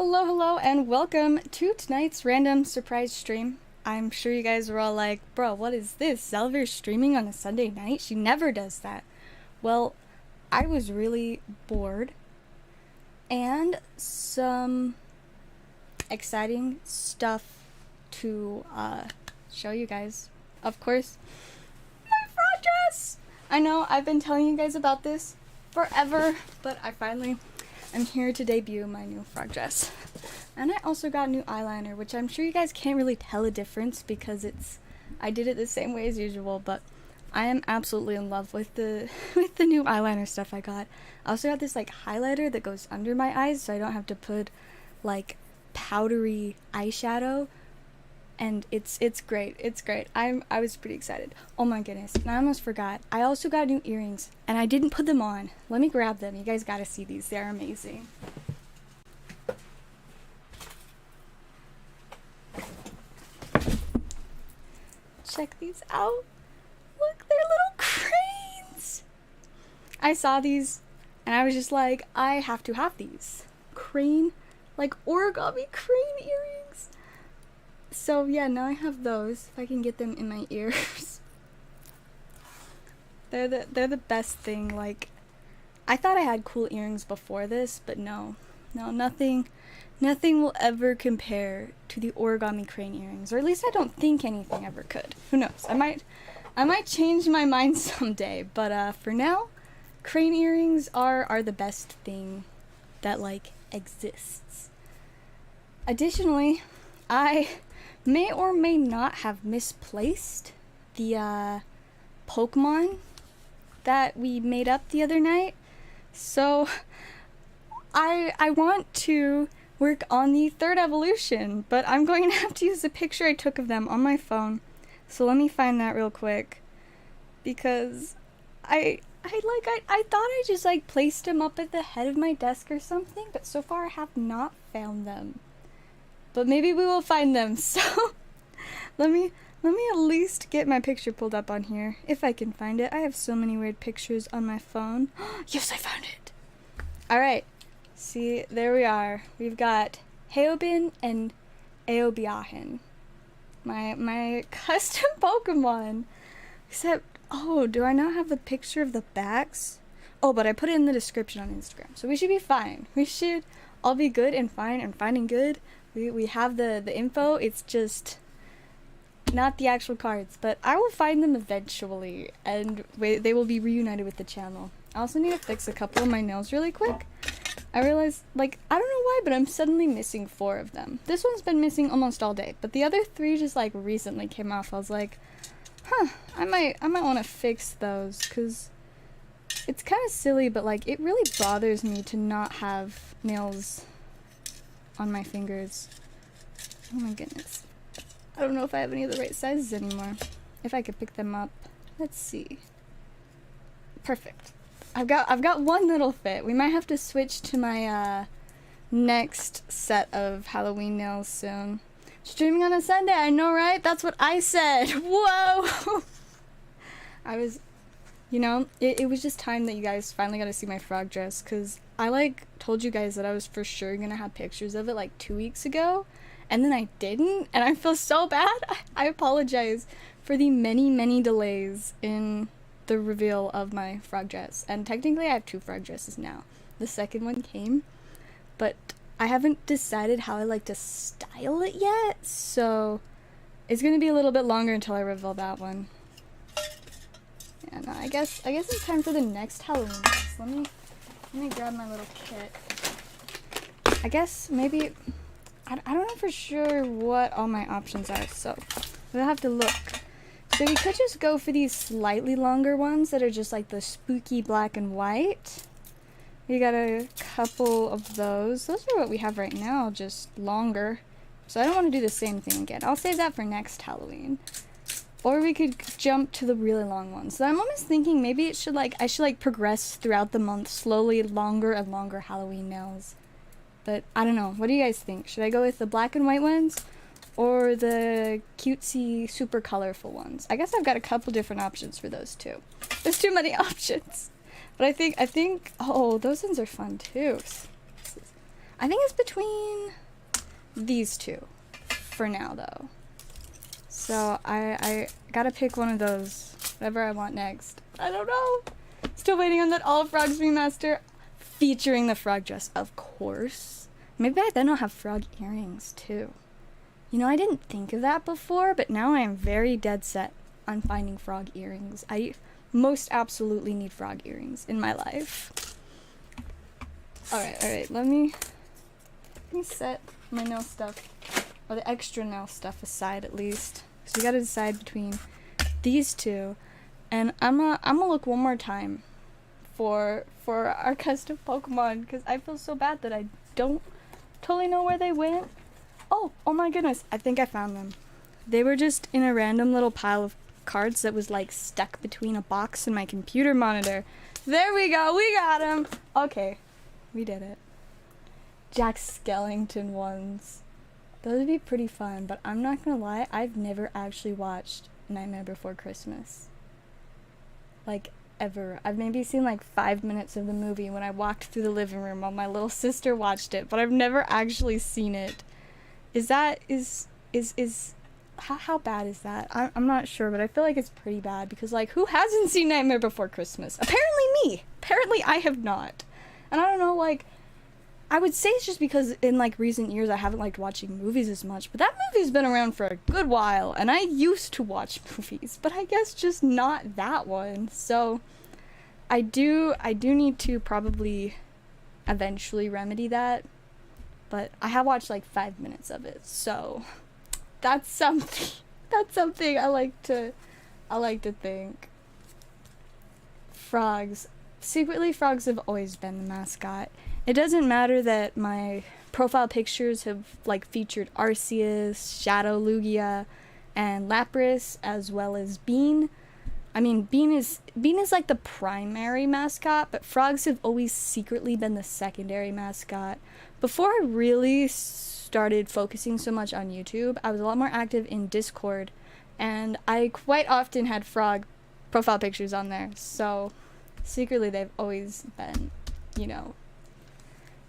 Hello, and welcome to tonight's random surprise stream. I'm sure you guys were all like, bro, what is this? Zelver's streaming on a Sunday night? She never does that. Well, I was really bored, and some exciting stuff to show you guys. Of course, my frog dress! I know, I've been telling you guys about this forever, but I finally am here to debut my new frog dress. And I also got new eyeliner, which I'm sure you guys can't really tell a difference because I did it the same way as usual, but I am absolutely in love with the new eyeliner stuff I got. I also got this like highlighter that goes under my eyes so I don't have to put like powdery eyeshadow, and it's great. It's great. I was pretty excited. Oh my goodness. And I almost forgot. I also got new earrings and I didn't put them on. Let me grab them. You guys got to see these. They're amazing. Check these out. Look, they're little cranes. I saw these and I was just like, I have to have these. Crane, like origami crane earrings. So yeah, now I have those. If I can get them in my ears. They're the best thing. Like, I thought I had cool earrings before this, but no, nothing will ever compare to the origami crane earrings, or at least I don't think anything ever could. Who knows? I might change my mind someday, but for now, crane earrings are the best thing that like exists. Additionally, I may or may not have misplaced the Pokémon that we made up the other night, so I want to work on the third evolution, but I'm going to have to use the picture I took of them on my phone. So let me find that real quick, because I thought I just like placed them up at the head of my desk or something, but so far I have not found them. But maybe we will find them. So let me at least get my picture pulled up on here if I can find it. I have so many weird pictures on my phone. Yes, I found it. All right. See, there we are. We've got Heobin and Aobiahin. My custom Pokemon. Except, oh, do I not have the picture of the backs? Oh, but I put it in the description on Instagram. So we should be fine. We should all be good and fine and fine and good. We have the info. It's just not the actual cards. But I will find them eventually. And they will be reunited with the channel. I also need to fix a couple of my nails really quick. I realized, like, I don't know why, but I'm suddenly missing 4 of them. This one's been missing almost all day, but the other 3 just, like, recently came off. I was like, huh, I might want to fix those, because it's kind of silly, but, like, it really bothers me to not have nails on my fingers. Oh my goodness. I don't know if I have any of the right sizes anymore. If I could pick them up. Let's see. Perfect. I've got one that'll fit. We might have to switch to my next set of Halloween nails soon. Streaming on a Sunday, I know, right? That's what I said. Whoa! I was, you know, it was just time that you guys finally got to see my frog dress, because I like told you guys that I was for sure gonna have pictures of it like 2 weeks ago, and then I didn't, and I feel so bad. I apologize for the many delays in the reveal of my frog dress. And technically I have 2 frog dresses now. The second one came, but I haven't decided how I like to style it yet, so it's gonna be a little bit longer until I reveal that one. Yeah, no, I guess it's time for the next Halloween dress. Let me grab my little kit. I guess maybe I don't know for sure what all my options are, so we'll have to look. So we could just go for these slightly longer ones that are just like the spooky black and white. We got a couple of those. Those are what we have right now, just longer. So I don't want to do the same thing again. I'll save that for next Halloween. Or we could jump to the really long ones. So I'm almost thinking maybe I should progress throughout the month, slowly longer and longer Halloween nails. But I don't know. What do you guys think? Should I go with the black and white ones? Or the cutesy, super colorful ones? I guess I've got a couple different options for those too. There's too many options. But I think, oh, those ones are fun too. I think it's between these two for now, though. So I gotta pick one of those, whatever I want next. I don't know. Still waiting on that All Frogs remaster featuring the frog dress, of course. Maybe I then I'll have frog earrings too. You know, I didn't think of that before, but now I am very dead set on finding frog earrings. I most absolutely need frog earrings in my life. Alright, let me set my nail stuff, or the extra nail stuff aside at least. So we gotta decide between these two, and I'm gonna look one more time for our custom Pokemon, because I feel so bad that I don't totally know where they went. Oh my goodness, I think I found them. They were just in a random little pile of cards that was like stuck between a box and my computer monitor. There we go, we got them. Okay, we did it. Jack Skellington ones. Those would be pretty fun, but I'm not gonna lie, I've never actually watched Nightmare Before Christmas. Like, ever. I've maybe seen like 5 minutes of the movie when I walked through the living room while my little sister watched it, but I've never actually seen it. How bad is that? I'm not sure, but I feel like it's pretty bad, because like, who hasn't seen Nightmare Before Christmas? Apparently me! Apparently I have not. And I don't know, like, I would say it's just because in like recent years I haven't liked watching movies as much, but that movie's been around for a good while, and I used to watch movies, but I guess just not that one. So I do need to probably eventually remedy that, but I have watched like 5 minutes of it, so that's something I like to think. Frogs. Secretly, frogs have always been the mascot. It doesn't matter that my profile pictures have like featured Arceus, Shadow Lugia, and Lapras, as well as Bean. I mean, Bean is like the primary mascot, but frogs have always secretly been the secondary mascot. Before I really started focusing so much on YouTube, I was a lot more active in Discord, and I quite often had frog profile pictures on there, so secretly they've always been, you know.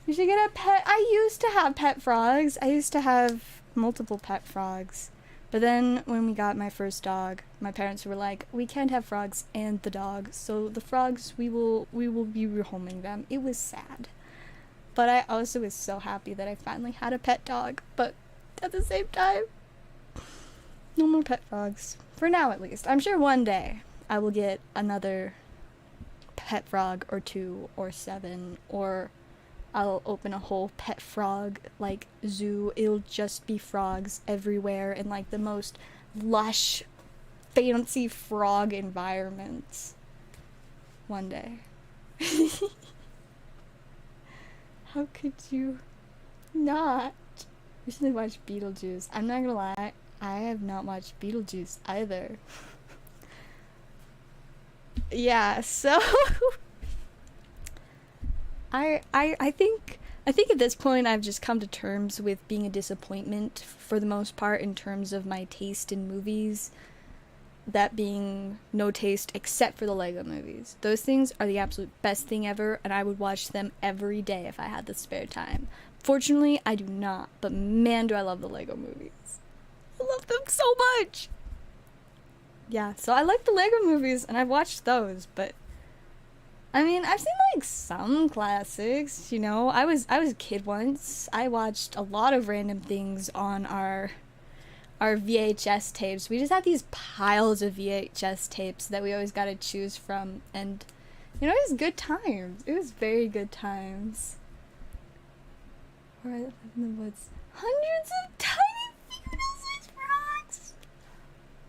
You should get a pet. I used to have pet frogs. I used to have multiple pet frogs. But then when we got my first dog, my parents were like, we can't have frogs and the dog. So the frogs, we will be rehoming them. It was sad. But I also was so happy that I finally had a pet dog. But at the same time, no more pet frogs. For now, at least. I'm sure one day I will get another pet frog or 2 or 7, or I'll open a whole pet frog like zoo. It'll just be frogs everywhere in like the most lush, fancy frog environments. One day. How could you not? Recently watched Beetlejuice. I'm not gonna lie, I have not watched Beetlejuice either. Yeah, so I think at this point I've just come to terms with being a disappointment for the most part in terms of my taste in movies. That being no taste except for the Lego movies. Those things are the absolute best thing ever, and I would watch them every day if I had the spare time. Fortunately, I do not, but man do I love the Lego movies. I love them so much! Yeah, so I like the Lego movies, and I've watched those, but I mean, I've seen like some classics, you know. I was a kid once. I watched a lot of random things on our VHS tapes. We just had these piles of VHS tapes that we always got to choose from, and you know, it was good times. It was very good times. Where I live in the woods, hundreds of tiny fetal-sized frogs.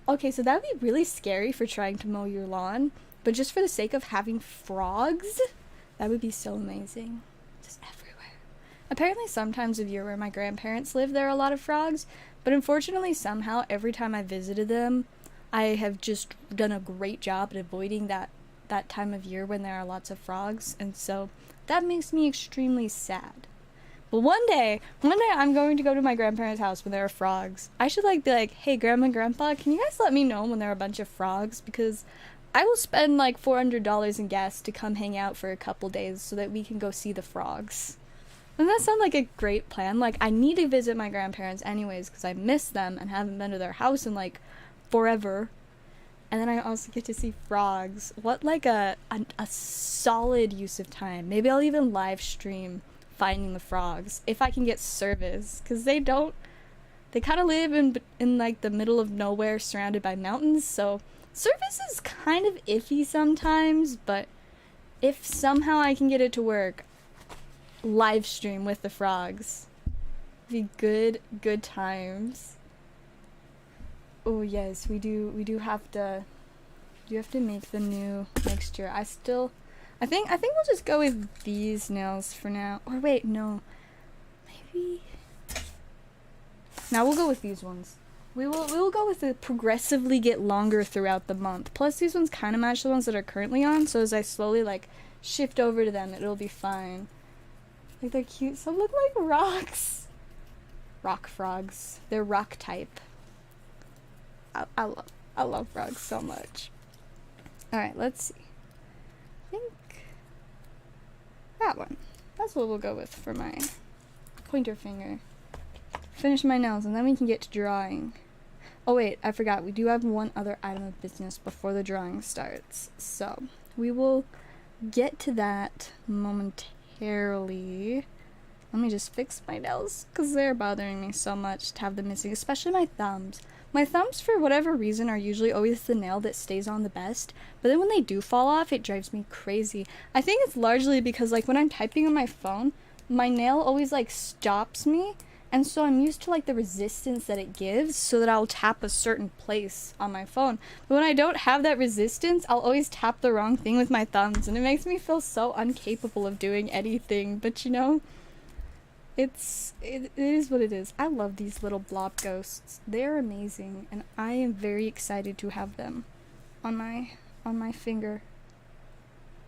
Okay, so that would be really scary for trying to mow your lawn. But just for the sake of having frogs, that would be so amazing. Just everywhere. Apparently sometimes of year where my grandparents live, there are a lot of frogs. But unfortunately, somehow, every time I visited them, I have just done a great job at avoiding that time of year when there are lots of frogs. And so that makes me extremely sad. But one day I'm going to go to my grandparents' house when there are frogs. I should be like, hey, Grandma and Grandpa, can you guys let me know when there are a bunch of frogs? Because I will spend like $400 in gas to come hang out for a couple days so that we can go see the frogs. Doesn't that sound like a great plan? Like, I need to visit my grandparents anyways because I miss them and haven't been to their house in like forever. And then I also get to see frogs. What like a solid use of time. Maybe I'll even live stream finding the frogs if I can get service, because they kind of live in like the middle of nowhere surrounded by mountains, so service is kind of iffy sometimes. But if somehow I can get it to work, live stream with the frogs, be good times. Oh yes, we do have to make the new mixture. I think we'll just go with these nails for now. Or wait, no. Maybe now we'll go with these ones. We will go with the progressively get longer throughout the month. Plus these ones kind of match the ones that are currently on, so as I slowly like shift over to them, it'll be fine. Like they're cute. Some look like rocks. Rock frogs. They're rock type. I love frogs so much. Alright, let's see. I think that one. That's what we'll go with for my pointer finger. Finish my nails and then we can get to drawing. Oh wait, I forgot. We do have one other item of business before the drawing starts. So, we will get to that momentarily. Let me just fix my nails because they're bothering me so much to have them missing, especially my thumbs. My thumbs, for whatever reason, are usually always the nail that stays on the best, but then when they do fall off, it drives me crazy. I think it's largely because, like, when I'm typing on my phone, my nail always, like, stops me, and so I'm used to, like, the resistance that it gives so that I'll tap a certain place on my phone. But when I don't have that resistance, I'll always tap the wrong thing with my thumbs, and it makes me feel so incapable of doing anything, but, you know, it is what it is. I love these little blob ghosts. They're amazing, and I am very excited to have them on my finger.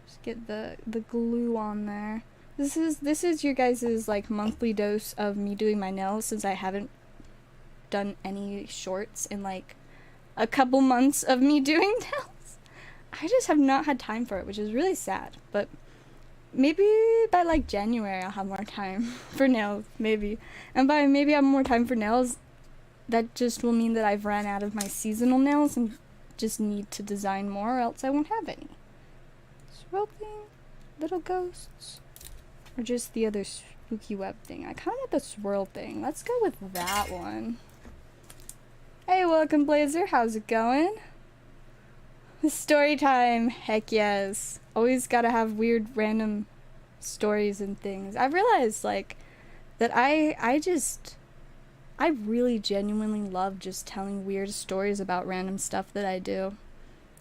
Just get the glue on there. This is your guys' like monthly dose of me doing my nails, since I haven't done any shorts in like a couple months of me doing nails. I just have not had time for it, which is really sad, but maybe by like January I'll have more time for nails, maybe. And by maybe I have more time for nails, that just will mean that I've ran out of my seasonal nails and just need to design more, or else I won't have any. Swirl thing, little ghosts, or just the other spooky web thing. I kind of like the swirl thing. Let's go with that one. Hey, welcome Blazer, how's it going? Story time, heck yes. Always gotta have weird random stories and things. I've realized like that I really genuinely love just telling weird stories about random stuff that I do.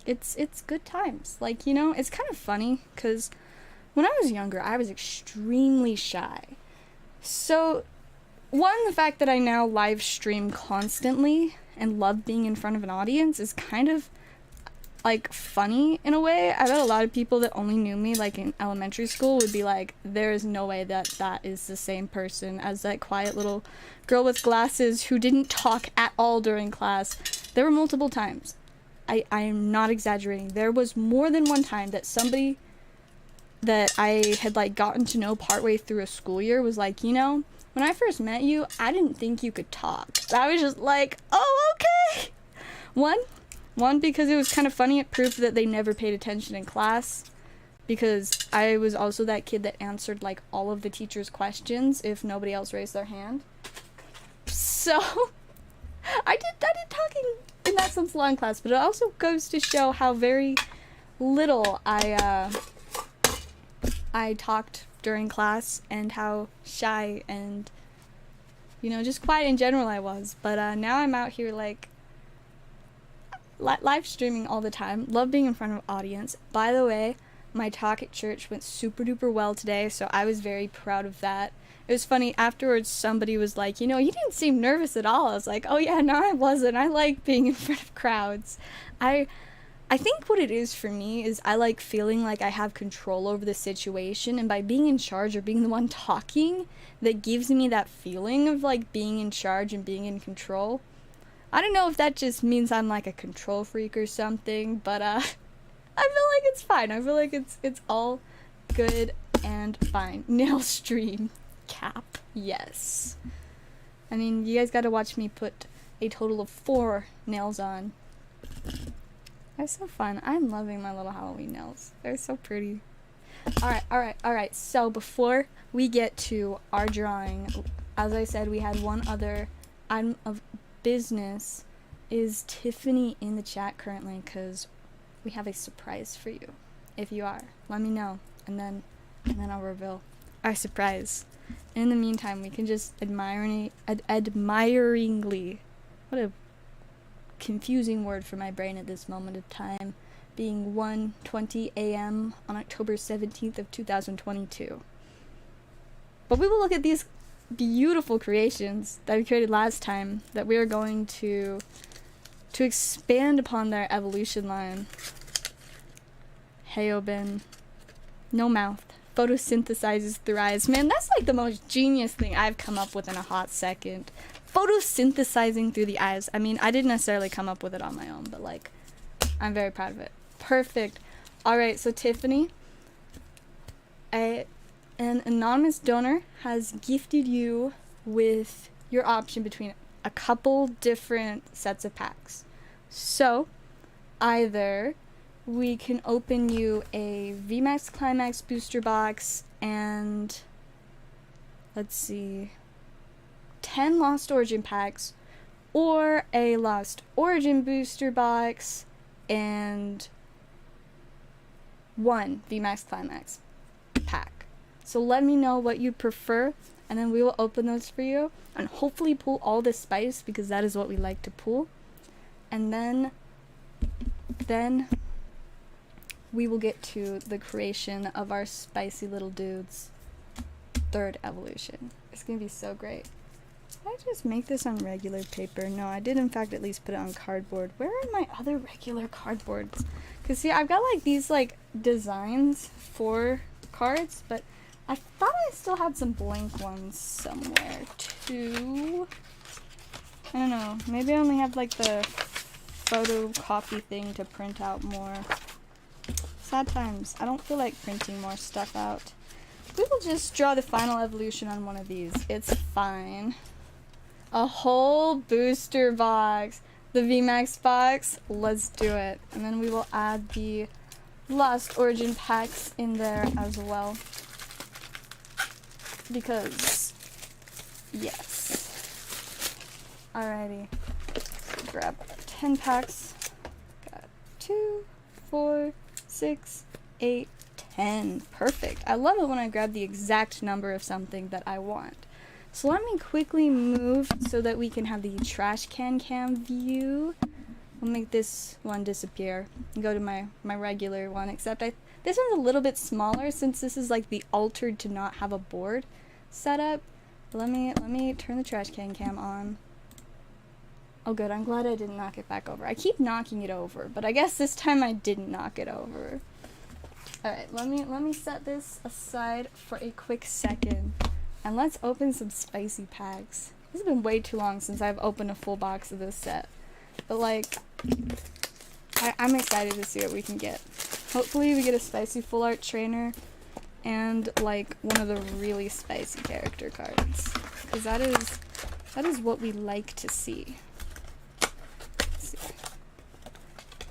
It's good times. Like, you know, it's kind of funny because when I was younger, I was extremely shy. So, one, the fact that I now live stream constantly and love being in front of an audience is kind of like funny in a way. I bet a lot of people that only knew me like in elementary school would be like, there is no way that is the same person as that quiet little girl with glasses who didn't talk at all during class. There were multiple times. I am not exaggerating. There was more than one time that somebody that I had like gotten to know partway through a school year was like, you know, when I first met you, I didn't think you could talk. I was just like, oh, okay. One, because it was kind of funny. It proved that they never paid attention in class, because I was also that kid that answered like all of the teacher's questions if nobody else raised their hand. So I did talking in that sense long class, but it also goes to show how very little I talked during class and how shy and, you know, just quiet in general I was. But now I'm out here like live streaming all the time. Love being in front of an audience. By the way, my talk at church went super duper well today, so I was very proud of that. It was funny, afterwards somebody was like, you know, you didn't seem nervous at all. I was like, oh yeah, no I wasn't. I like being in front of crowds. I think what it is for me is I like feeling like I have control over the situation, and by being in charge or being the one talking, that gives me that feeling of like being in charge and being in control. I don't know if that just means I'm like a control freak or something, but I feel like it's fine. I feel like it's all good and fine. Nail stream. cap. Yes. I mean, you guys gotta watch me put a total of 4 nails on. That's so fun. I'm loving my little Halloween nails. They're so pretty. Alright. So before we get to our drawing, as I said, we had one other item of business. Is Tiffany in the chat currently? Because we have a surprise for you. If you are, let me know, and then I'll reveal our surprise. In the meantime, we can just admiringly, what a confusing word for my brain at this moment of time, being 1:20 a.m. on October 17th of 2022. But we will look at these beautiful creations that we created last time that we are going to expand upon their evolution line. Heobin, no mouth, photosynthesizes through eyes. Man, that's like the most genius thing I've come up with in a hot second. Photosynthesizing through the eyes. I mean, I didn't necessarily come up with it on my own, but like, I'm very proud of it. Perfect. Alright, so Tiffany, an anonymous donor has gifted you with your option between a couple different sets of packs. So, either we can open you a VMAX Climax booster box and, let's see, 10 Lost Origin packs, or a Lost Origin booster box and 1 VMAX Climax pack. So let me know what you prefer, and then we will open those for you and hopefully pull all the spice, because that is what we like to pull. And then we will get to the creation of our spicy little dude's 3rd evolution. It's gonna be so great. Did I just make this on regular paper? No, I did in fact at least put it on cardboard. Where are my other regular cardboards? Because see, I've got like these like designs for cards, but I thought I still had some blank ones somewhere too. I don't know, maybe I only have like the photocopy thing to print out more. Sad times. I don't feel like printing more stuff out. We will just draw the final evolution on one of these. It's fine. A whole booster box. The VMAX box. Let's do it. And then we will add the Lost Origin packs in there as well. Because, yes. Alrighty. Grab 10 packs. Got 2, 4, 6, 8, 10. Perfect. I love it when I grab the exact number of something that I want. So let me quickly move so that we can have the trash can cam view. I'll make this one disappear and go to my regular one, except this one's a little bit smaller since this is like the altered to not have a board set up. Let me turn the trash can cam on. Oh good, I'm glad I didn't knock it back over. I keep knocking it over, but I guess this time I didn't knock it over. Alright, let me set this aside for a quick second. And let's open some spicy packs. This has been way too long since I've opened a full box of this set. But like, I'm excited to see what we can get. Hopefully we get a spicy full art trainer and like one of the really spicy character cards. Because that is what we like to see.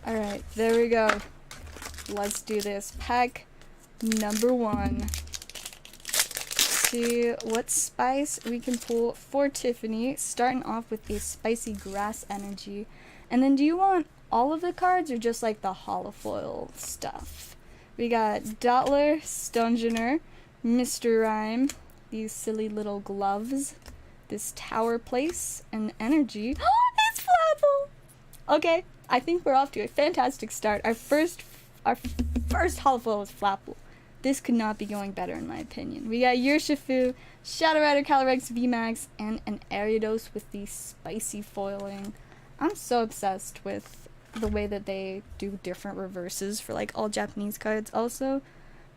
Alright, there we go. Let's do this. Pack number 1. See what spice we can pull for Tiffany, starting off with a spicy grass energy. And then do you want all of the cards or just like the holofoil stuff? We got Dottler, Stungener, Mr. Rhyme, these silly little gloves, this tower place, and energy. Oh, it's Flapple! Okay, I think we're off to a fantastic start. Our first holofoil was Flapple. This could not be going better in my opinion. We got Urshifu, Shadow Rider Calyrex VMAX, and an Ariados with the spicy foiling. I'm so obsessed with the way that they do different reverses for like all Japanese cards. Also,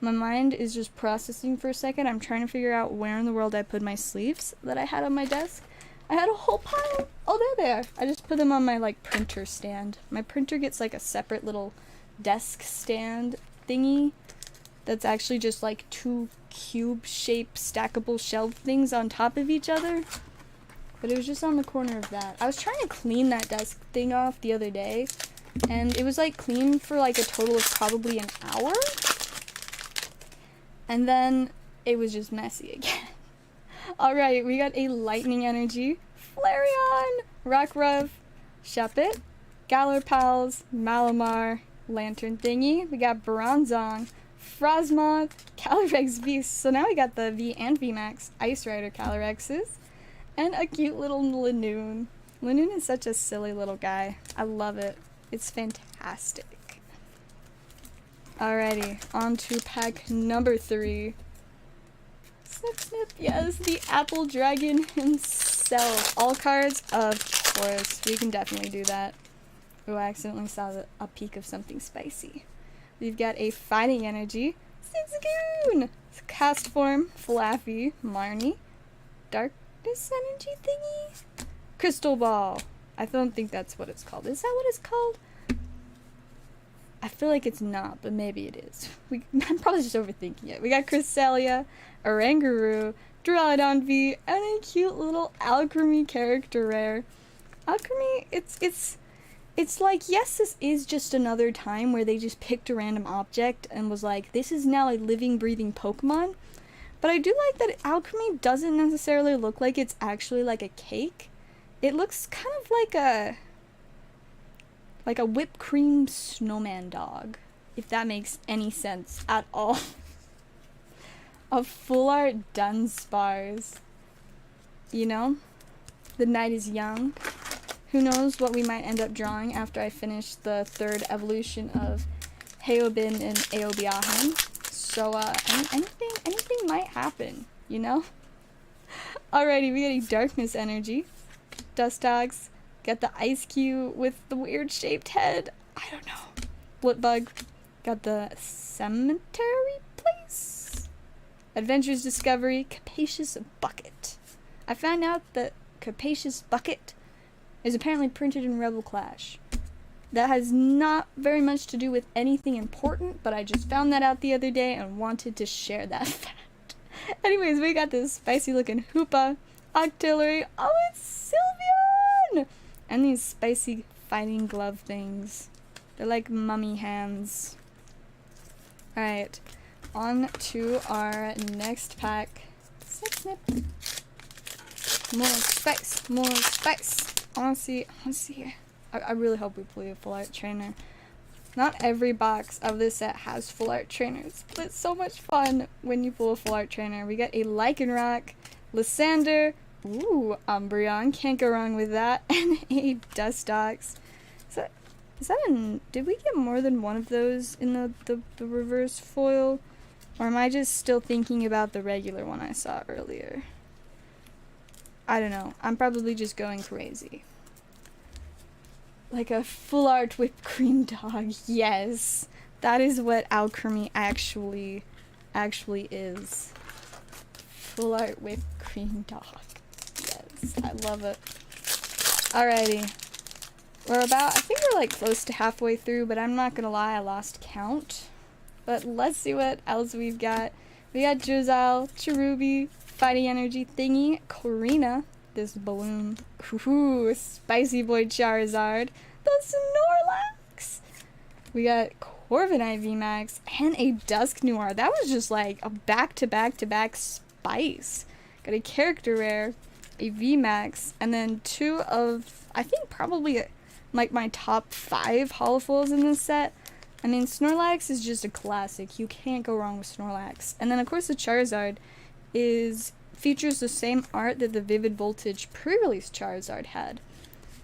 my mind is just processing for a second. I'm trying to figure out where in the world I put my sleeves that I had on my desk. I had a whole pile. Oh, there they are. I just put them on my like printer stand. My printer gets like a separate little desk stand thingy. that's actually just like two cube-shaped stackable shelf things on top of each other. But it was just on the corner of that. I was trying to clean that desk thing off the other day, and it was like clean for like a total of probably an hour. And then it was just messy again. Alright, we got a Lightning Energy, Flareon, Rockruff, Shuppet, Galar Pals, Malamar, Lantern Thingy. We got Bronzong, Frosmoth, Calyrex Beast. So now we got the V and VMAX Ice Rider Calyrexes. And a cute little Lanoon. Lanoon is such a silly little guy. I love it. It's fantastic. Alrighty, on to pack number 3. Snip, snip. Yes, the Apple Dragon himself. All cards, of course. We can definitely do that. Oh, I accidentally saw a peek of something spicy. We've got a Fighting Energy, Zigzagoon, Cast Form, Flaffy, Marnie, Darkness Energy thingy, Crystal Ball. I don't think that's what it's called. Is that what it's called? I feel like it's not, but maybe it is. I'm probably just overthinking it. We got Cresselia, Oranguru, Duraludon V, and a cute little Alchemy character rare. Alchemy, it's like, yes, this is just another time where they just picked a random object and was like, this is now a living, breathing Pokemon. But I do like that Alchemy doesn't necessarily look like it's actually like a cake. It looks kind of like a whipped cream snowman dog, if that makes any sense at all. A full art Dunsparce. You know? The night is young. Who knows what we might end up drawing after I finish the 3rd evolution of Heobin and Aobiahan. So, anything might happen, you know? Alrighty, we got a Darkness Energy, Dustox, got the Ice Cube with the weird shaped head, I don't know, Blipbug, got the Cemetery Place, Adventures Discovery, Capacious Bucket. I found out that Capacious Bucket is apparently printed in Rebel Clash. That has not very much to do with anything important, but I just found that out the other day and wanted to share that fact. Anyways, we got this spicy looking Hoopa, Octillery, oh, it's Sylveon! And these spicy fighting glove things. They're like mummy hands. Alright, on to our next pack. Snip, snip. More spice, more spice. Honestly, I really hope we play a full art trainer. Not every box of this set has full art trainers, but it's so much fun when you pull a full art trainer. We got a Lycanroc, Lysander, ooh, Umbreon, can't go wrong with that, and a Dustox. Did we get more than one of those in the reverse foil? Or am I just still thinking about the regular one I saw earlier? I don't know. I'm probably just going crazy. Like a full art whipped cream dog. Yes. That is what Alchemy actually is. Full art whipped cream dog. Yes. I love it. Alrighty. I think we're like close to halfway through, but I'm not gonna lie, I lost count. But let's see what else we've got. We got Drizzile, Cherubi, Fighting Energy thingy, Corina, this balloon, ooh, Spicy Boy Charizard, the Snorlax. We got Corviknight VMAX and a Dusknoir. That was just like a back-to-back-to-back spice. Got a character rare, a VMAX, and then 2 of, I think probably like my top 5 holofoils in this set. I mean, Snorlax is just a classic. You can't go wrong with Snorlax. And then of course the Charizard features the same art that the Vivid Voltage pre-release Charizard had,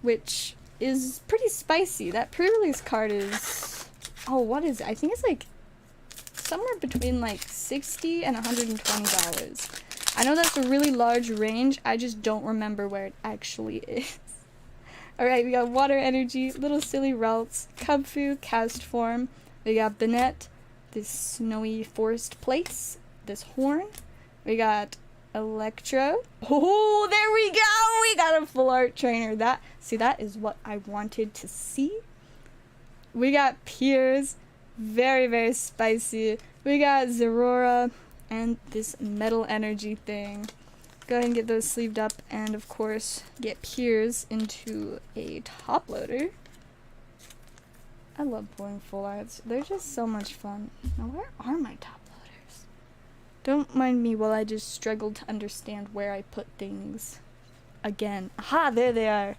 which is pretty spicy. That pre-release card is, oh, what is it? I think it's like somewhere between like $60 and $120. I know that's a really large range, I just don't remember where it actually is. Alright, we got Water Energy, Little Silly Ralts, Cubfu, Cast Form, we got Banette, this Snowy Forest Place, this Horn, we got Electro. Oh, there we go! We got a full art trainer. That is what I wanted to see. We got Piers, Very, very spicy. We got Zerora and this metal energy thing. Go ahead and get those sleeved up, and of course get Piers into a top loader. I love pulling full arts. They're just so much fun. Now where are my top loaders? Don't mind me while I just struggle to understand where I put things again. Aha, there they are.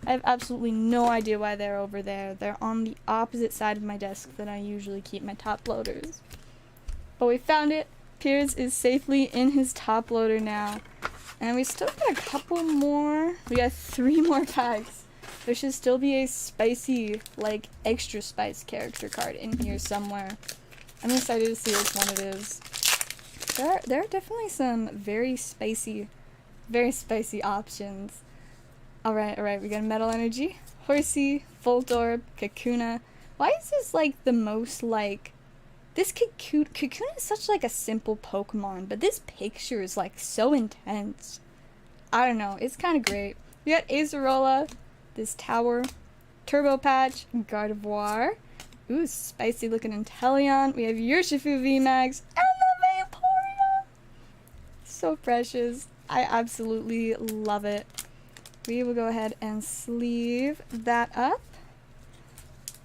I have absolutely no idea why they're over there. They're on the opposite side of my desk that I usually keep my top loaders. But we found it. Piers is safely in his top loader now. And we still got a couple more. We got 3 more packs. There should still be a spicy, like, extra spice character card in here somewhere. I'm excited to see which one it is. There are definitely some very spicy options. Alright, we got Metal Energy, Horsey, Voltorb, Kakuna. Why is this, like, the most, like... This Kakuna is such, like, a simple Pokemon, but this picture is, like, so intense. I don't know, it's kind of great. We got Acerola, this Tower, Turbo Patch, Gardevoir. Ooh, spicy looking Inteleon. We have Urshifu VMAX, and the Vaporeon! So precious. I absolutely love it. We will go ahead and sleeve that up.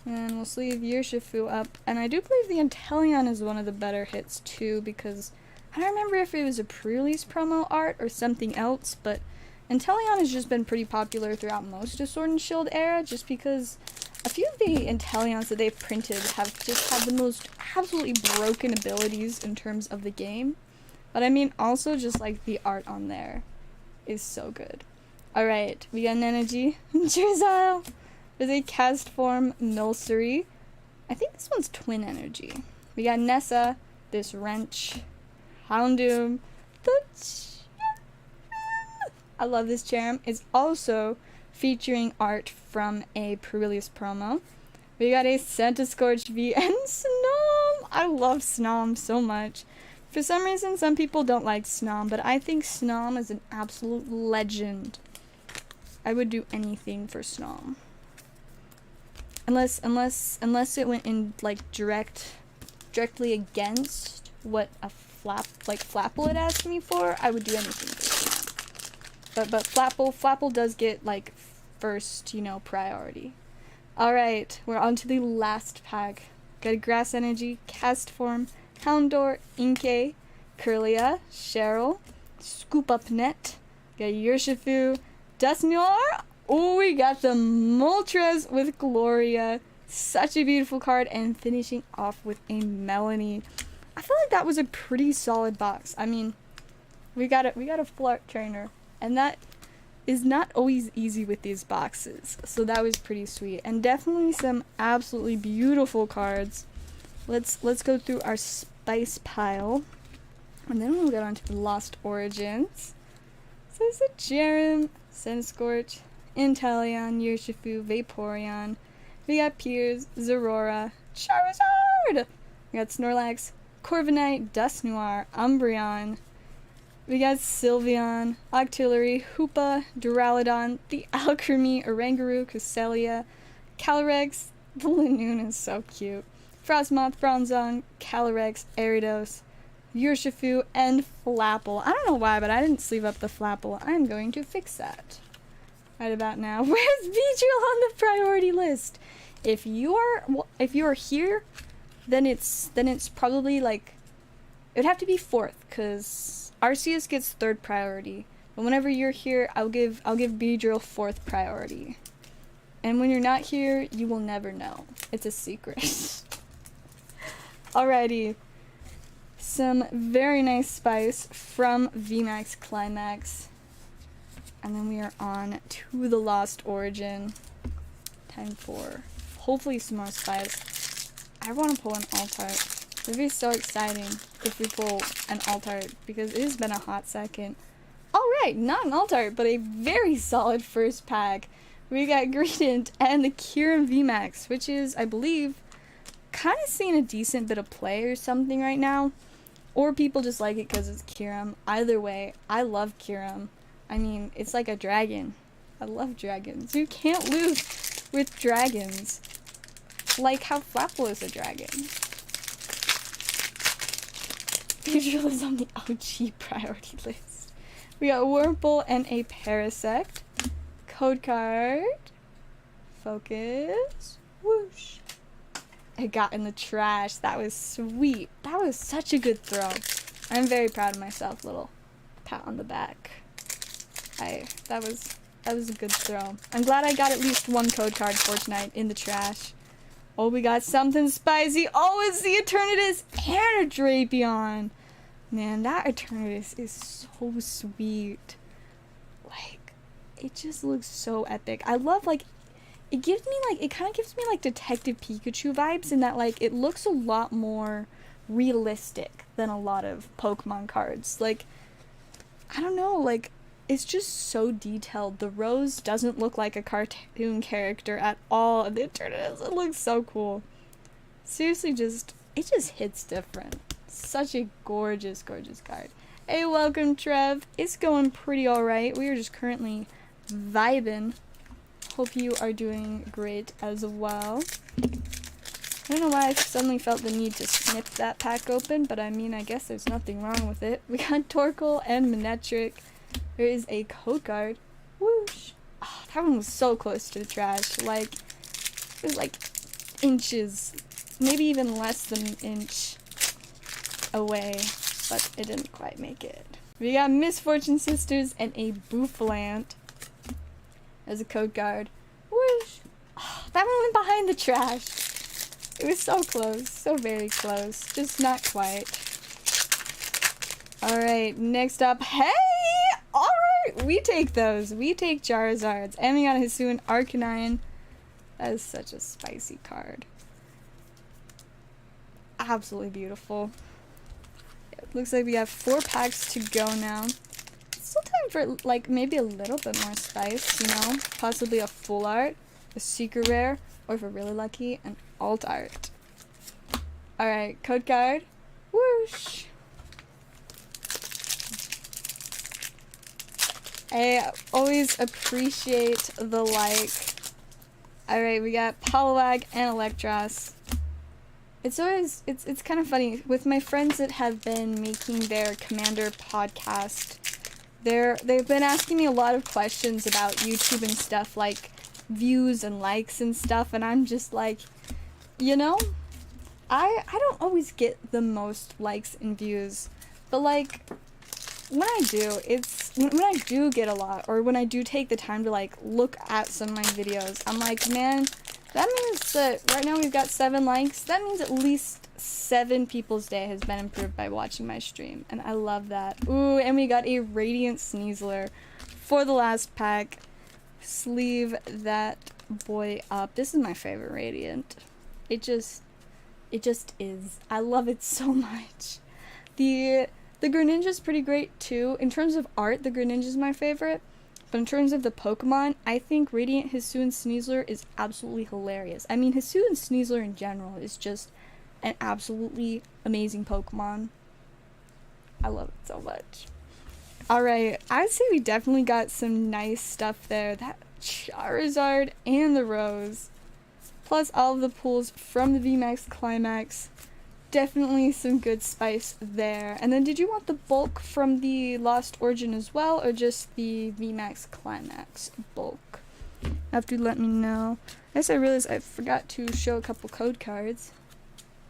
And we'll sleeve Urshifu up. And I do believe the Inteleon is one of the better hits too, because I don't remember if it was a pre-release promo art or something else, but Inteleon has just been pretty popular throughout most of Sword and Shield era, just because a few of the Inteleons that they've printed have just had the most absolutely broken abilities in terms of the game. But I mean, also just like the art on there is so good. Alright, we got an energy. Drizzile! There's a cast form Milcery. I think this one's twin energy. We got Nessa, this Wrench, Houndoom, the Charm. I love this Charm. It's also featuring art from a pre-release promo. We got a Centiskorch V and Snom. I love Snom so much. For some reason, some people don't like Snom, but I think Snom is an absolute legend. I would do anything for Snom. Unless it went in like directly against what a Flapple had asked me for, I would do anything for Snom. But Flapple does get like first, you know, priority. Alright, we're on to the last pack. Got a Grass Energy, Cast Form, Houndour, Inkay, Kirlia, Cheryl, Scoop Up Net, got Urshifu, Dusknoir. Oh, we got the Moltres with Gloria. Such a beautiful card, and finishing off with a Melanie. I feel like that was a pretty solid box. I mean, we got a full art trainer, and that is not always easy with these boxes. So that was pretty sweet, and definitely some absolutely beautiful cards. Let's go through our spice pile, and then we'll get on to the Lost Origins. So there's a Jerem, Centiskorch, Inteleon, Urshifu, Vaporeon. We got Piers, Zerora, Charizard! We got Snorlax, Corviknight, Dusknoir, Umbreon. We got Sylveon, Octillery, Hoopa, Duraludon, the Alcremie, Oranguru, Cresselia, Calyrex. The Linoon is so cute. Frostmoth, Bronzong, Calyrex, Aridos, Urshifu, and Flapple. I don't know why, but I didn't sleeve up the Flapple. I'm going to fix that right about now. Where's Beedrill on the priority list? If you are here, then it's probably like, it would have to be 4th, because Arceus gets 3rd priority. But whenever you're here, I'll give Beedrill 4th priority. And when you're not here, you will never know. It's a secret. Alrighty. Some very nice spice from VMAX Climax. And then we are on to the Lost Origin. Time for hopefully some more spice. I want to pull an Altart. It would be so exciting if we pull an Altart, because it has been a hot second. Alright, not an Altart, but a very solid first pack. We got Greedent and the Kyurem VMAX, which is, I believe, kind of seeing a decent bit of play or something right now. Or people just like it because it's Kyurem. Either way, I love Kyurem. I mean, it's like a dragon. I love dragons. You can't lose with dragons. Like how Flapple is a dragon. Beedrill is on the OG priority list. We got Wurmple and a Parasect. Code card. Focus. Whoosh. It got in the trash. That was sweet. That was such a good throw. I'm very proud of myself. Little pat on the back. That was a good throw. I'm glad I got at least one code card for tonight in the trash. Oh, we got something spicy. Oh, it's the Eternatus and a Drapion. Man, that Eternatus is so sweet. Like, it just looks so epic. I love, like, it kind of gives me, like, Detective Pikachu vibes in that, like, it looks a lot more realistic than a lot of Pokemon cards. Like, I don't know, like, it's just so detailed. The rose doesn't look like a cartoon character at all. The Eternatus, it looks so cool. Seriously, it just hits different. Such a gorgeous, gorgeous card. Hey, welcome, Trev. It's going pretty alright. We are just currently vibing. Hope you are doing great as well. I don't know why I suddenly felt the need to snip that pack open, but I mean, I guess there's nothing wrong with it. We got Torkoal and Manectric. There is a code card. Whoosh. Oh, that one was so close to the trash. Like, it was like inches, maybe even less than an inch away, but it didn't quite make it. We got Misfortune Sisters and a Bouffalant as a code card. Whoosh. Oh, that one went behind the trash. It was so close, so very close, just not quite. Alright, next up, hey! Alright, we take those. We take Charizards. And we got a Hisuian Arcanine. That is such a spicy card. Absolutely beautiful. It looks like we have 4 packs to go now. Still time for, like, maybe a little bit more spice, you know? Possibly a full art, a secret rare, or if we're really lucky, an alt art. Alright, code card. Whoosh! I always appreciate the like. Alright, we got Poliwag and Electros. It's kind of funny. With my friends that have been making their Commander podcast, they've been asking me a lot of questions about YouTube and stuff, like views and likes and stuff, and I'm just like, you know, I don't always get the most likes and views, but like, when I do, when I do get a lot, or when I do take the time to, like, look at some of my videos, I'm like, man, that means that right now we've got 7 likes. That means at least 7 people's day has been improved by watching my stream, and I love that. Ooh, and we got a Radiant Sneasler for the last pack. Sleeve that boy up. This is my favorite Radiant. It just is. I love it so much. The Greninja's pretty great too. In terms of art, the Greninja's my favorite. But in terms of the Pokemon, I think Radiant Hisuian Sneasler is absolutely hilarious. I mean, Hisuian Sneasler in general is just an absolutely amazing Pokemon. I love it so much. Alright, I'd say we definitely got some nice stuff there. That Charizard and the Rose. Plus all of the pulls from the VMAX Climax. Definitely some good spice there. And then did you want the bulk from the Lost Origin as well, or just the VMAX Climax bulk? Have to let me know. I guess I realized I forgot to show a couple code cards.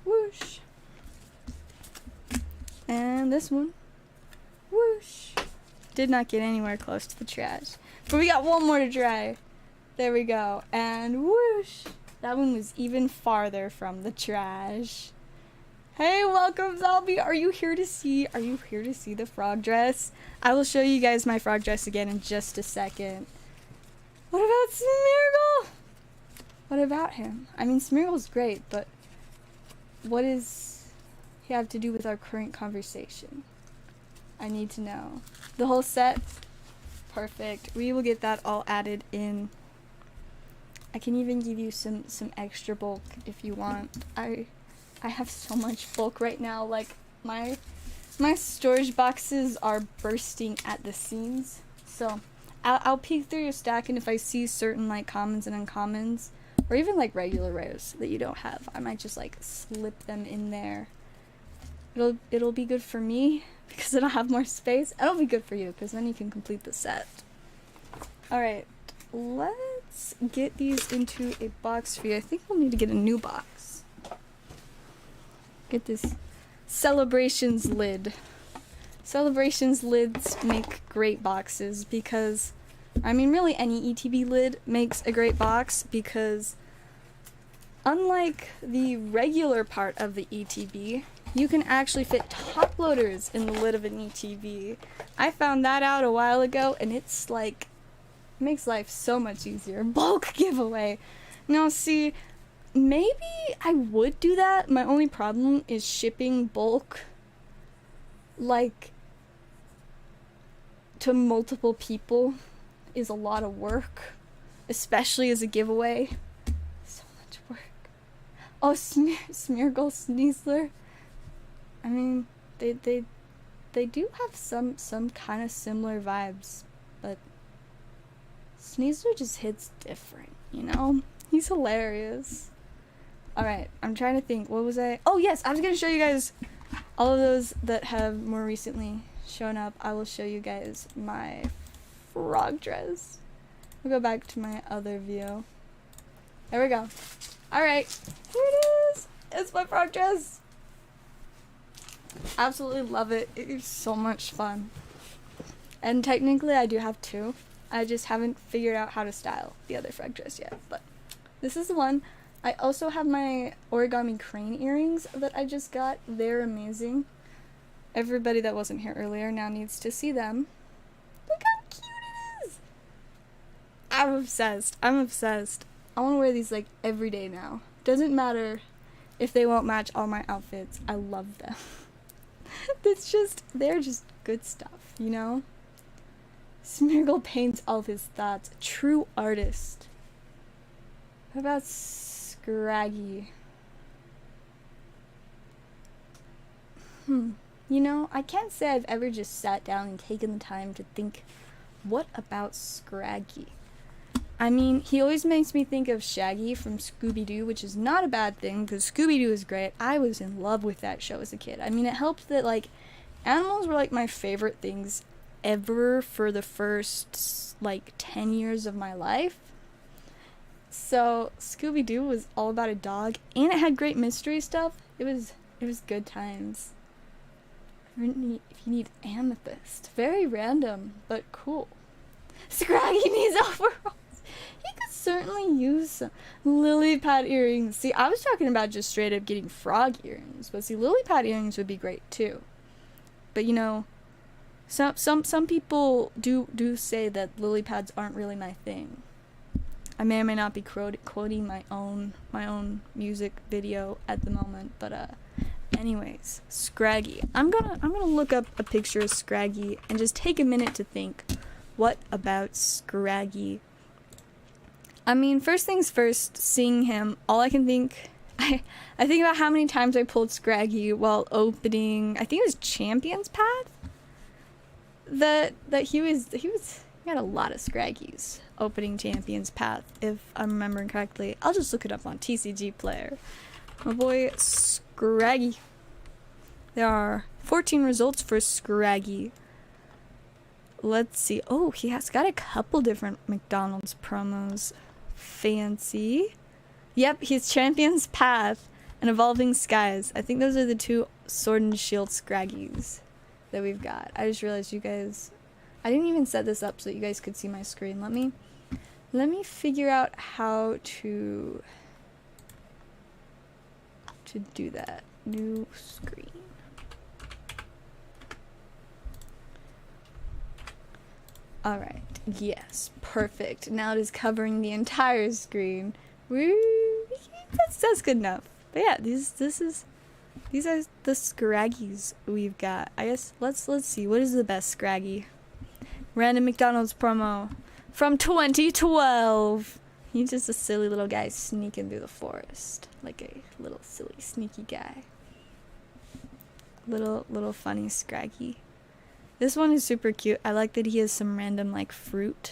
Whoosh. And this one. Whoosh. Did not get anywhere close to the trash. But we got one more to try. There we go. And whoosh. That one was even farther from the trash. Hey, welcome, Zalby. Are you here to see the frog dress? I will show you guys my frog dress again in just a second. What about Smeargle? What about him? I mean, Smeargle's great, but what does he have to do with our current conversation? I need to know. The whole set? Perfect. We will get that all added in. I can even give you some extra bulk if you want. I have so much bulk right now, like, my storage boxes are bursting at the seams, so I'll peek through your stack, and if I see certain, like, commons and uncommons, or even, like, regular rares that you don't have, I might just, like, slip them in there. It'll be good for me because it'll have more space. It'll be good for you because then you can complete the set. Alright, let's get these into a box for you. I think we'll need to get a new box. Get this Celebrations lid. Celebrations lids make great boxes because, I mean, really any ETB lid makes a great box because unlike the regular part of the ETB, you can actually fit top loaders in the lid of an ETB. I found that out a while ago and it's like, makes life so much easier. Bulk giveaway. Now see, maybe I would do that. My only problem is shipping bulk, like, to multiple people is a lot of work, especially as a giveaway. So much work. Oh, Smeargle Sneasler. I mean, they do have some kind of similar vibes, but Sneasler just hits different, you know? He's hilarious. Alright, I'm trying to think. What was I? Oh, yes, I was going to show you guys all of those that have more recently shown up. I will show you guys my frog dress. We'll go back to my other view. There we go. Alright, here it is. It's my frog dress. Absolutely love it. It is so much fun. And technically I do have two. I just haven't figured out how to style the other frog dress yet. But this is the one. I also have my origami crane earrings that I just got. They're amazing. Everybody that wasn't here earlier now needs to see them. Look how cute it is! I'm obsessed. I'm obsessed. I want to wear these like every day now. Doesn't matter if they won't match all my outfits. I love them. They're just good stuff, you know? Smeargle paints all of his thoughts. True artist. What about Scraggy? You know, I can't say I've ever just sat down and taken the time to think, what about Scraggy? I mean, he always makes me think of Shaggy from Scooby-Doo, which is not a bad thing, because Scooby-Doo is great. I was in love with that show as a kid. I mean, it helped that, like, animals were, like, my favorite things ever for the first, like, 10 years of my life. So, Scooby-Doo was all about a dog, and it had great mystery stuff. It was good times. If you need amethyst. Very random, but cool. Scraggy needs overalls. He could certainly use some lily pad earrings. See, I was talking about just straight up getting frog earrings, but see, lily pad earrings would be great too. But you know, some people do say that lily pads aren't really my thing. I may or may not be quoting my own music video at the moment, but anyways, Scraggy. I'm gonna look up a picture of Scraggy and just take a minute to think, what about Scraggy? I mean, first things first, seeing him, all I can think, I think about how many times I pulled Scraggy while opening, I think it was Champion's Path? That he had a lot of Scraggies opening Champion's Path, if I'm remembering correctly. I'll just look it up on TCG Player. My boy Scraggy. There are 14 results for Scraggy. Let's see. Oh, he has got a couple different McDonald's promos. Fancy. Yep, he's Champion's Path and Evolving Skies. I think those are the two Sword and Shield Scraggies that we've got. I just realized you guys... I didn't even set this up so that you guys could see my screen. Let me figure out how to do that. New screen. Alright, yes, perfect. Now it is covering the entire screen. Woo! That's good enough. But yeah, these are the Scraggies we've got. I guess let's see, what is the best Scraggy? Random McDonald's promo from 2012. He's just a silly little guy sneaking through the forest. Like a little silly sneaky guy. Little funny Scraggy. This one is super cute. I like that he has some random, like, fruit.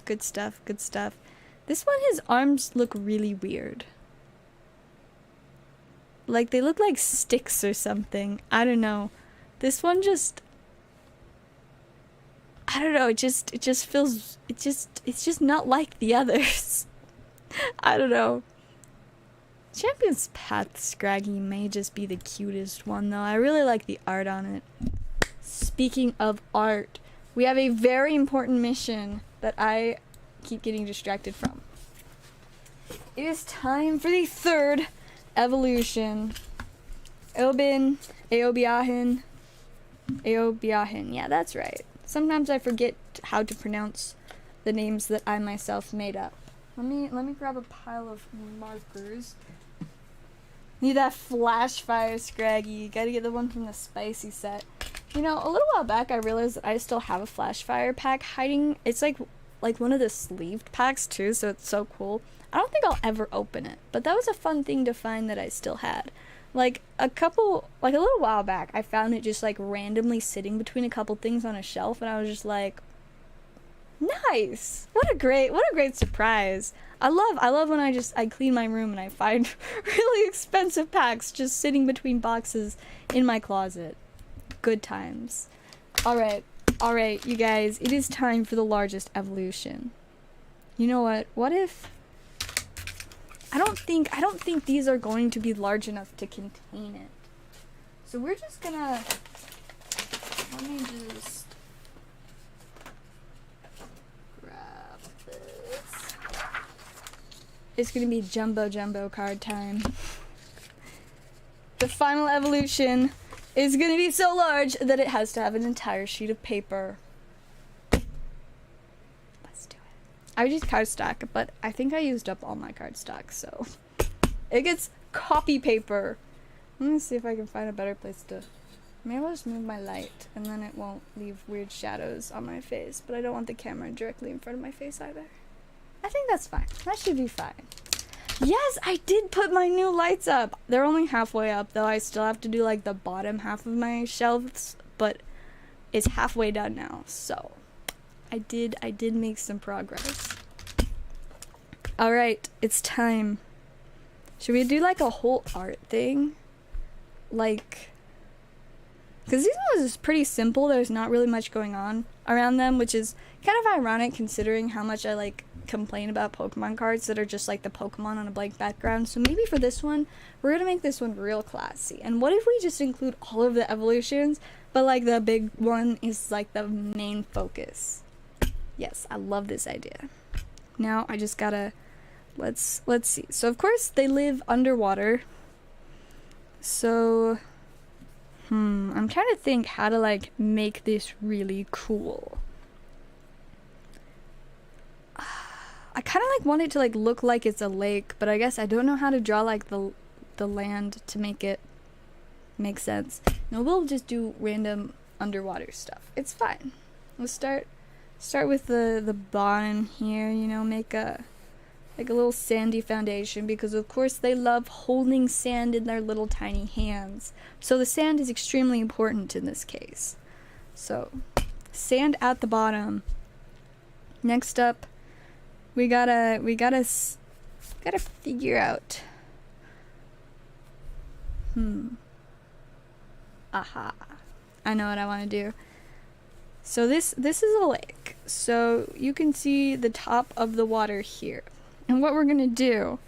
Good stuff, good stuff. This one, his arms look really weird. Like, they look like sticks or something. I don't know. This one just... I don't know, it just feels... it's just not like the others. I don't know. Champion's Path Scraggy may just be the cutest one, though. I really like the art on it. Speaking of art, we have a very important mission that I keep getting distracted from. It is time for the third evolution. Eobiahin. Yeah, that's right. Sometimes I forget how to pronounce the names that I myself made up. Let me grab a pile of markers. Need that flash fire Scraggy. Gotta get the one from the spicy set. You know, a little while back I realized that I still have a flash fire pack hiding. It's like one of the sleeved packs too, so it's so cool. I don't think I'll ever open it, but that was a fun thing to find that I still had. Like a little while back, I found it just like randomly sitting between a couple things on a shelf, and I was just like, nice! What a great surprise. I love when I clean my room and I find really expensive packs just sitting between boxes in my closet. Good times. Alright, you guys, it is time for the largest evolution. You know what? What if... I don't think these are going to be large enough to contain it. So we're just gonna... Let me just... grab this. It's gonna be jumbo card time. The final evolution is gonna be so large that it has to have an entire sheet of paper. Let's do it. I would use cardstock, but I think I used up all my cardstock, so it gets copy paper. Let me see if I can find a better place to... Maybe I'll just move my light, and then it won't leave weird shadows on my face, but I don't want the camera directly in front of my face either. I think that's fine. That should be fine. Yes, I did put my new lights up. They're only halfway up, though. I still have to do, like, the bottom half of my shelves, but it's halfway done now, so I did make some progress. Alright, it's time. Should we do, like, a whole art thing? Like... Because these ones is pretty simple. There's not really much going on around them, which is kind of ironic considering how much I, like, complain about Pokemon cards that are just, like, the Pokemon on a blank background. So maybe for this one, we're going to make this one real classy. And what if we just include all of the evolutions, but, like, the big one is, like, the main focus? Yes, I love this idea. Now, I just gotta... Let's see. So, of course, they live underwater. So... I'm trying to think how to, like, make this really cool. I kind of, like, want it to, like, look like it's a lake, but I guess I don't know how to draw, like, the land to make it make sense. No, we'll just do random underwater stuff. It's fine. Let's start with the bottom here, you know, make a little sandy foundation, because of course they love holding sand in their little tiny hands. So the sand is extremely important in this case. So, sand at the bottom. Next up, we gotta figure out. Aha. I know what I want to do. So this is a lake. So you can see the top of the water here. And what we're going to do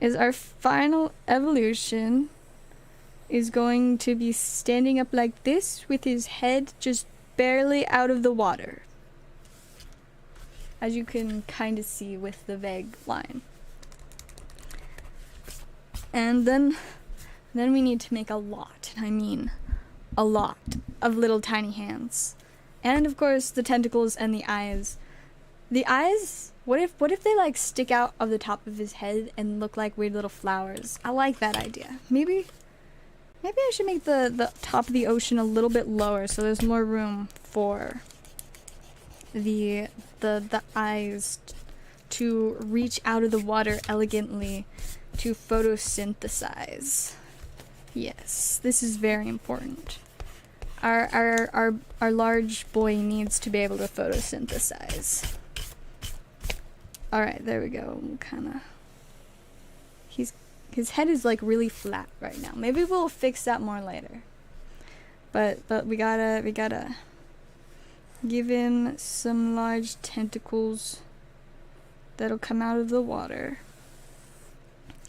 is our final evolution is going to be standing up like this with his head just barely out of the water. As you can kind of see with the vague line. And then we need to make a lot, and I mean a lot, of little tiny hands. And of course the tentacles and the eyes. The eyes... What if they, like, stick out of the top of his head and look like weird little flowers? I like that idea. Maybe I should make the top of the ocean a little bit lower so there's more room for the eyes to reach out of the water elegantly to photosynthesize. Yes, this is very important. Our large boy needs to be able to photosynthesize. Alright, there we go. He's His head is like really flat right now. Maybe we'll fix that more later. But we gotta give him some large tentacles that'll come out of the water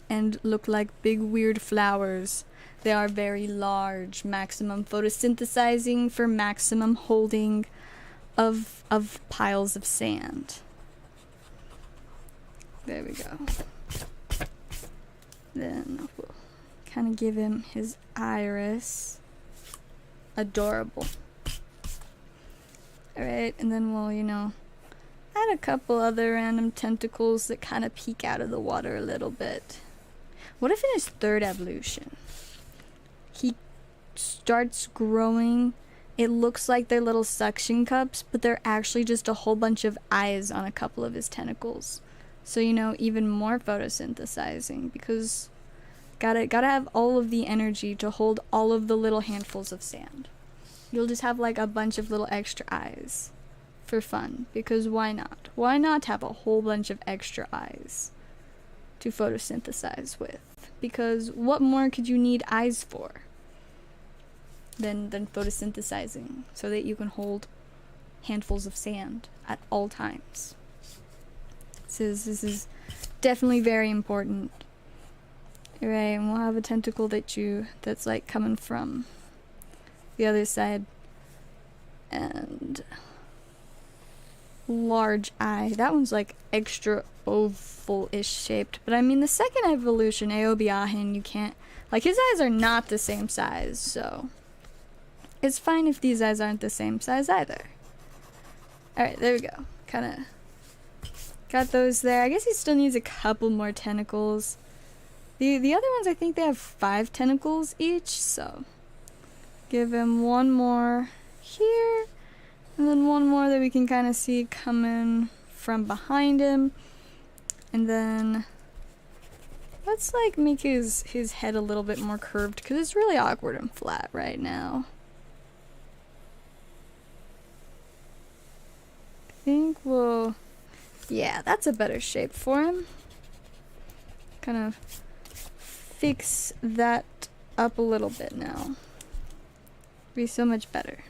and look like big weird flowers. They are very large. Maximum photosynthesizing for maximum holding of piles of sand. There we go. Then we'll kind of give him his iris. Adorable. Alright, and then we'll, you know, add a couple other random tentacles that kind of peek out of the water a little bit. What if in his third evolution, he starts growing, it looks like they're little suction cups, but they're actually just a whole bunch of eyes on a couple of his tentacles. So, you know, even more photosynthesizing, because gotta have all of the energy to hold all of the little handfuls of sand. You'll just have like a bunch of little extra eyes for fun, because why not? Why not have a whole bunch of extra eyes to photosynthesize with? Because what more could you need eyes for than photosynthesizing, so that you can hold handfuls of sand at all times? This is definitely very important. Right, and we'll have a tentacle that's like coming from the other side. And large eye. That one's like extra oval-ish shaped. But I mean, the second evolution, Aobiahin, you can't, like, his eyes are not the same size, so it's fine if these eyes aren't the same size either. Alright, there we go. Kinda got those there. I guess he still needs a couple more tentacles. The other ones, I think they have 5 tentacles each, so give him one more here, and then one more that we can kind of see coming from behind him. And then let's like make his head a little bit more curved, because it's really awkward and flat right now. I think we'll, yeah, that's a better shape for him. Kind of fix that up a little bit now. Be so much better.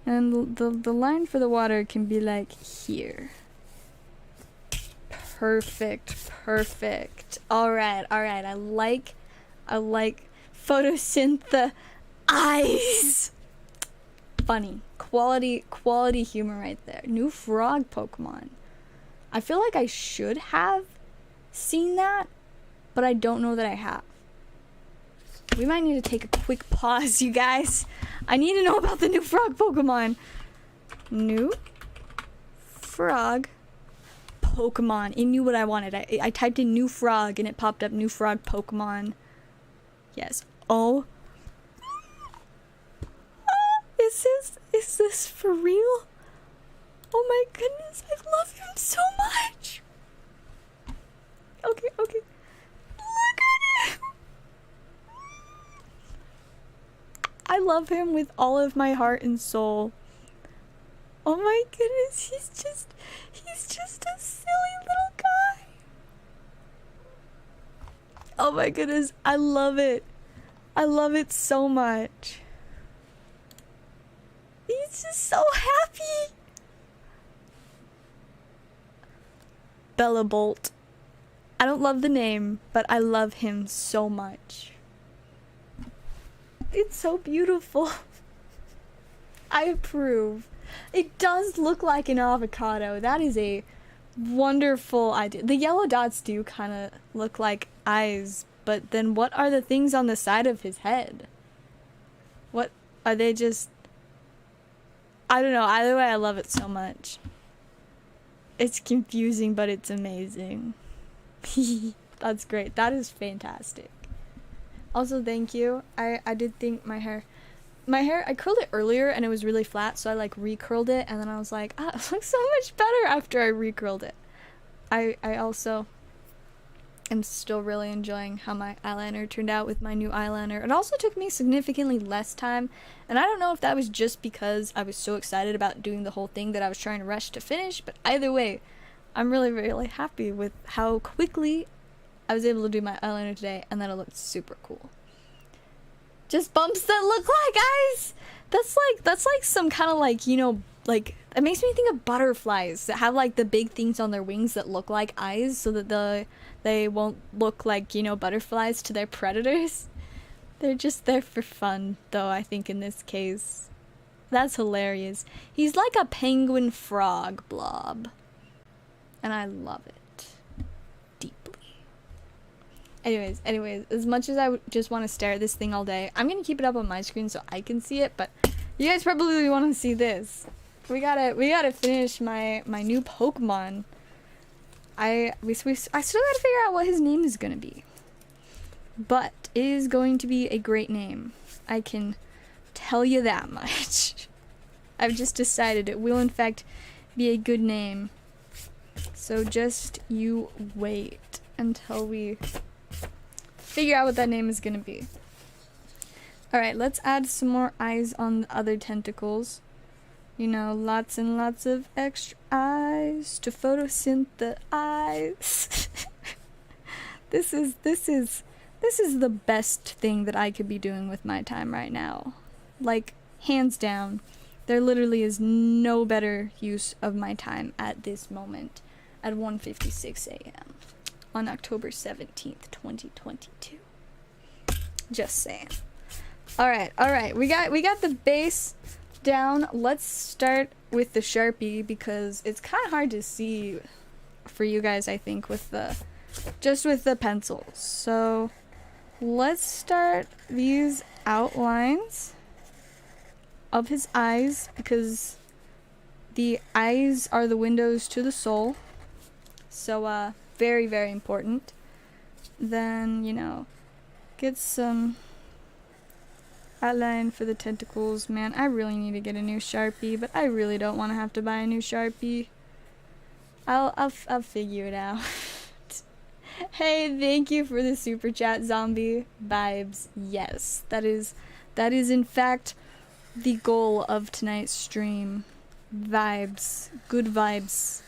And the line for the water can be like here. Perfect. Alright. I like photosynth eyes. Funny. Quality humor right there. New frog Pokemon. I feel like I should have seen that, but I don't know that I have. We might need to take a quick pause, you guys. I need to know about the new frog Pokemon. New frog Pokemon. It knew what I wanted. I typed in new frog and it popped up new frog Pokemon. Yes. Oh. Is this for real? Oh my goodness, I love him so much. Okay. Look at him. I love him with all of my heart and soul. Oh my goodness, he's just a silly little guy. Oh my goodness, I love it. I love it so much. He's just so happy. Bellabolt. I don't love the name, but I love him so much. It's so beautiful. I approve. It does look like an avocado. That is a wonderful idea. The yellow dots do kind of look like eyes, but then what are the things on the side of his head? What are they? Just, I don't know. Either way, I love it so much. It's confusing, but it's amazing. That's great. That is fantastic. Also, thank you. I did think my hair, I curled it earlier and it was really flat, so I like recurled it, and then I was like, it looks so much better after I recurled it. I also am still really enjoying how my eyeliner turned out with my new eyeliner. It also took me significantly less time, and I don't know if that was just because I was so excited about doing the whole thing that I was trying to rush to finish, but either way, I'm really, really happy with how quickly I was able to do my eyeliner today, and then it looked super cool. Just bumps that look like eyes. That's like some kind of like, you know, like, it makes me think of butterflies that have like the big things on their wings that look like eyes, so that they won't look like, you know, butterflies to their predators. They're just there for fun, though, I think, in this case. That's hilarious. He's like a penguin frog blob. And I love it. Deeply. Anyways, as much as I just want to stare at this thing all day, I'm gonna keep it up on my screen so I can see it, but you guys probably want to see this. We gotta finish my new Pokemon. I still gotta figure out what his name is gonna be. But it is going to be a great name. I can tell you that much. I've just decided it will in fact be a good name. So just you wait until we figure out what that name is gonna be. Alright, let's add some more eyes on the other tentacles. You know, lots and lots of extra eyes to photosynthesize. This is the best thing that I could be doing with my time right now. Like, hands down. There literally is no better use of my time at this moment at 1:56 a.m. on October 17th, 2022. Just saying. Alright, we got the base down. Let's start with the Sharpie because it's kind of hard to see for you guys, I think, with the pencils. So let's start these outlines of his eyes because the eyes are the windows to the soul. So very, very important. Then, you know, get some outline for the tentacles. Man, I really need to get a new Sharpie, but I really don't want to have to buy a new Sharpie. I'll figure it out. Hey, thank you for the super chat, zombie. Vibes. Yes, that is in fact the goal of tonight's stream. Vibes. Good vibes.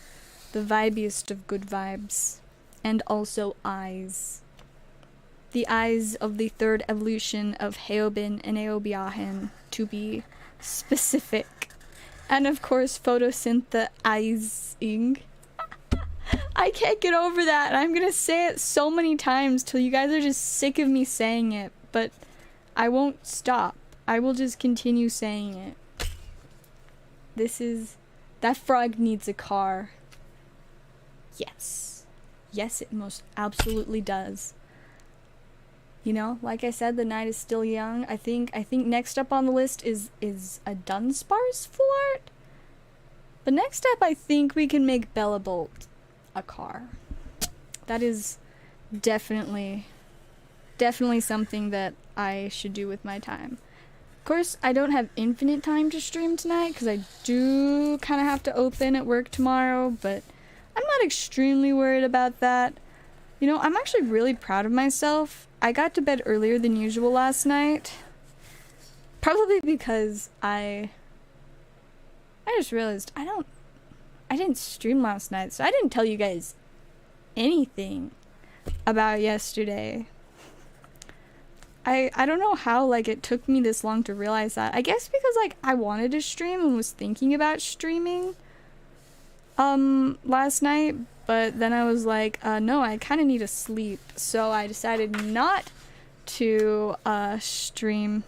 The vibiest of good vibes. And also eyes. The eyes of the third evolution of Heobin and Eobiahan, to be specific. And of course, photosynthesizing. I can't get over that. I'm gonna say it so many times till you guys are just sick of me saying it, but I won't stop. I will just continue saying it. That frog needs a car. Yes. Yes, it most absolutely does. You know, like I said, the night is still young. I think next up on the list is a Dunsparce Flart. But next up, I think we can make Bellabolt a car. That is definitely something that I should do with my time. Of course, I don't have infinite time to stream tonight because I do kind of have to open at work tomorrow, but I'm not extremely worried about that. You know, I'm actually really proud of myself. I got to bed earlier than usual last night. Probably because I just realized I didn't stream last night, so I didn't tell you guys anything about yesterday. I don't know how, like, it took me this long to realize that. I guess because, like, I wanted to stream and was thinking about streaming last night, but then I was like, no, I kind of need to sleep, so I decided not to stream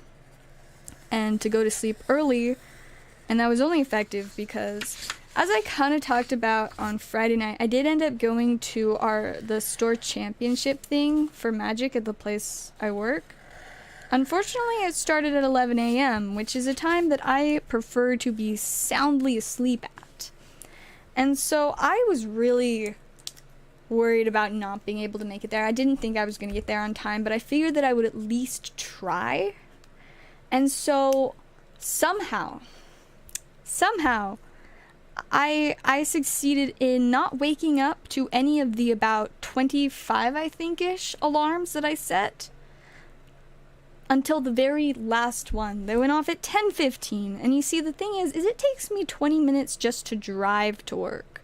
and to go to sleep early, and that was only effective because, as I kind of talked about on Friday night, I did end up going to the store championship thing for Magic at the place I work. Unfortunately, it started at 11 a.m., which is a time that I prefer to be soundly asleep at. And so I was really worried about not being able to make it there. I didn't think I was going to get there on time, but I figured that I would at least try. And so somehow, I succeeded in not waking up to any of the about 25, I think-ish, alarms that I set until the very last one. They went off at 10:15, and you see, the thing is it takes me 20 minutes just to drive to work.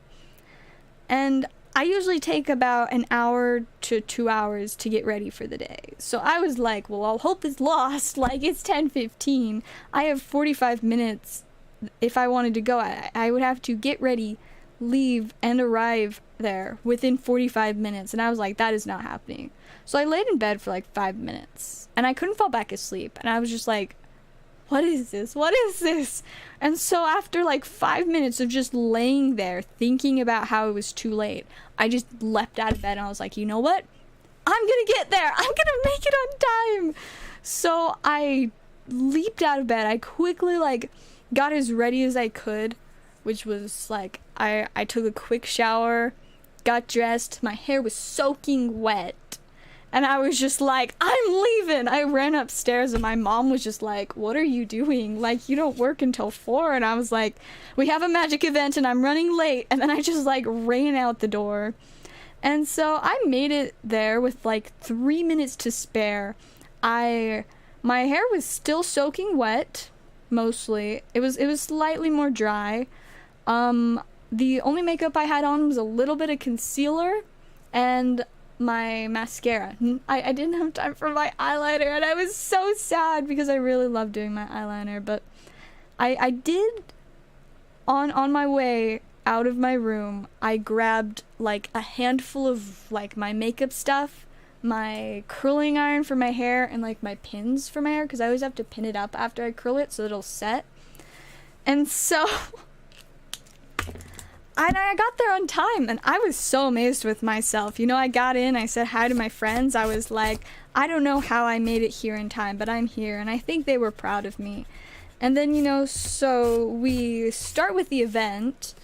And I usually take about an hour to 2 hours to get ready for the day. So I was like, well, all hope is lost. Like, it's 10:15. I have 45 minutes. If I wanted to go, I would have to get ready, leave, and arrive there within 45 minutes. And I was like, that is not happening. So I laid in bed for like 5 minutes. And I couldn't fall back asleep. And I was just like, what is this? What is this? And so after like 5 minutes of just laying there thinking about how it was too late, I just leapt out of bed and I was like, you know what? I'm gonna get there. I'm gonna make it on time. So I leaped out of bed. I quickly like got as ready as I could, which was like, I took a quick shower, got dressed. My hair was soaking wet. And I was just like, I'm leaving. I ran upstairs and my mom was just like, what are you doing? Like, you don't work until 4. And I was like, we have a magic event and I'm running late. And then I just like ran out the door. And so I made it there with like 3 minutes to spare. My hair was still soaking wet, mostly. It was slightly more dry. The only makeup I had on was a little bit of concealer and my mascara. I didn't have time for my eyeliner and I was so sad because I really love doing my eyeliner, but I did on my way out of my room, I grabbed like a handful of like my makeup stuff, my curling iron for my hair, and like my pins for my hair because I always have to pin it up after I curl it so it'll set. And so I got there on time, and I was so amazed with myself. You know, I got in, I said hi to my friends. I was like, I don't know how I made it here in time, but I'm here, and I think they were proud of me. And then, you know, so we start with the event,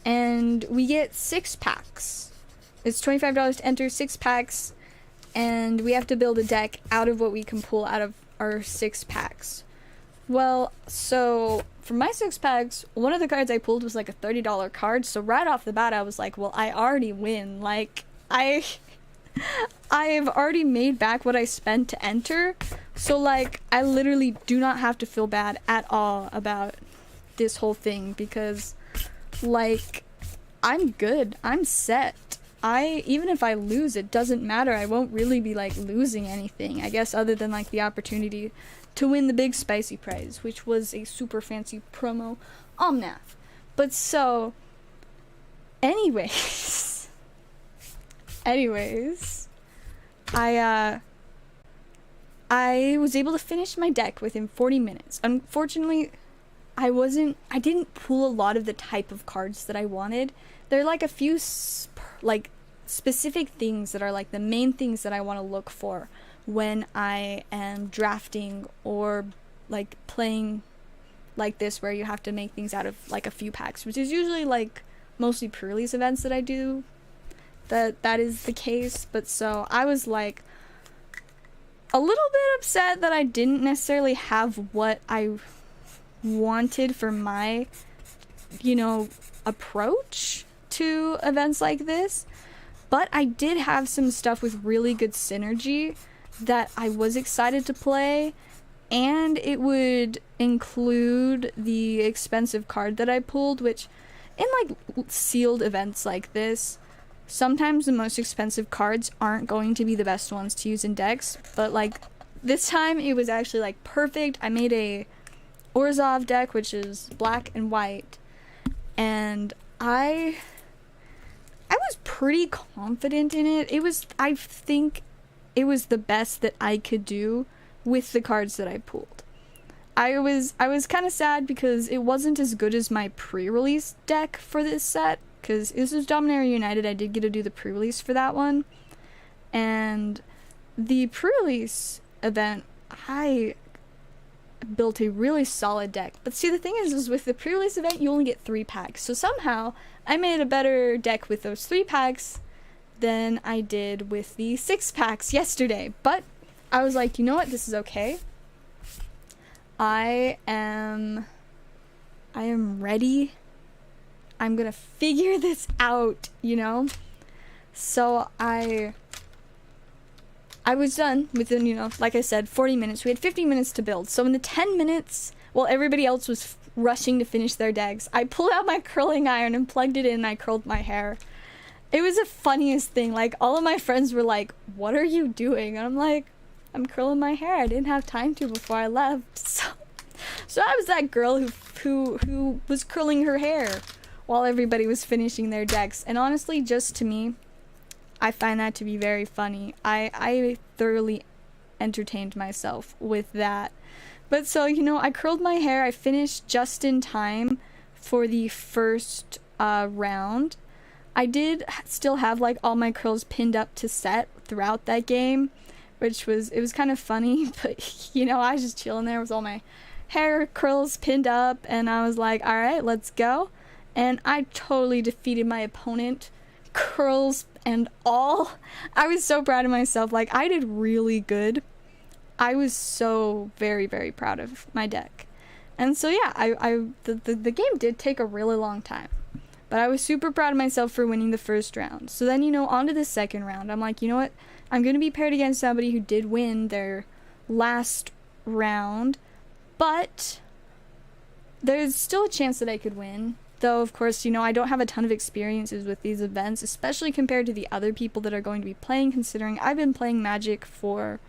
and we get 6 packs. It's $25 to enter 6 packs, and we have to build a deck out of what we can pull out of our 6 packs. Well, so for my 6 packs, one of the cards I pulled was like a $30 card, so right off the bat I was like, well, I already win. Like, I've already made back what I spent to enter, so like, I literally do not have to feel bad at all about this whole thing, because like, I'm good. I'm set. Even if I lose, it doesn't matter. I won't really be like losing anything, I guess, other than like the opportunity to win the big spicy prize, which was a super fancy promo Omnath. But so, anyways, I was able to finish my deck within 40 minutes. Unfortunately, I didn't pull a lot of the type of cards that I wanted. There are like a few like specific things that are like the main things that I want to look for when I am drafting or like playing like this, where you have to make things out of like a few packs, which is usually like mostly pre-release events that I do. That is the case. But so I was like a little bit upset that I didn't necessarily have what I wanted for my, you know, approach to events like this. But I did have some stuff with really good synergy that I was excited to play, and it would include the expensive card that I pulled, which in like sealed events like this, sometimes the most expensive cards aren't going to be the best ones to use in decks, but like this time it was actually like perfect. I made a Orzhov deck, which is black and white, and I was pretty confident in it. I think it was the best that I could do with the cards that I pulled. I was kind of sad because it wasn't as good as my pre-release deck for this set, because this was Dominaria United. I did get to do the pre-release for that one, and the pre-release event, I built a really solid deck. But see, the thing is with the pre-release event, you only get 3 packs, so somehow I made a better deck with those 3 packs than I did with the 6 packs yesterday. But I was like, you know what, this is okay. I am ready. I'm gonna figure this out, you know? So I was done within, you know, like I said, 40 minutes. We had 50 minutes to build. So in the 10 minutes, while everybody else was rushing to finish their decks, I pulled out my curling iron and plugged it in and I curled my hair. it was the funniest thing. Like, all of my friends were like, what are you doing? And I'm like, I'm curling my hair. I didn't have time to before I left. So I was that girl who was curling her hair while everybody was finishing their decks. And honestly, just to me, I find that to be very funny. I thoroughly entertained myself with that. But so, you know, I curled my hair. I finished just in time for the first round. I did still have like all my curls pinned up to set throughout that game, which was, it was kind of funny, but you know, I was just chilling there with all my hair curls pinned up, and I was like, all right, let's go. And I totally defeated my opponent, curls and all. I was so proud of myself. Like, I did really good. I was so very, very proud of my deck. And so yeah, the game did take a really long time, but I was super proud of myself for winning the first round. So then, you know, on to the second round. I'm like, you know what? I'm going to be paired against somebody who did win their last round, but there's still a chance that I could win. Though, of course, you know, I don't have a ton of experiences with these events, especially compared to the other people that are going to be playing, considering I've been playing Magic for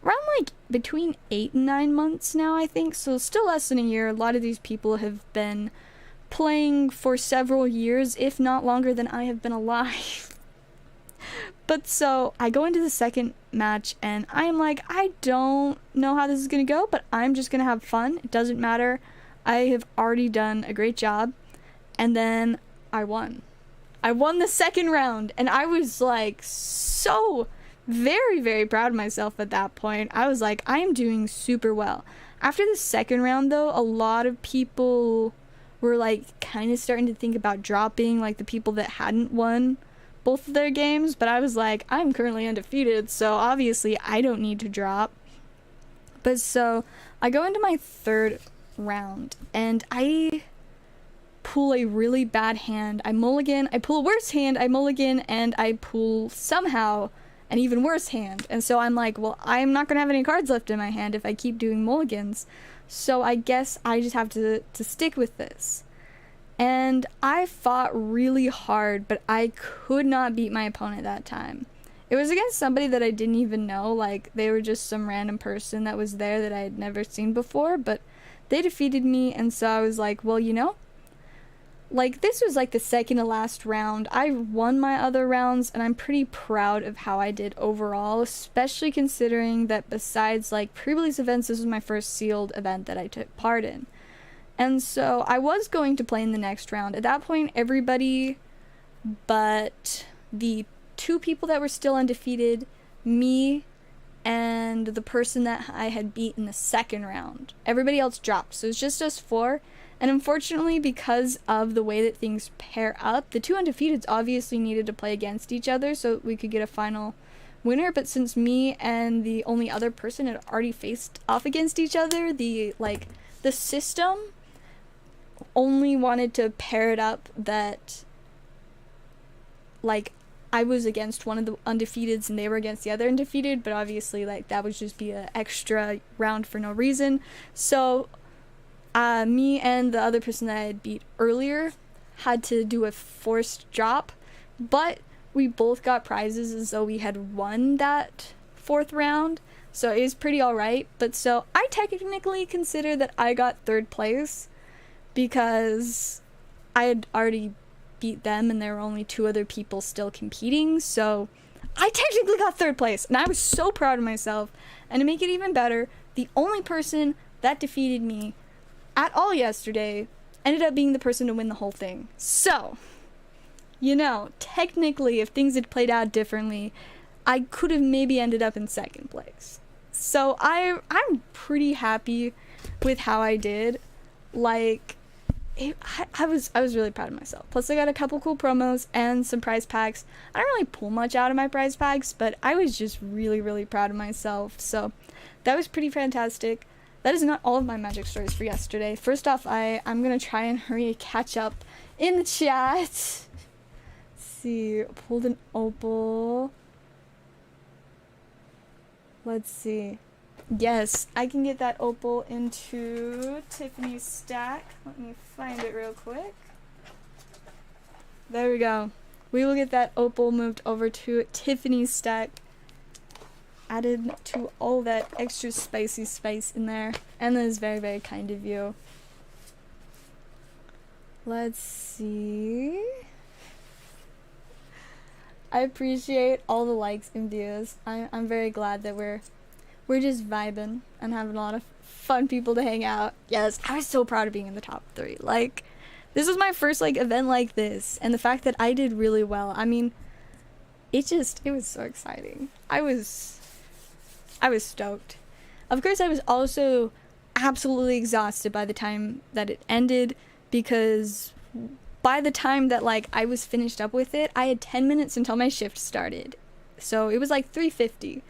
around like between 8 and 9 months now, I think. So still less than a year. A lot of these people have been playing for several years, if not longer than I have been alive. But so I go into the second match and I'm like, I don't know how this is going to go, but I'm just going to have fun. It doesn't matter. I have already done a great job. And then I won. I won the second round, and I was like so very, very proud of myself at that point. I was like, I am doing super well. After the second round, though, a lot of people were like kind of starting to think about dropping, like the people that hadn't won both of their games, but I was like, I'm currently undefeated, so obviously I don't need to drop. But so I go into my third round and I pull a really bad hand. I mulligan, I pull a worse hand, I mulligan, and I pull somehow an even worse hand. And so I'm like, well, I'm not gonna have any cards left in my hand if I keep doing mulligans, so I guess I just have to stick with this. And I fought really hard, but I could not beat my opponent that time. It was against somebody that I didn't even know. Like, they were just some random person that was there that I had never seen before, but they defeated me. And so I was like, well, you know, like, this was like the second to last round. I won my other rounds, and I'm pretty proud of how I did overall, especially considering that besides like pre-release events, this was my first sealed event that I took part in. And so I was going to play in the next round. At that point, everybody but the 2 people that were still undefeated, me and the person that I had beat in the second round, everybody else dropped. So it's just us 4. And unfortunately, because of the way that things pair up, the 2 undefeateds obviously needed to play against each other so we could get a final winner. But since me and the only other person had already faced off against each other, the system only wanted to pair it up that, like, I was against one of the undefeateds and they were against the other undefeated, but obviously, like, that would just be an extra round for no reason. So me and the other person that I had beat earlier had to do a forced drop, but we both got prizes as though we had won that 4th round, so it was pretty alright. But so I technically consider that I got 3rd place because I had already beat them and there were only 2 other people still competing, so I technically got 3rd place, and I was so proud of myself. And to make it even better, the only person that defeated me at all yesterday ended up being the person to win the whole thing. So, you know, technically, if things had played out differently, I could have maybe ended up in 2nd place. So I'm pretty happy with how I did. Like, I was really proud of myself. Plus, I got a couple cool promos and some prize packs. I don't really pull much out of my prize packs, but I was just really, really proud of myself. So that was pretty fantastic. That is not all of my Magic stories for yesterday. First off, I'm going to try and hurry catch up in the chat. Let's see. Pulled an opal. Let's see. Yes, I can get that opal into Tiffany's stack. Let me find it real quick. There we go. We will get that opal moved over to Tiffany's stack. Added to all that extra spicy spice in there. And that is very, very kind of you. Let's see. I appreciate all the likes and views. I'm very glad that we're just vibing and having a lot of fun people to hang out. Yes, I was so proud of being in the top 3. Like, this was my first like event like this, and the fact that I did really well. I mean, it was so exciting. I was stoked. Of course, I was also absolutely exhausted by the time that it ended, because by the time that like I was finished up with it, I had 10 minutes until my shift started. So it was like 3:50.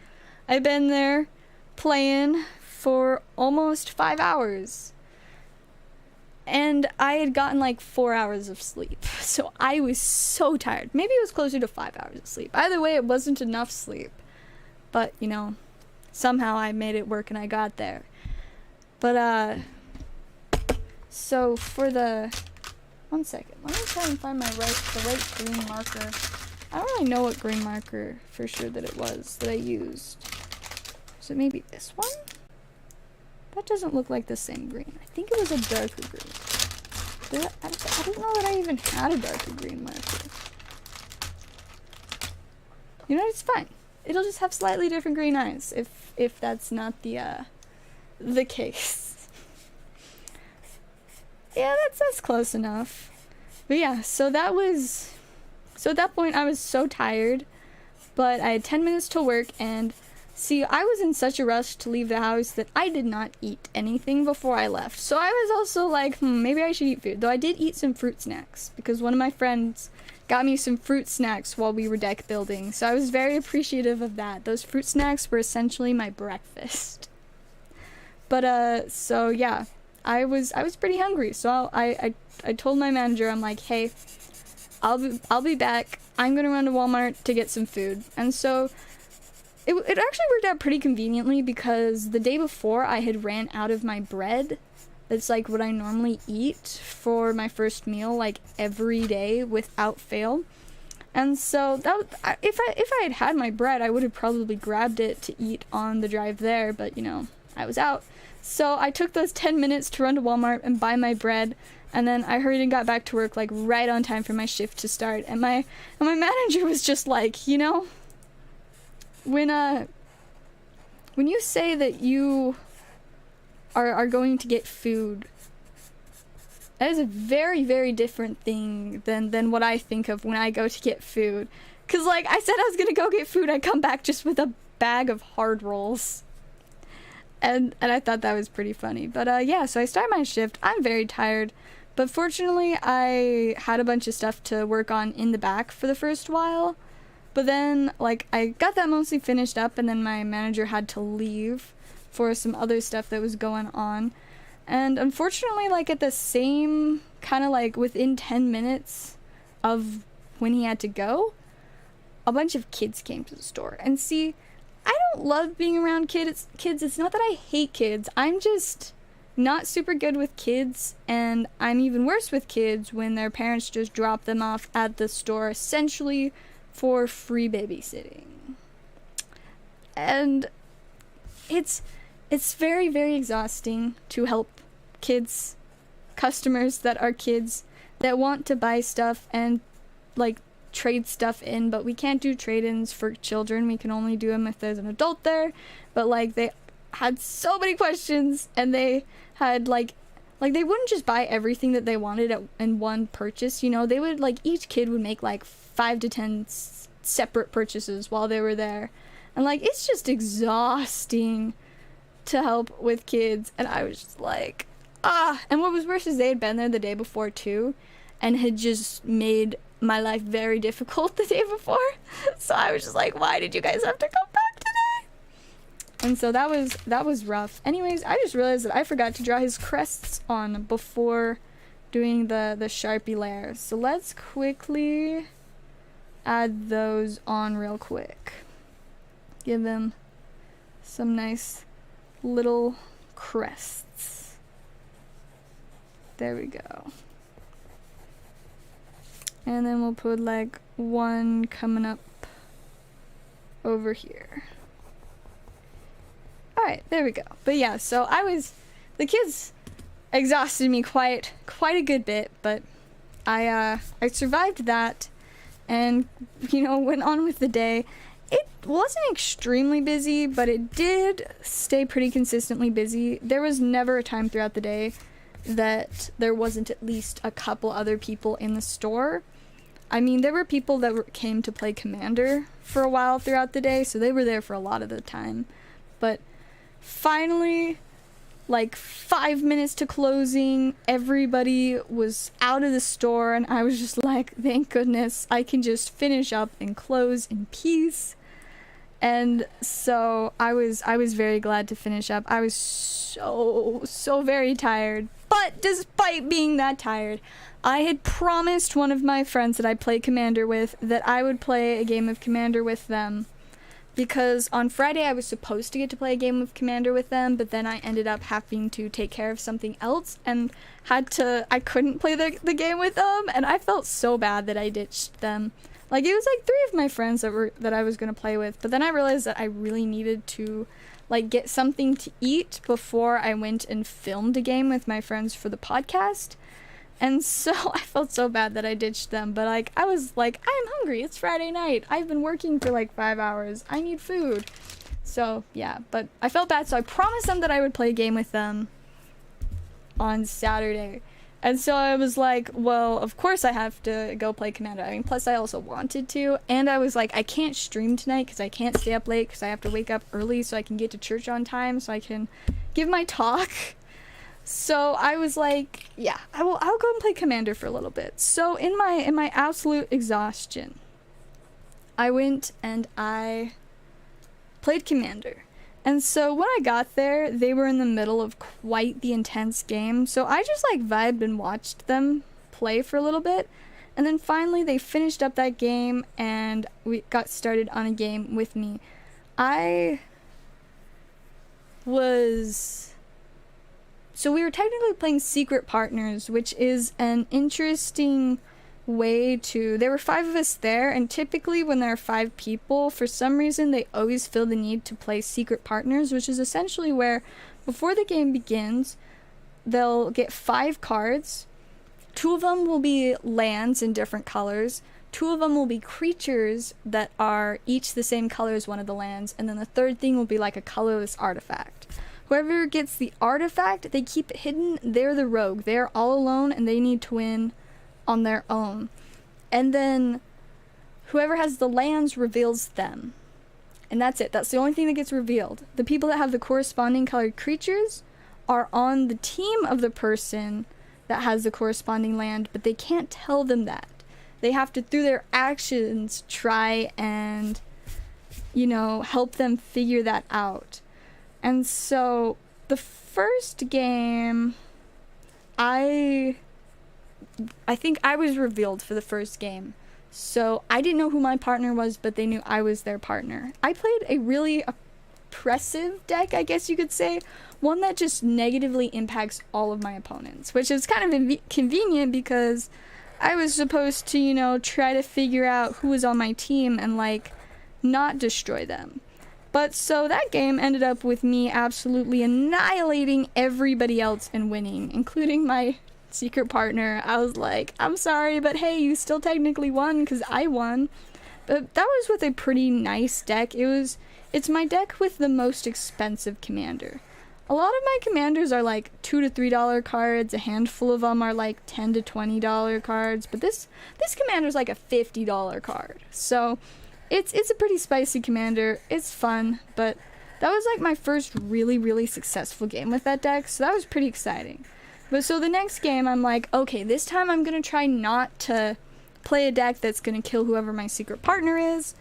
I've been there playing for almost 5 hours. And I had gotten like 4 hours of sleep. So I was so tired. Maybe it was closer to 5 hours of sleep. Either way, it wasn't enough sleep. But, you know, somehow I made it work and I got there. But, so for the... One second. Let me try and find the right green marker. I don't really know what green marker for sure that it was that I used. So maybe this one? That doesn't look like the same green. I think it was a darker green. I don't know that I even had a darker green marker. You know, it's fine. It'll just have slightly different green eyes if that's not the case. Yeah, that's close enough. But yeah, so at that point I was so tired, but I had 10 minutes to work, and see, I was in such a rush to leave the house that I did not eat anything before I left. So I was also like, maybe I should eat food. Though I did eat some fruit snacks, because one of my friends got me some fruit snacks while we were deck building. So I was very appreciative of that. Those fruit snacks were essentially my breakfast. But so yeah, I was pretty hungry. So I told my manager, I'm like, hey, I'll be back. I'm gonna run to Walmart to get some food. And so it actually worked out pretty conveniently, because the day before I had ran out of my bread. It's like what I normally eat for my first meal, like every day without fail. And so that if I had my bread, I would have probably grabbed it to eat on the drive there, but you know, I was out. So I took those 10 minutes to run to Walmart and buy my bread, and then I hurried and got back to work like right on time for my shift to start. And my manager was just like, you know, when you say that you are going to get food, that is a very, very different thing than what I think of when I go to get food. Cause like I said I was gonna go get food, I come back just with a bag of hard rolls. And I thought that was pretty funny. But yeah, so I start my shift. I'm very tired, but fortunately I had a bunch of stuff to work on in the back for the first while. But then like I got that mostly finished up, and then my manager had to leave for some other stuff that was going on. And unfortunately, like at the same kind of like within 10 minutes of when he had to go, a bunch of kids came to the store. And see, I don't love being around kids. It's not that I hate kids. I'm just not super good with kids, and I'm even worse with kids when their parents just drop them off at the store essentially for free babysitting. And it's very, very exhausting to help kids, customers that are kids that want to buy stuff and like trade stuff in, but we can't do trade-ins for children. We can only do them if there's an adult there. But like they had so many questions, and they had like they wouldn't just buy everything that they wanted in one purchase, you know. They would like, each kid would make like 5 to 10 separate purchases while they were there. And like it's just exhausting to help with kids. And I was just like, and what was worse is they had been there the day before too, and had just made my life very difficult the day before. So I was just like, why did you guys have to come back today? And so that was rough. Anyways, I just realized that I forgot to draw his crests on before doing the Sharpie layer. So let's quickly add those on real quick. Give them some nice little crests. There we go. And then we'll put like one coming up over here. Alright, there we go. But yeah, so the kids exhausted me quite a good bit, but I survived that and, went on with the day. It wasn't extremely busy, but it did stay pretty consistently busy. There was never a time throughout the day that there wasn't at least a couple other people in the store. I mean, there were people that came to play Commander for a while throughout the day, so they were there for a lot of the time. But finally, like 5 minutes to closing, everybody was out of the store, and I was just like, thank goodness, I can just finish up and close in peace. And so I was very glad to finish up. I was so very tired. But despite being that tired, I had promised one of my friends that I play Commander with that I would play a game of Commander with them. Because on Friday I was supposed to get to play a game of Commander with them, but then I ended up having to take care of something else and I couldn't play the game with them, and I felt so bad that I ditched them. Like, it was like 3 of my friends that I was going to play with, but then I realized that I really needed to like get something to eat before I went and filmed a game with my friends for the podcast. And so I felt so bad that I ditched them, but like I was like, I am hungry. It's Friday night. I've been working for like 5 hours. I need food. So yeah, but I felt bad, so I promised them that I would play a game with them on Saturday. And so I was like, well, of course I have to go play Commander. I mean, plus I also wanted to. And I was like, I can't stream tonight because I can't stay up late because I have to wake up early so I can get to church on time so I can give my talk. So I was like, yeah, I'll go and play Commander for a little bit. So in my absolute exhaustion, I went and I played Commander. And so when I got there, they were in the middle of quite the intense game. So I just like vibed and watched them play for a little bit. And then finally they finished up that game and we got started on a game with me. So we were technically playing Secret Partners, which is an interesting way to... There were 5 of us there, and typically when there are 5 people, for some reason they always feel the need to play Secret Partners, which is essentially where, before the game begins, they'll get 5 cards. 2 of them will be lands in different colors. 2 of them will be creatures that are each the same color as one of the lands, and then the 3rd thing will be like a colorless artifact. Whoever gets the artifact, they keep it hidden. They're the rogue. They're all alone, and they need to win on their own. And then whoever has the lands reveals them. And that's it. That's the only thing that gets revealed. The people that have the corresponding colored creatures are on the team of the person that has the corresponding land, but they can't tell them that. They have to, through their actions, try and, help them figure that out. And so the first game, I think I was revealed for the first game. So I didn't know who my partner was, but they knew I was their partner. I played a really oppressive deck, I guess you could say. One that just negatively impacts all of my opponents, which is kind of convenient because I was supposed to, try to figure out who was on my team and, not destroy them. But so that game ended up with me absolutely annihilating everybody else and winning, including my secret partner. I was like, I'm sorry, but hey, you still technically won because I won. But that was with a pretty nice deck. It's my deck with the most expensive commander. A lot of my commanders are like $2 to $3 cards. A handful of them are like $10 to $20 cards. But this commander's like a $50 card. So it's a pretty spicy commander. It's fun, but that was like my first really, really successful game with that deck, so that was pretty exciting. But so the next game, I'm like, okay, this time I'm going to try not to play a deck that's going to kill whoever my secret partner is.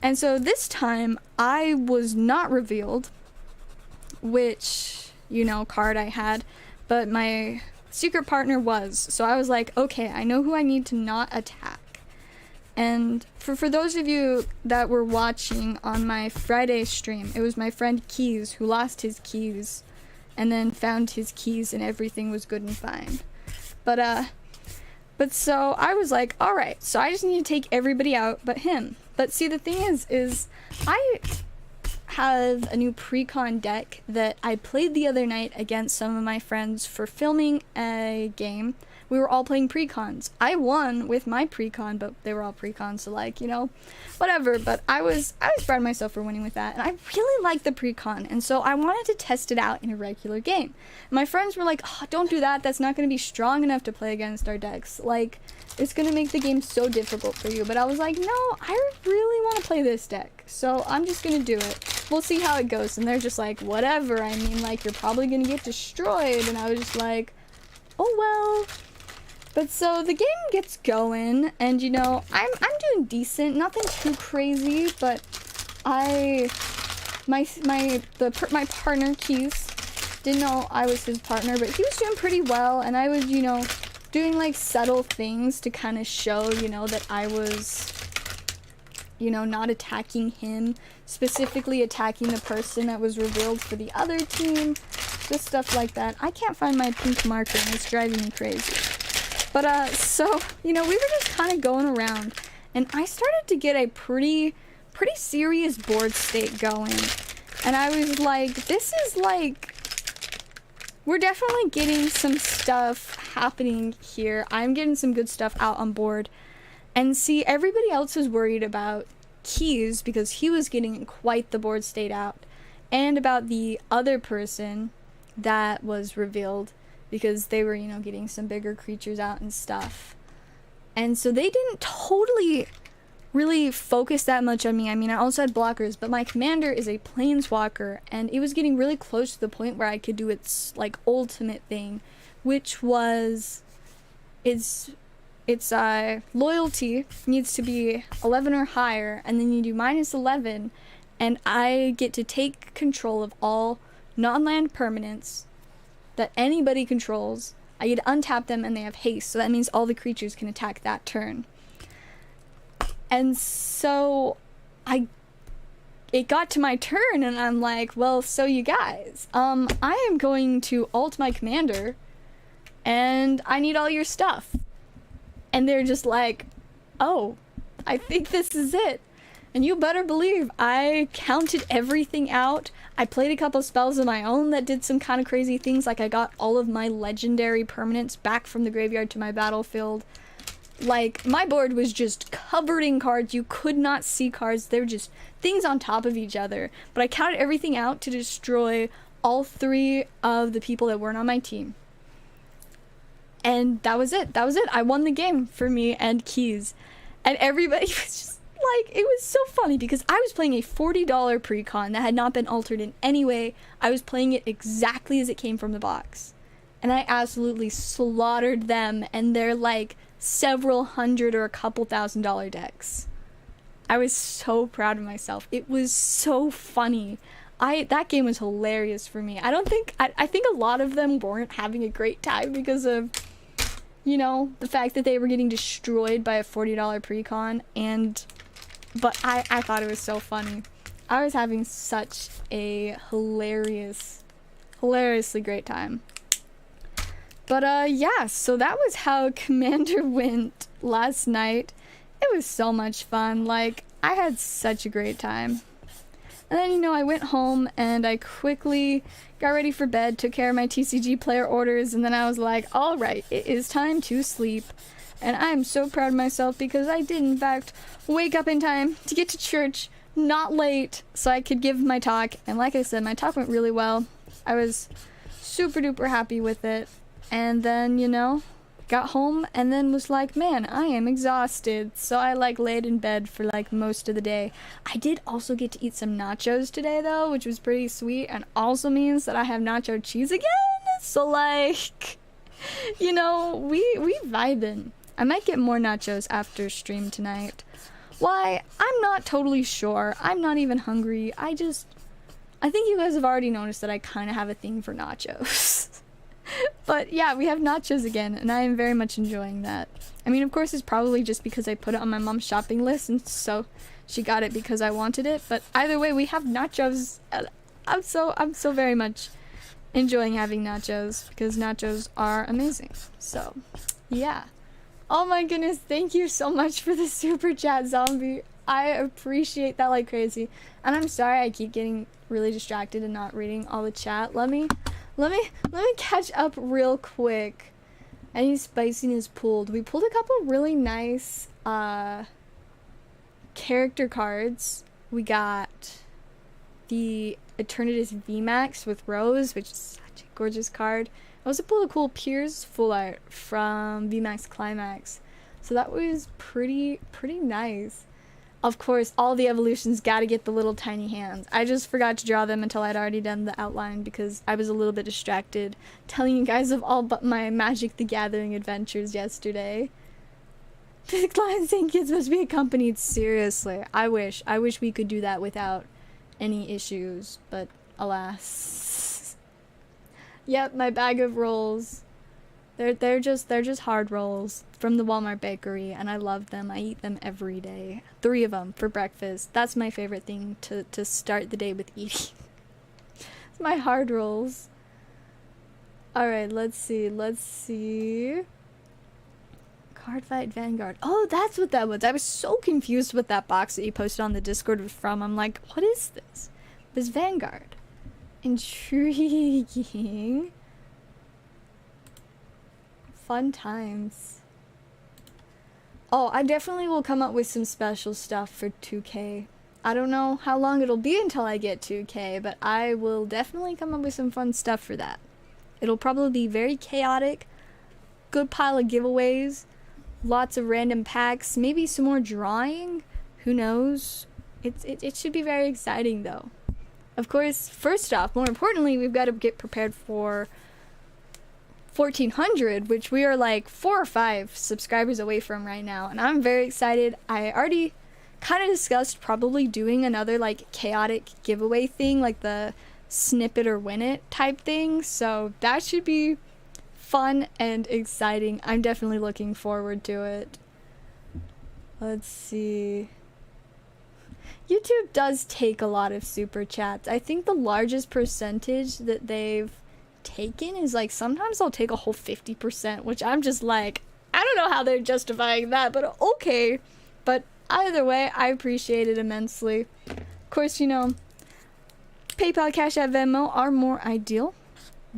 And so this time, I was not revealed which, card I had, but my secret partner was. So I was like, okay, I know who I need to not attack. And for those of you that were watching on my Friday stream, it was my friend Keys who lost his keys and then found his keys and everything was good and fine. But But so I was like, all right, so I just need to take everybody out but him. But see, the thing is I have a new pre-con deck that I played the other night against some of my friends for filming a game. We were all playing pre-cons. I won with my pre-con, but they were all pre-cons, so like, you know, whatever. But I was proud of myself for winning with that, and I really liked the pre-con, and so I wanted to test it out in a regular game. And my friends were like, oh, don't do that, that's not going to be strong enough to play against our decks. Like, it's going to make the game so difficult for you. But I was like, no, I really want to play this deck, so I'm just going to do it. We'll see how it goes. And they're just like, whatever, I mean, like, you're probably going to get destroyed. And I was just like, oh well. But so the game gets going, and you know, I'm doing decent, nothing too crazy, but my partner Keys didn't know I was his partner, but he was doing pretty well, and I was, you know, doing like subtle things to kind of show, you know, that I was, you know, not attacking him, specifically attacking the person that was revealed for the other team, just stuff like that. I can't find my pink marker, and it's driving me crazy. But, so, you know, we were just kind of going around, and I started to get a pretty serious board state going, and I was like, this is like, we're definitely getting some stuff happening here. I'm getting some good stuff out on board, and see, everybody else was worried about Keys, because he was getting quite the board state out, and about the other person that was revealed, because they were, you know, getting some bigger creatures out and stuff. And so they didn't totally really focus that much on me. I mean, I also had blockers, but my commander is a planeswalker, and it was getting really close to the point where I could do its, like, ultimate thing, which was, its loyalty needs to be 11 or higher, and then you do -11, and I get to take control of all non-land permanents that anybody controls. I get to untap them, and they have haste, so that means all the creatures can attack that turn. And so it got to my turn, and I'm like, well, so you guys, I am going to ult my commander, and I need all your stuff. And they're just like, oh, I think this is it. And you better believe I counted everything out. I played a couple spells of my own that did some kind of crazy things, like I got all of my legendary permanents back from the graveyard to my battlefield. Like, my board was just covered in cards. You could not see cards. They were just things on top of each other. But I counted everything out to destroy all 3 of the people that weren't on my team. And that was it. That was it. I won the game for me and Keys. And everybody was just like, it was so funny because I was playing a $40 pre-con that had not been altered in any way. I was playing it exactly as it came from the box. And I absolutely slaughtered them and their like several hundred or a couple $1,000 decks. I was so proud of myself. It was so funny. That game was hilarious for me. I think a lot of them weren't having a great time because of, you know, the fact that they were getting destroyed by a $40 pre-con, but I thought it was so funny. I was having such a hilariously great time. But yeah, so that was how Commander went last night. It was so much fun. Like, I had such a great time. And then, you know, I went home and I quickly got ready for bed, took care of my TCG player orders, and then I was like, all right, it is time to sleep. And I'm so proud of myself because I did, in fact, wake up in time to get to church, not late, so I could give my talk. And like I said, my talk went really well. I was super duper happy with it. And then, you know, got home and then was like, man, I am exhausted. So I like laid in bed for like most of the day. I did also get to eat some nachos today though, which was pretty sweet, and also means that I have nacho cheese again. So like, you know, we vibing. I might get more nachos after stream tonight. Why? I'm not totally sure. I'm not even hungry. I think you guys have already noticed that I kind of have a thing for nachos. But yeah, we have nachos again, and I am very much enjoying that. I mean, of course, it's probably just because I put it on my mom's shopping list, and so she got it because I wanted it. But either way, we have nachos. I'm so very much enjoying having nachos because nachos are amazing. So, yeah. Oh my goodness, thank you so much for the super chat, Zombie. I appreciate that like crazy. And I'm sorry I keep getting really distracted and not reading all the chat. Let me catch up real quick. Any spiciness pulled? We pulled a couple really nice character cards. We got the Eternatus VMAX with Rose, which is such a gorgeous card. I also pulled a cool Piers full art from VMAX Climax. So that was pretty nice. Of course, all the evolutions gotta get the little tiny hands. I just forgot to draw them until I'd already done the outline because I was a little bit distracted telling you guys of all but my Magic the Gathering adventures yesterday. The clients saying kids must be accompanied. Seriously, I wish we could do that without any issues, but alas. Yep, my bag of rolls. They're just hard rolls from the Walmart bakery, and I love them. I eat them every day. 3 of them for breakfast. That's my favorite thing to start the day with eating. It's my hard rolls. Alright, let's see. Card Fight Vanguard. Oh, that's what that was. I was so confused what that box that you posted on the Discord was from. I'm like, what is this? It was Vanguard. Intriguing. Fun times. Oh, I definitely will come up with some special stuff for 2K. I don't know how long it'll be until I get 2K, but I will definitely come up with some fun stuff for that. It'll probably be very chaotic, good pile of giveaways, lots of random packs, maybe some more drawing, who knows. It should be very exciting though. Of course, first off, more importantly, we've got to get prepared for 1400, which we are like 4 or 5 subscribers away from right now, and I'm very excited. I already kind of discussed probably doing another like chaotic giveaway thing, like the snip it or win it type thing, so that should be fun and exciting. I'm definitely looking forward to it. Let's see. YouTube does take a lot of super chats. I think the largest percentage that they've taken is like sometimes they'll take a whole 50%, which I'm just like, I don't know how they're justifying that, but okay. But either way, I appreciate it immensely. Of course, you know, PayPal, Cash App, Venmo are more ideal,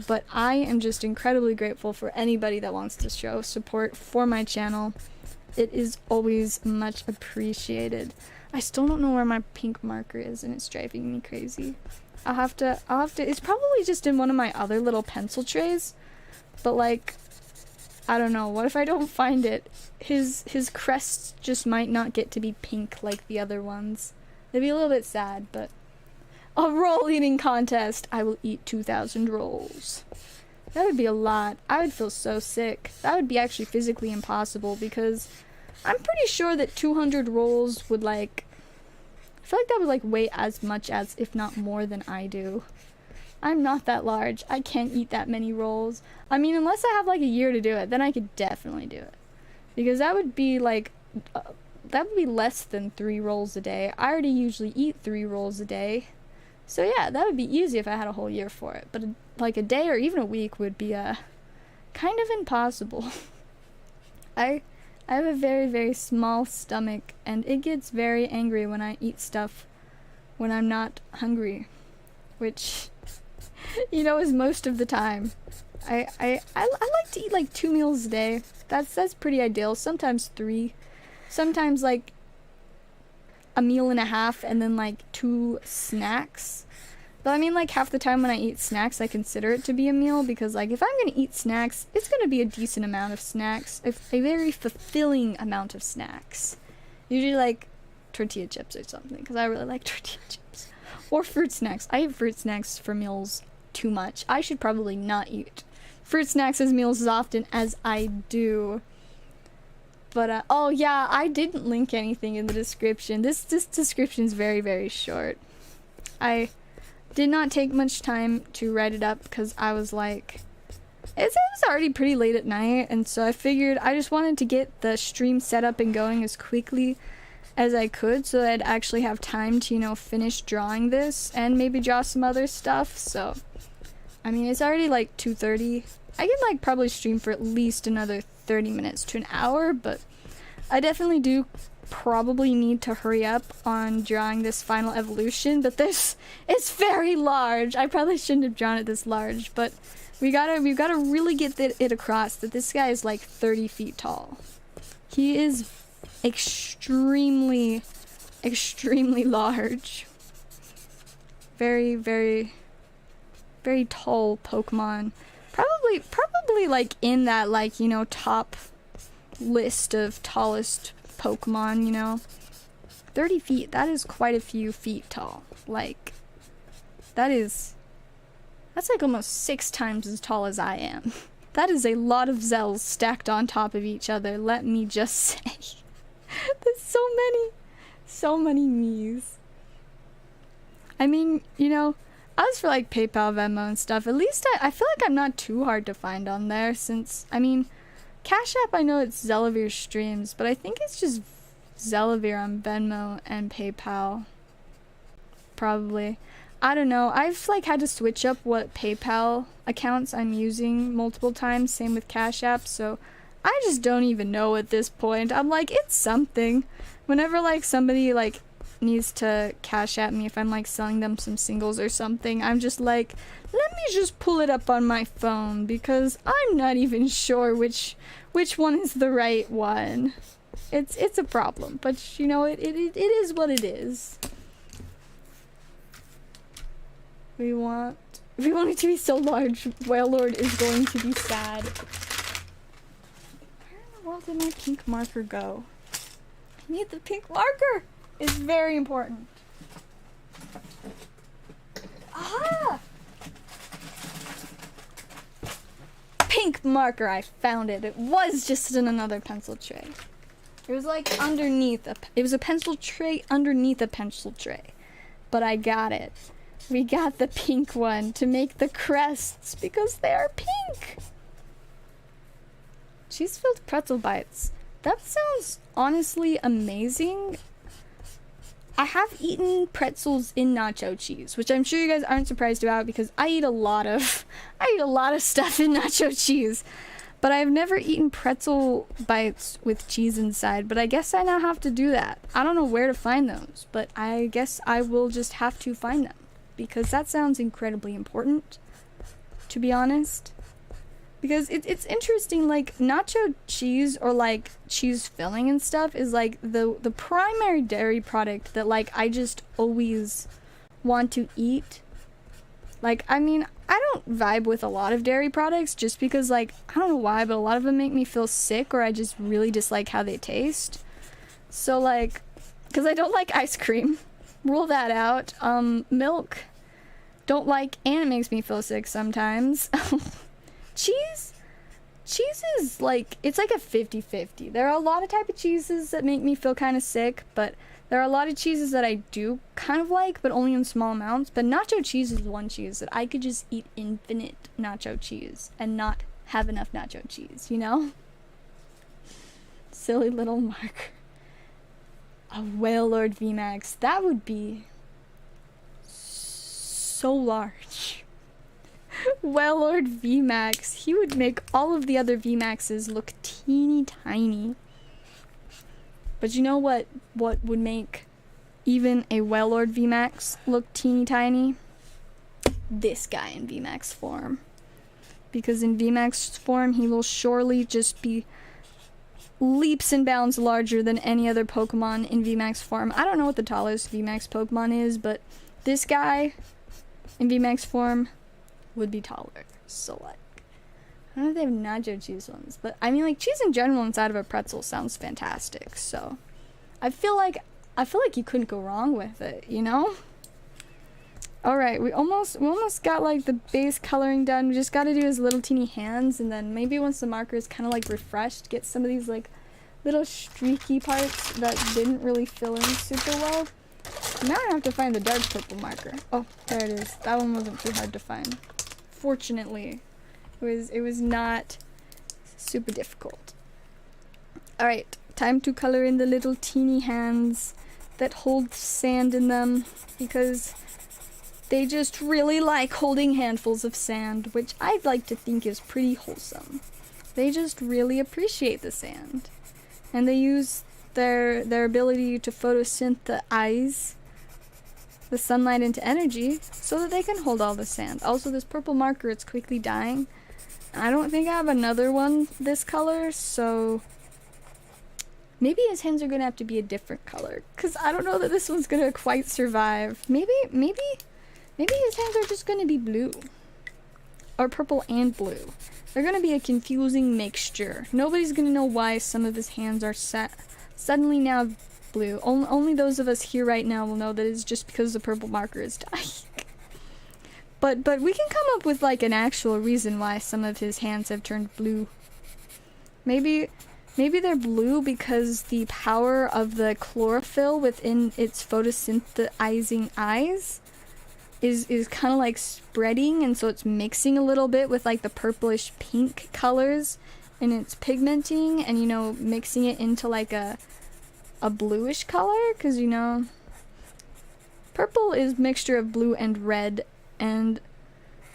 but I am just incredibly grateful for anybody that wants to show support for my channel. It is always much appreciated. I still don't know where my pink marker is, and it's driving me crazy. I'll have to, it's probably just in one of my other little pencil trays, but like, I don't know, what if I don't find it? His crest just might not get to be pink like the other ones. It'd be a little bit sad, but a roll eating contest. I will eat 2,000 rolls. That would be a lot. I would feel so sick. That would be actually physically impossible because I'm pretty sure that 200 rolls would like, I feel like that would like weigh as much as, if not more than I do. I'm not that large. I can't eat that many rolls. I mean, unless I have like a year to do it, then I could definitely do it. Because that would be like, that would be less than 3 rolls a day. I already usually eat 3 rolls a day. So yeah, that would be easy if I had a whole year for it. But like a day or even a week would be kind of impossible. I have a very, very small stomach, and it gets very angry when I eat stuff when I'm not hungry, which, you know, is most of the time. I like to eat like 2 meals a day. That's pretty ideal. Sometimes 3. Sometimes like a meal and a half and then like 2 snacks. But I mean, like half the time when I eat snacks, I consider it to be a meal because like if I'm gonna eat snacks, it's gonna be a decent amount of snacks, a very fulfilling amount of snacks. Usually like tortilla chips or something because I really like tortilla chips. Or fruit snacks. I eat fruit snacks for meals too much. I should probably not eat fruit snacks as meals as often as I do. But oh yeah, I didn't link anything in the description. This description is very, very short. I did not take much time to write it up because I was like, it was already pretty late at night, and so I figured I just wanted to get the stream set up and going as quickly as I could so that I'd actually have time to, you know, finish drawing this and maybe draw some other stuff. So I mean, it's already like 2:30, I can like probably stream for at least another 30 minutes to an hour, but I definitely do probably need to hurry up on drawing this final evolution. But this, it's very large. I probably shouldn't have drawn it this large, but we gotta really get it across that this guy is like 30 feet tall. He is extremely large. Very, very, very tall Pokemon. Probably like in that, like, you know, top list of tallest Pokemon, you know. 30 feet, that is quite a few feet tall. Like, that's like almost 6 times as tall as I am. That is a lot of Zells stacked on top of each other, let me just say. There's so many me's. I mean, you know, as for like PayPal, Venmo and stuff, at least I feel like I'm not too hard to find on there, since, I mean, Cash App, I know it's Zellavir Streams, but I think it's just Zellavir on Venmo and PayPal. Probably. I don't know. I've like had to switch up what PayPal accounts I'm using multiple times, same with Cash App, so I just don't even know at this point. I'm like, it's something. Whenever like somebody like needs to Cash App me if I'm like selling them some singles or something, I'm just like, let me just pull it up on my phone because I'm not even sure which one is the right one. It's a problem, but you know, it is what it is. We want it to be so large. Wailord is going to be sad. Where in the world did my pink marker go? I need the pink marker! It's very important. Aha! Pink marker, I found it. It was just in another pencil tray. It was like underneath it was a pencil tray underneath a pencil tray. But I got it. We got the pink one to make the crests because they are pink. Cheese-filled pretzel bites. That sounds honestly amazing. I have eaten pretzels in nacho cheese, which I'm sure you guys aren't surprised about because I eat a lot of stuff in nacho cheese. But I've never eaten pretzel bites with cheese inside, but I guess I now have to do that. I don't know where to find those, but I guess I will just have to find them because that sounds incredibly important, to be honest. Because it's interesting, like, nacho cheese or, like, cheese filling and stuff is, like, the primary dairy product that, like, I just always want to eat. Like, I mean, I don't vibe with a lot of dairy products just because, like, I don't know why, but a lot of them make me feel sick or I just really dislike how they taste. So, like, because I don't like ice cream. Rule that out. Milk. Don't like, and it makes me feel sick sometimes. Cheese is like, it's like a 50-50. There are a lot of type of cheeses that make me feel kind of sick, but there are a lot of cheeses that I do kind of like, but only in small amounts. But nacho cheese is one cheese that I could just eat infinite nacho cheese and not have enough nacho cheese, you know? Silly little marker. A Wailord VMAX. That would be so large. Wailord VMAX. He would make all of the other VMAXs look teeny tiny. But you know what would make even a Wailord VMAX look teeny tiny? This guy in VMAX form. Because in VMAX form, he will surely just be leaps and bounds larger than any other Pokemon in VMAX form. I don't know what the tallest VMAX Pokemon is, but this guy in VMAX form would be taller. So, like, I don't know if they have nacho cheese ones, but I mean, like, cheese in general inside of a pretzel sounds fantastic. So, I feel like you couldn't go wrong with it, you know? All right, we almost got like the base coloring done. We just got to do his little teeny hands, and then maybe once the marker is kind of like refreshed, get some of these like little streaky parts that didn't really fill in super well. Now I have to find the dark purple marker. Oh, there it is. That one wasn't too hard to find. Fortunately, it was not super difficult. All right, time to color in the little teeny hands that hold sand in them, because They just really like holding handfuls of sand, which I'd like to think is pretty wholesome. They just really appreciate the sand. And they use their ability to photosynthesize the sunlight into energy so that they can hold all the sand. Also, this purple marker, it's quickly dying. I don't think I have another one this color, so maybe his hands are gonna have to be a different color, because I don't know that this one's gonna quite survive. Maybe his hands are just gonna be blue. Or purple and blue. They're gonna be a confusing mixture. Nobody's gonna know why some of his hands are suddenly now blue. Only those of us here right now will know that it's just because the purple marker is dying. But we can come up with like an actual reason why some of his hands have turned blue. Maybe they're blue because the power of the chlorophyll within its photosynthesizing eyes is kind of like spreading, and so it's mixing a little bit with like the purplish pink colors and it's pigmenting and, you know, mixing it into like a bluish color, because, you know, purple is mixture of blue and red, and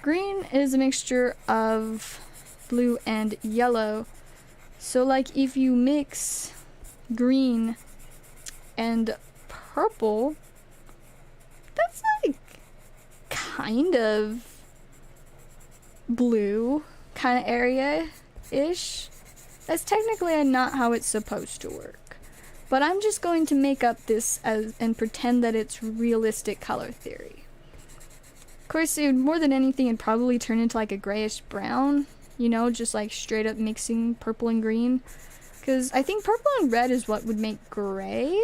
green is a mixture of blue and yellow. So like if you mix green and purple, that's like kind of blue kind of area-ish. That's technically not how it's supposed to work. But I'm just going to make up this and pretend that it's realistic color theory. Of course, more than anything, it'd probably turn into like a grayish brown, you know, just like straight up mixing purple and green. Because I think purple and red is what would make gray.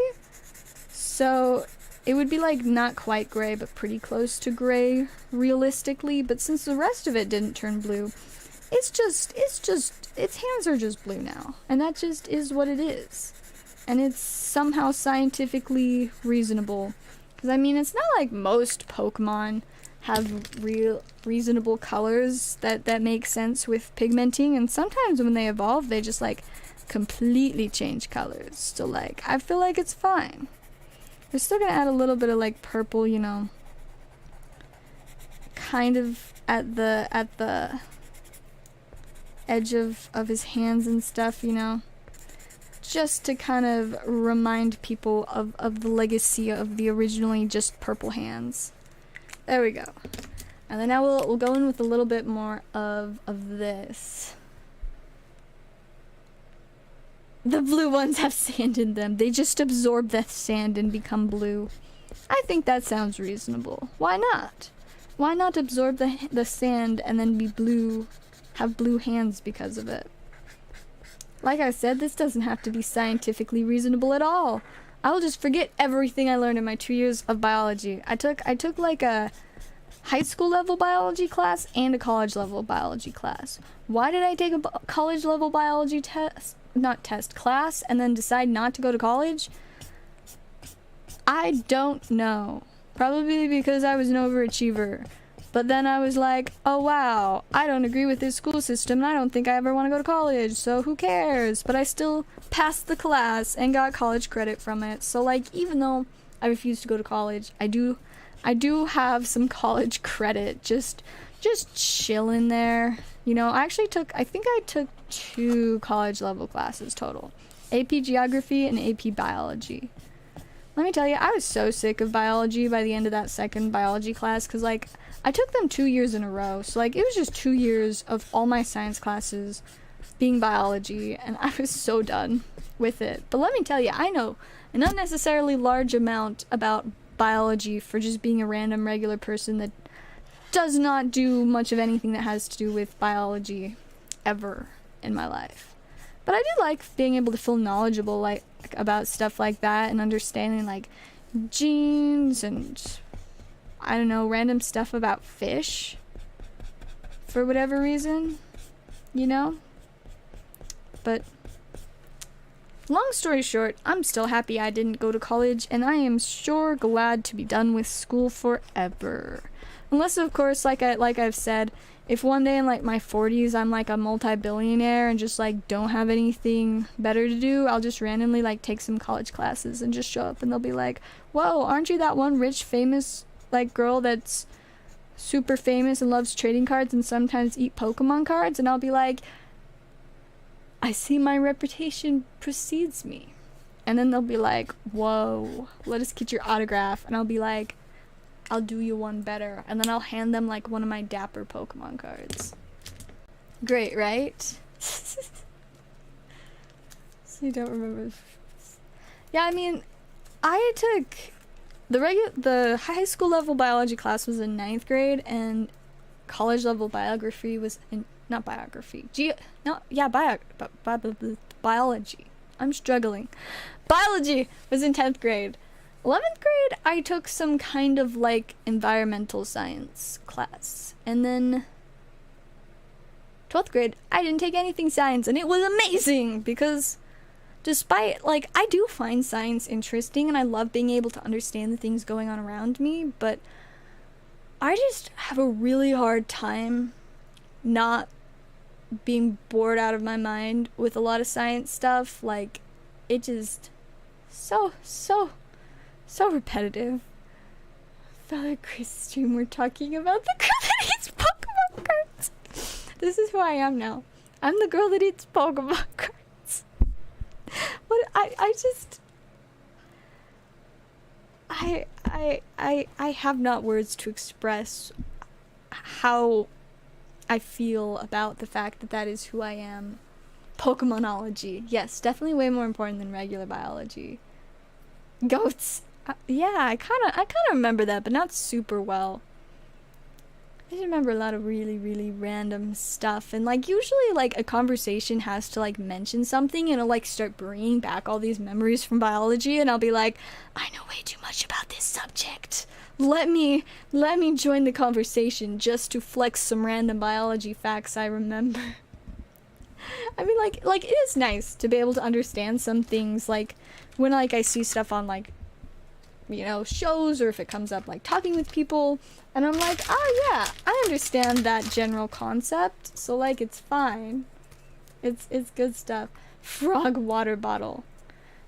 So it would be like not quite gray, but pretty close to gray realistically. But since the rest of it didn't turn blue, its hands are just blue now. And that just is what it is. And it's somehow scientifically reasonable. Because, I mean, it's not like most Pokemon have reasonable colors that make sense with pigmenting. And sometimes when they evolve, they just, like, completely change colors. So, like, I feel like it's fine. We're still gonna add a little bit of, like, purple, you know, kind of at the edge of his hands and stuff, you know. Just to kind of remind people of the legacy of the originally just purple hands. There we go. And then now we'll go in with a little bit more of this. The blue ones have sand in them. They just absorb the sand and become blue. I think that sounds reasonable. Why not? Why not absorb the sand and then be blue, have blue hands because of it? Like I said, this doesn't have to be scientifically reasonable at all. I'll just forget everything I learned in my 2 years of biology. I took like a high school level biology class and a college level biology class. Why did I take a college level biology class and then decide not to go to college? I don't know. Probably because I was an overachiever. But then I was like, oh wow, I don't agree with this school system and I don't think I ever want to go to college, so who cares? But I still passed the class and got college credit from it. So like, even though I refused to go to college, I do have some college credit just chilling there. You know, I think I took 2 college level classes total. AP Geography and AP Biology. Let me tell you, I was so sick of biology by the end of that second biology class, because like, I took them 2 years in a row, so like, it was just 2 years of all my science classes being biology, and I was so done with it. But let me tell you, I know an unnecessarily large amount about biology for just being a random regular person that does not do much of anything that has to do with biology ever in my life. But I do like being able to feel knowledgeable like about stuff like that and understanding like genes and I don't know, random stuff about fish for whatever reason, you know? But long story short, I'm still happy I didn't go to college, and I am sure glad to be done with school forever. Unless, of course, like I've said, if one day in like my 40s I'm like a multi-billionaire and just like don't have anything better to do, I'll just randomly like take some college classes and just show up and they'll be like, whoa, aren't you that one rich famous like girl that's super famous and loves trading cards and sometimes eat Pokemon cards, and I'll be like, I see my reputation precedes me. And then they'll be like, whoa, let us get your autograph. And I'll be like, I'll do you one better. And then I'll hand them like one of my dapper Pokemon cards. Great, right? So you don't remember. Yeah, I mean, I took the high school level biology class was in 9th grade, and college level biography was in, not biography, biology. I'm struggling. Biology was in 10th grade. 11th grade, I took some kind of like environmental science class. And then 12th grade, I didn't take anything science, and it was amazing because despite, like, I do find science interesting and I love being able to understand the things going on around me, but I just have a really hard time not being bored out of my mind with a lot of science stuff. Like, it just so repetitive. Fellow Chris stream, we're talking about the girl that eats Pokemon cards. This is who I am now. I'm the girl that eats Pokemon cards. What I have not words to express how I feel about the fact that that is who I am. Pokemonology. Yes, definitely way more important than regular biology. Goats. Yeah, I kind of remember that, but not super well. I just remember a lot of really random stuff, and like usually like a conversation has to like mention something and it'll like start bringing back all these memories from biology, and I'll be like, I know way too much about this subject. Let me join the conversation just to flex some random biology facts I remember. I mean, like it is nice to be able to understand some things, like when like I see stuff on like, you know, shows, or if it comes up like talking with people, and I'm like, oh yeah, I understand that general concept, so like it's fine. It's good stuff. Frog water bottle.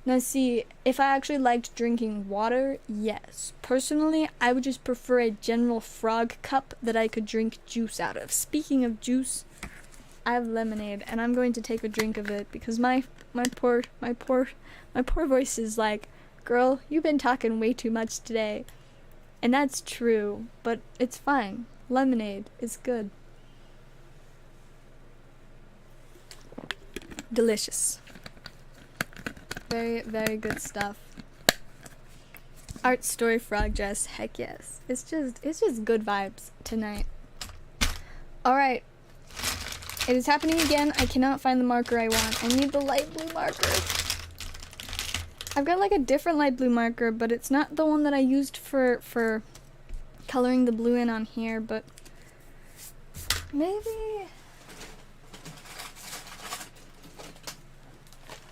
Now see, if I actually liked drinking water, yes. Personally, I would just prefer a general frog cup that I could drink juice out of. Speaking of juice, I have lemonade, and I'm going to take a drink of it because my poor voice is like, girl, you've been talking way too much today. And that's true, but it's fine. Lemonade is good. Delicious. Very, very good stuff. Art story frog dress, heck yes. It's just good vibes tonight. Alright. It is happening again. I cannot find the marker I want. I need the light blue marker. I've got like a different light blue marker, but it's not the one that I used for coloring the blue in on here, but maybe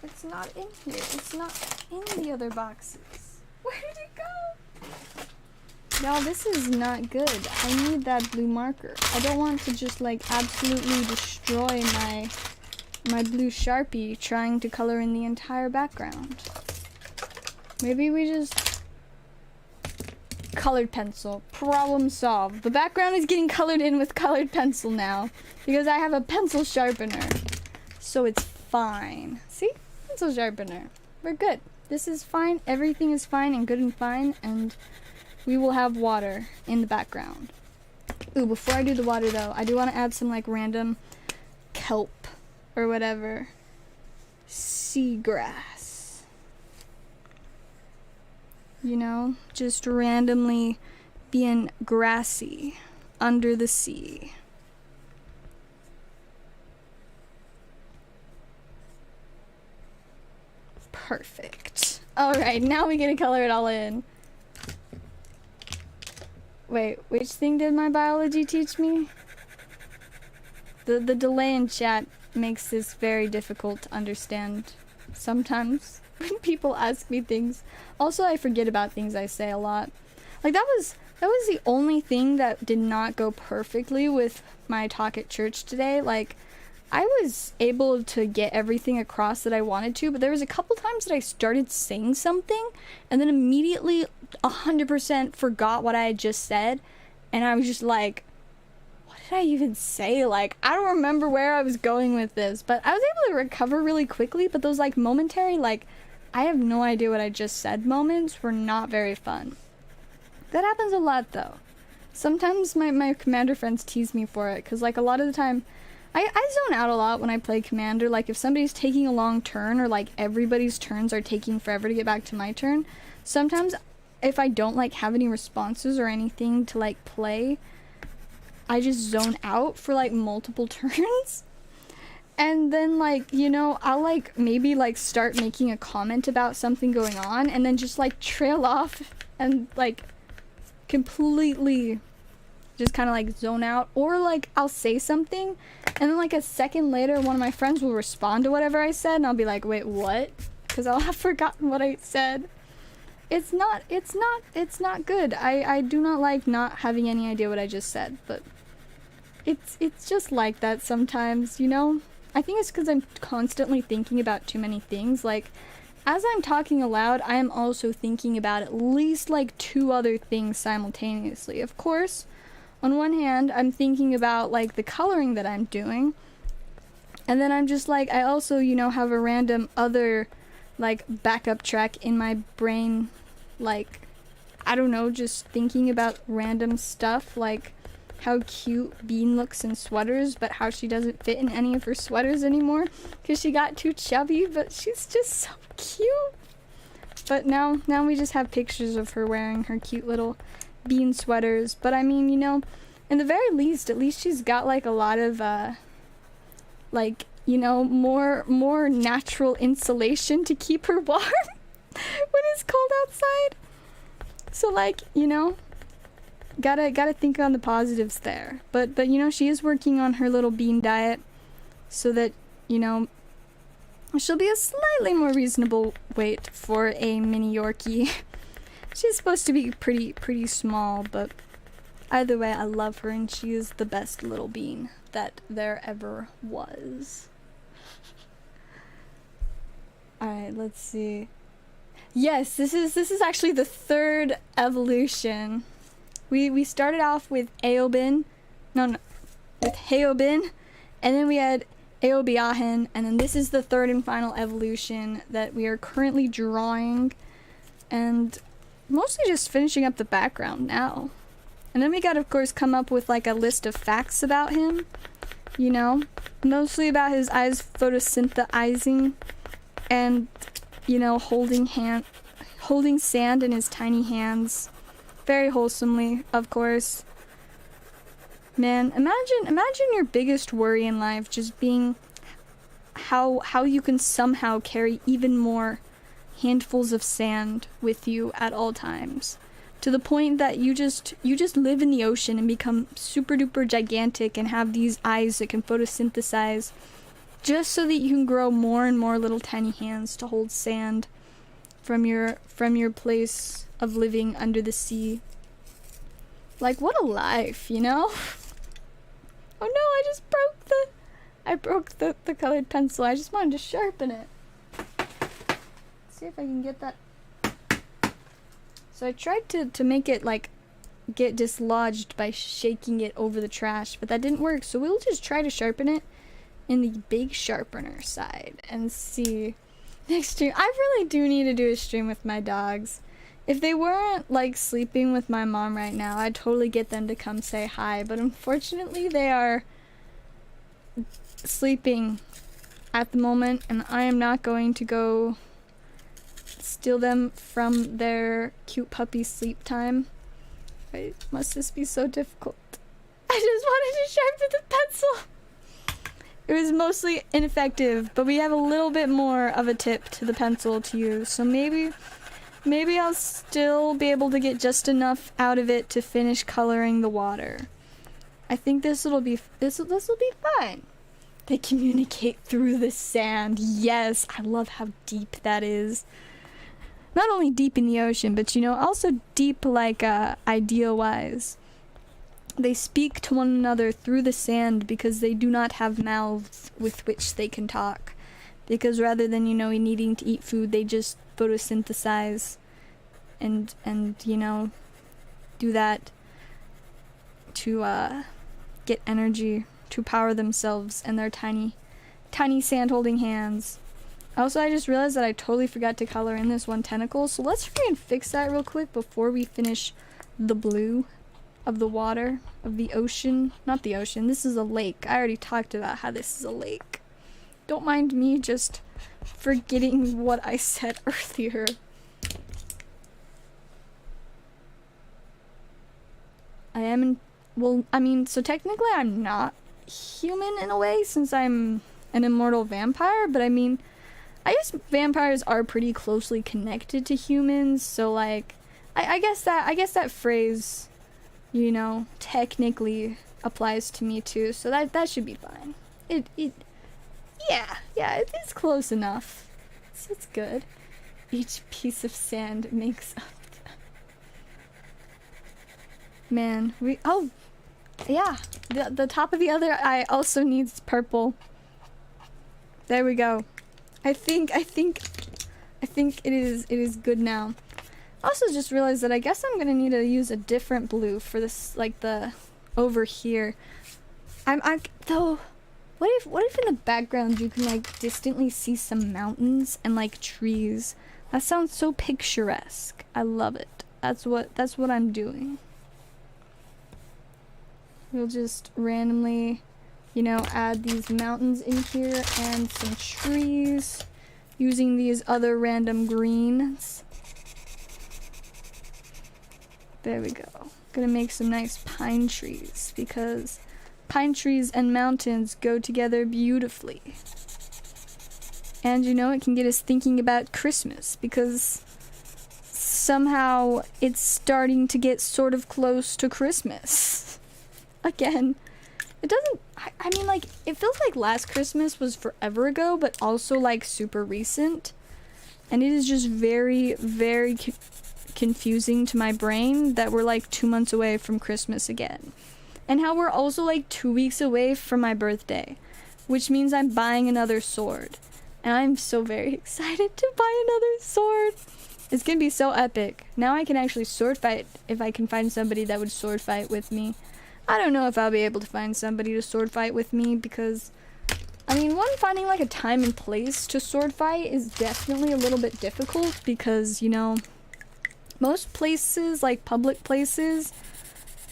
it's not in here. It's not in the other boxes. Where did it go? Y'all, this is not good. I need that blue marker. I don't want to just like absolutely destroy my blue Sharpie trying to color in the entire background. Maybe we just colored pencil. Problem solved. The background is getting colored in with colored pencil now because I have a pencil sharpener. So it's fine. See? Pencil sharpener. We're good. This is fine. Everything is fine and good and fine, and we will have water in the background. Ooh, before I do the water though, I do want to add some like random kelp or whatever. Seagrass. You know, just randomly being grassy under the sea. Perfect. Alright, now we get to color it all in. Wait, which thing did my biology teach me? The delay in chat makes this very difficult to understand sometimes when people ask me things. Also, I forget about things I say a lot. Like, that was the only thing that did not go perfectly with my talk at church today. Like, I was able to get everything across that I wanted to, but there was a couple times that I started saying something and then immediately 100% forgot what I had just said, And I was just like, what did I even say? Like, I don't remember where I was going with this, but I was able to recover really quickly. But those like momentary, like, I have no idea what I just said moments were not very fun. That happens a lot though. Sometimes my commander friends tease me for it, because like a lot of the time I zone out a lot when I play commander. Like if somebody's taking a long turn, or like everybody's turns are taking forever to get back to my turn, sometimes if I don't like have any responses or anything to like play, I just zone out for like multiple turns. And then like, you know, I'll like maybe like start making a comment about something going on and then just like trail off and like completely just kind of like zone out. Or like I'll say something and then like a second later one of my friends will respond to whatever I said and I'll be like, wait, what? Because I'll have forgotten what I said. It's not good. I do not like not having any idea what I just said, but it's just like that sometimes, you know? I think it's because I'm constantly thinking about too many things. Like, as I'm talking aloud, I am also thinking about at least like 2 other things simultaneously. Of course, on one hand, I'm thinking about like the coloring that I'm doing. And then I'm just like, I also, you know, have a random other like backup track in my brain. Like, I don't know, just thinking about random stuff, like how cute Bean looks in sweaters, but how she doesn't fit in any of her sweaters anymore because she got too chubby, but she's just so cute. But now we just have pictures of her wearing her cute little Bean sweaters. But I mean, you know, in the very least, at least she's got like a lot of like, you know, more natural insulation to keep her warm when it's cold outside. So like, you know, gotta think on the positives there. But you know, she is working on her little bean diet so that, you know, she'll be a slightly more reasonable weight for a mini Yorkie. She's supposed to be pretty small, but either way, I love her and she is the best little bean that there ever was. Alright, let's see. Yes, this is actually the 3rd evolution. We started off with with Heobin, and then we had Eobiahen, and then this is the 3rd and final evolution that we are currently drawing, and mostly just finishing up the background now. And then we gotta, of course, come up with like a list of facts about him, you know, mostly about his eyes photosynthesizing, and, you know, holding sand in his tiny hands. Very wholesomely, of course. Man, imagine your biggest worry in life just being how you can somehow carry even more handfuls of sand with you at all times. To the point that you just live in the ocean and become super duper gigantic and have these eyes that can photosynthesize just so that you can grow more and more little tiny hands to hold sand from your place of living under the sea. Like, what a life, you know? Oh no, I broke the colored pencil. I just wanted to sharpen it. Let's see if I can get that. So I tried to make it like get dislodged by shaking it over the trash, but that didn't work. So we'll just try to sharpen it in the big sharpener side and see. Next stream, I really do need to do a stream with my dogs. If they weren't like sleeping with my mom right now, I'd totally get them to come say hi, but unfortunately they are sleeping at the moment, and I am not going to go steal them from their cute puppy sleep time. Must this be so difficult? I just wanted to sharpen the pencil. It was mostly ineffective, but we have a little bit more of a tip to the pencil to use, so maybe I'll still be able to get just enough out of it to finish coloring the water. I think this'll be fine. They communicate through the sand. Yes, I love how deep that is. Not only deep in the ocean, but you know, also deep like idea-wise. They speak to one another through the sand because they do not have mouths with which they can talk. Because rather than, you know, needing to eat food, they just photosynthesize and you know, do that. to get energy to power themselves and their tiny sand holding hands. Also, I just realized that I totally forgot to color in this one tentacle, so let's try and fix that real quick before we finish the blue of the water, of the ocean. Not the ocean, this is a lake. I already talked about how this is a lake. Don't mind me just forgetting what I said earlier. So technically I'm not human in a way since I'm an immortal vampire, but I mean, I guess vampires are pretty closely connected to humans, so like, I guess that phrase, you know, technically applies to me too, so that should be fine. It's close enough. It's good. Each piece of sand makes up. Man, the top of the other eye also needs purple. There we go. I think it is good now. I also just realized that I guess I'm gonna need to use a different blue for this, like the over here. Though, what if in the background you can like distantly see some mountains and like trees? That sounds so picturesque. I love it. That's what I'm doing. We'll just randomly, you know, add these mountains in here and some trees using these other random greens. There we go. Gonna make some nice pine trees because pine trees and mountains go together beautifully. And you know, it can get us thinking about Christmas because somehow it's starting to get sort of close to Christmas. Again, it doesn't, I mean, like, it feels like last Christmas was forever ago, but also, like, super recent. And it is just very, very confusing to my brain that we're, like, 2 months away from Christmas again. And how we're also, like, 2 weeks away from my birthday, which means I'm buying another sword. And I'm so very excited to buy another sword. It's gonna be so epic. Now I can actually sword fight if I can find somebody that would sword fight with me. I don't know if I'll be able to find somebody to sword fight with me because, I mean, finding like a time and place to sword fight is definitely a little bit difficult because, you know, most places, like public places,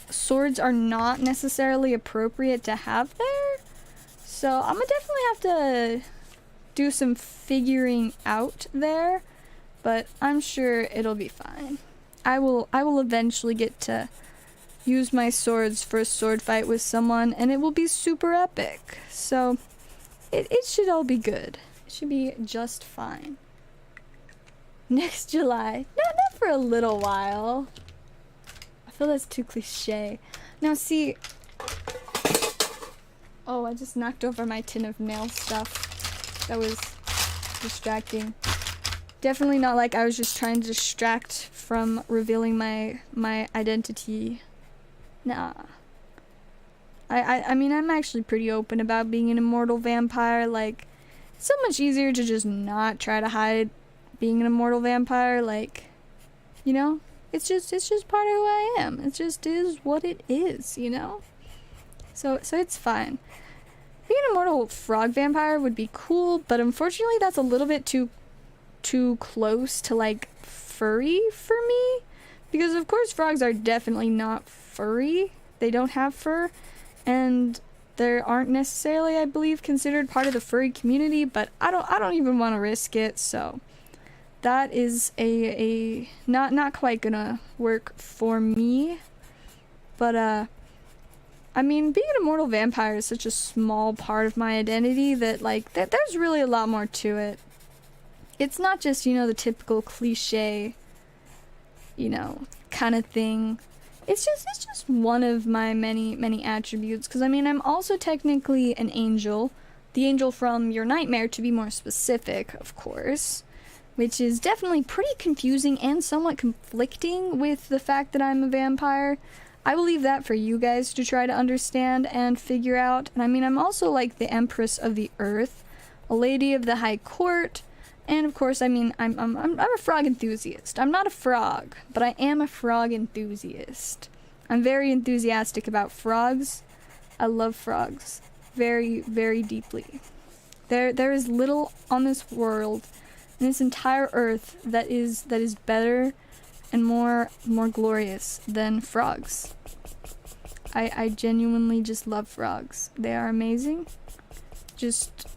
swords are not necessarily appropriate to have there. So I'm gonna definitely have to do some figuring out there, but I'm sure it'll be fine. I will eventually get to use my swords for a sword fight with someone, and it will be super epic. So, it should all be good. It should be just fine. Next July. No, not for a little while. I feel that's too cliche. Now, see... Oh, I just knocked over my tin of nail stuff. That was distracting. Definitely not like I was just trying to distract from revealing my identity. Nah. I mean, I'm actually pretty open about being an immortal vampire. Like, it's so much easier to just not try to hide being an immortal vampire. Like, you know? It's just part of who I am. It just is what it is, you know? So it's fine. Being an immortal frog vampire would be cool, but unfortunately that's a little bit too close to, like, furry for me. Because, of course, frogs are definitely not furry. They don't have fur. And they aren't necessarily, I believe, considered part of the furry community. But I don't even want to risk it. So that is a not quite gonna work for me. But, I mean, being an immortal vampire is such a small part of my identity that, like, there's really a lot more to it. It's not just, you know, the typical cliche, you know, kind of thing. It's just one of my many attributes. Because, I mean, I'm also technically an angel. The angel from your nightmare, to be more specific, of course. Which is definitely pretty confusing and somewhat conflicting with the fact that I'm a vampire. I will leave that for you guys to try to understand and figure out. And I mean, I'm also like the Empress of the Earth, a lady of the High Court, and of course, I mean, I'm a frog enthusiast. I'm not a frog, but I am a frog enthusiast. I'm very enthusiastic about frogs. I love frogs very, very deeply. There is little on this world, in this entire earth, that is better and more glorious than frogs. I genuinely just love frogs. They are amazing. Just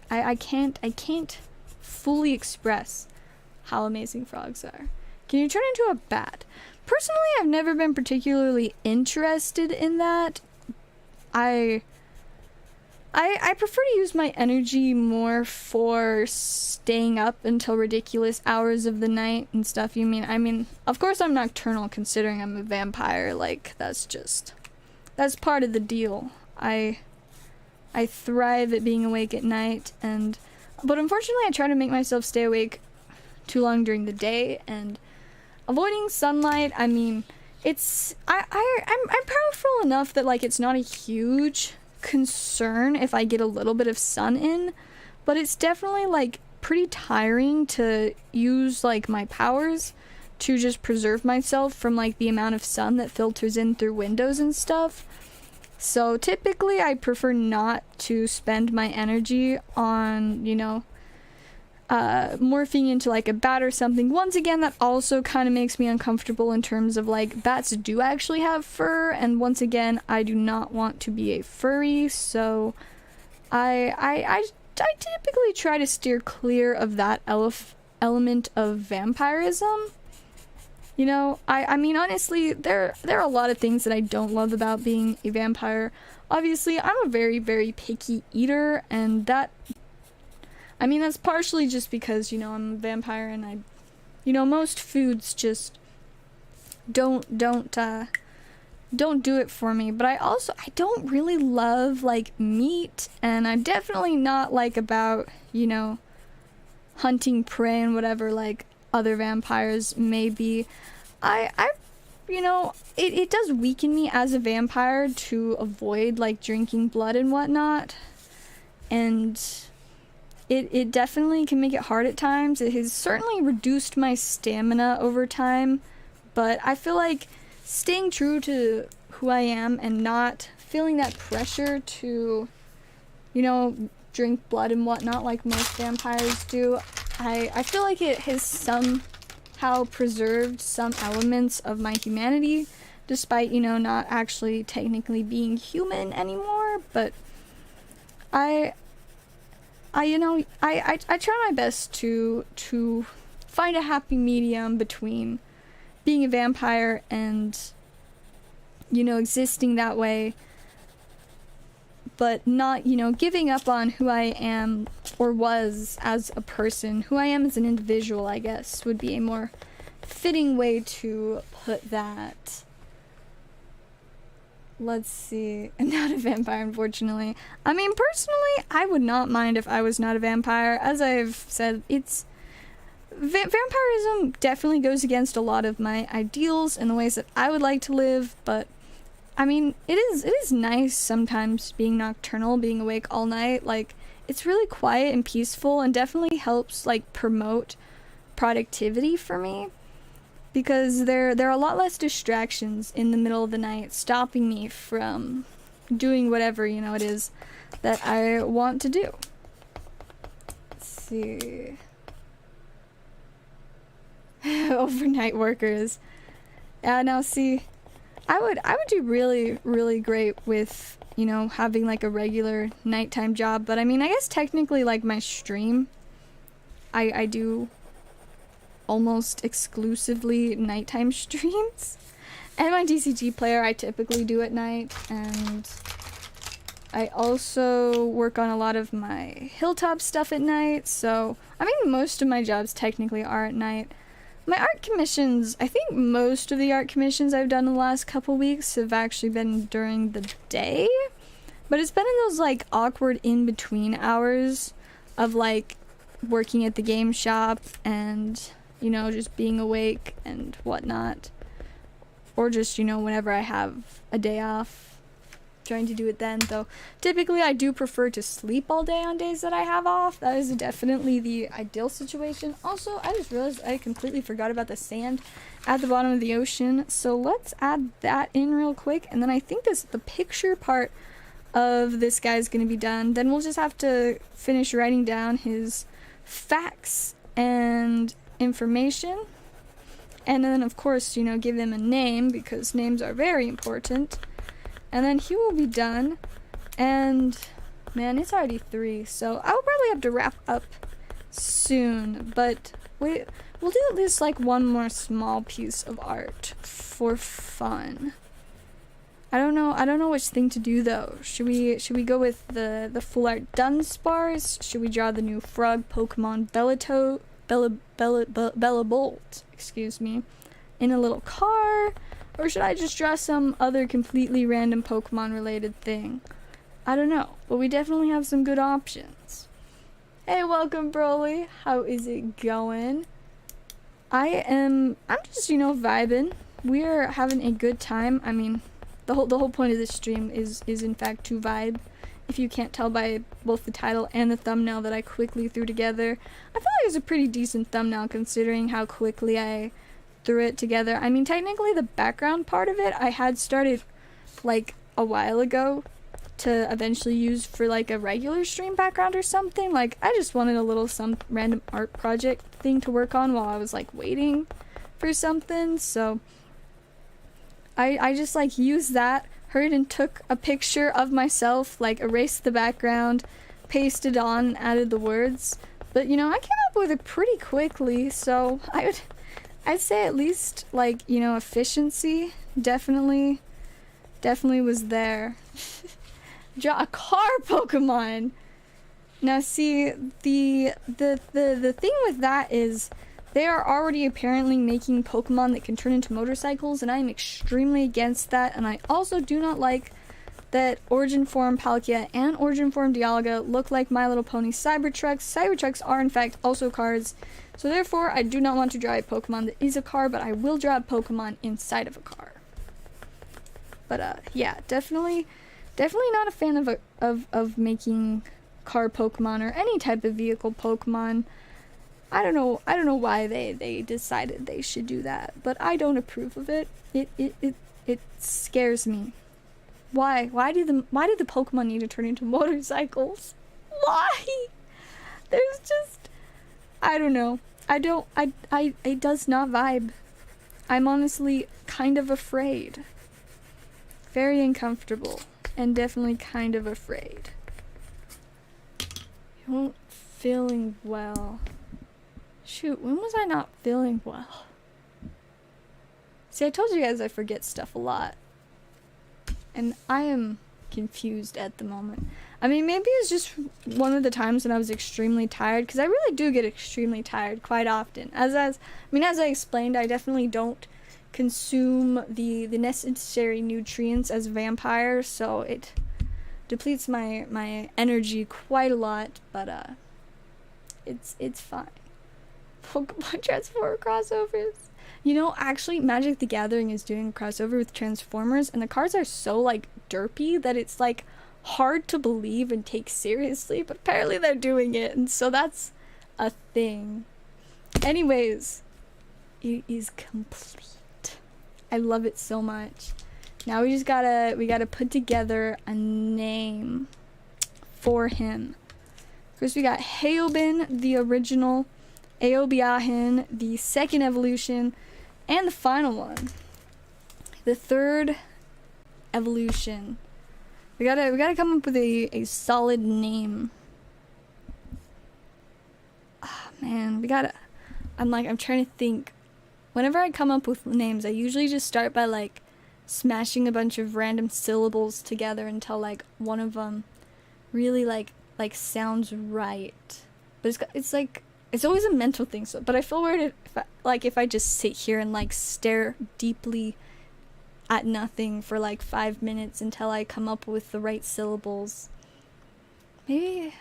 I can't fully express how amazing frogs are. Can you turn into a bat? Personally, I've never been particularly interested in that. I prefer to use my energy more for staying up until ridiculous hours of the night and stuff. I mean, of course I'm nocturnal considering I'm a vampire. Like, that's part of the deal. I thrive at being awake at night, but unfortunately I try to make myself stay awake too long during the day, and avoiding sunlight, I mean, I'm powerful enough that, like, it's not a huge concern if I get a little bit of sun in, but it's definitely, like, pretty tiring to use, like, my powers to just preserve myself from, like, the amount of sun that filters in through windows and stuff. So typically I prefer not to spend my energy on, morphing into like a bat or something. Once again, that also kind of makes me uncomfortable in terms of like bats do actually have fur, and once again, I do not want to be a furry, so I typically try to steer clear of that element of vampirism. I mean, honestly, there are a lot of things that I don't love about being a vampire. Obviously, I'm a very, very picky eater, and that's partially just because, I'm a vampire, and most foods just don't do it for me. But I don't really love, like, meat, and I'm definitely not, like, about, hunting prey and whatever, like, other vampires may be. It does weaken me as a vampire to avoid, like, drinking blood and whatnot, and it definitely can make it hard at times. It has certainly reduced my stamina over time, but I feel like staying true to who I am and not feeling that pressure to, drink blood and whatnot like most vampires do, I feel like it has somehow preserved some elements of my humanity, despite, not actually technically being human anymore. But I try my best to find a happy medium between being a vampire and, existing that way, but not, giving up on who I am or was as a person. Who I am as an individual, I guess, would be a more fitting way to put that. Let's see. I'm not a vampire, unfortunately. I mean, personally, I would not mind if I was not a vampire. As I've said, vampirism definitely goes against a lot of my ideals and the ways that I would like to live, but I mean, it is nice sometimes being nocturnal, being awake all night. Like, it's really quiet and peaceful, and definitely helps, like, promote productivity for me, because there are a lot less distractions in the middle of the night stopping me from doing whatever, it is that I want to do. Let's see. Overnight workers. Now see, I would do really, really great with, having like a regular nighttime job, but I mean, I guess technically, like, my stream, I do almost exclusively nighttime streams, and my DCG player I typically do at night, and I also work on a lot of my Hilltop stuff at night, so I mean, most of my jobs technically are at night. My art commissions, I think most of the art commissions I've done in the last couple weeks have actually been during the day, but it's been in those, like, awkward in-between hours of, like, working at the game shop and, just being awake and whatnot, or just, whenever I have a day off. trying to do it then, though typically I do prefer to sleep all day on days that I have off. That is definitely the ideal situation. Also, I just realized I completely forgot about the sand at the bottom of the ocean, so let's add that in real quick, and then I think the picture part of this guy's gonna be done. Then we'll just have to finish writing down his facts and information, and then of course, you know, give him a name because names are very important, and then he will be done. And man, it's already 3, so I'll probably have to wrap up soon, but we'll do at least like one more small piece of art for fun. I don't know which thing to do though. Should we go with the full art Dunsparce? Should we draw the new frog Pokemon Bellabolt, excuse me, in a little car? Or should I just draw some other completely random Pokemon related thing? I don't know, but we definitely have some good options. Hey, welcome Broly. How is it going? I'm just, you know, vibing. We're having a good time. I mean, the whole point of this stream is in fact to vibe. If you can't tell by both the title and the thumbnail that I quickly threw together. I feel like it was a pretty decent thumbnail considering how quickly I threw it together. I mean, technically the background part of it I had started like a while ago to eventually use for like a regular stream background or something. Like, I just wanted a little some random art project thing to work on while I was like waiting for something, so I just like used that, hurried and took a picture of myself, like erased the background, pasted on, added the words. But you know, I came up with it pretty quickly, so I'd say at least like, you know, efficiency definitely was there. Draw a car Pokemon. Now see, the thing with that is they are already apparently making Pokemon that can turn into motorcycles, and I am extremely against that. And I also do not like that Origin Form Palkia and Origin Form Dialga look like My Little Pony Cybertrucks. Cybertrucks are in fact also cars, so therefore I do not want to draw a Pokemon that is a car, but I will draw a Pokemon inside of a car. But yeah, definitely not a fan of making car Pokemon or any type of vehicle Pokemon. I don't know why they decided they should do that, but I don't approve of it. It scares me. Why did the Pokemon need to turn into motorcycles? Why? There's just, I don't know. It does not vibe. I'm honestly kind of afraid. Very uncomfortable. And definitely kind of afraid. You weren't feeling well. Shoot, when was I not feeling well? See, I told you guys I forget stuff a lot. And I am confused at the moment. I mean, maybe it's just one of the times when I was extremely tired, because I really do get extremely tired quite often. As I explained, I definitely don't consume the necessary nutrients as a vampire, so it depletes my energy quite a lot, but it's fine. Pokemon Transformer crossovers. You know, actually Magic the Gathering is doing a crossover with Transformers, and the cards are so like derpy that it's like hard to believe and take seriously, but apparently they're doing it, and so that's a thing. Anyways, it is complete. I love it so much. Now we gotta put together a name for him. First we got Heobin, the original, Aobiahin, the second evolution, and the final one, the third evolution. We gotta come up with a solid name. Ah, man, I'm trying to think. Whenever I come up with names, I usually just start by like smashing a bunch of random syllables together until like one of them really like sounds right. But it's always a mental thing. So, but I feel weird if I just sit here and like stare deeply at nothing for like 5 minutes until I come up with the right syllables. Maybe.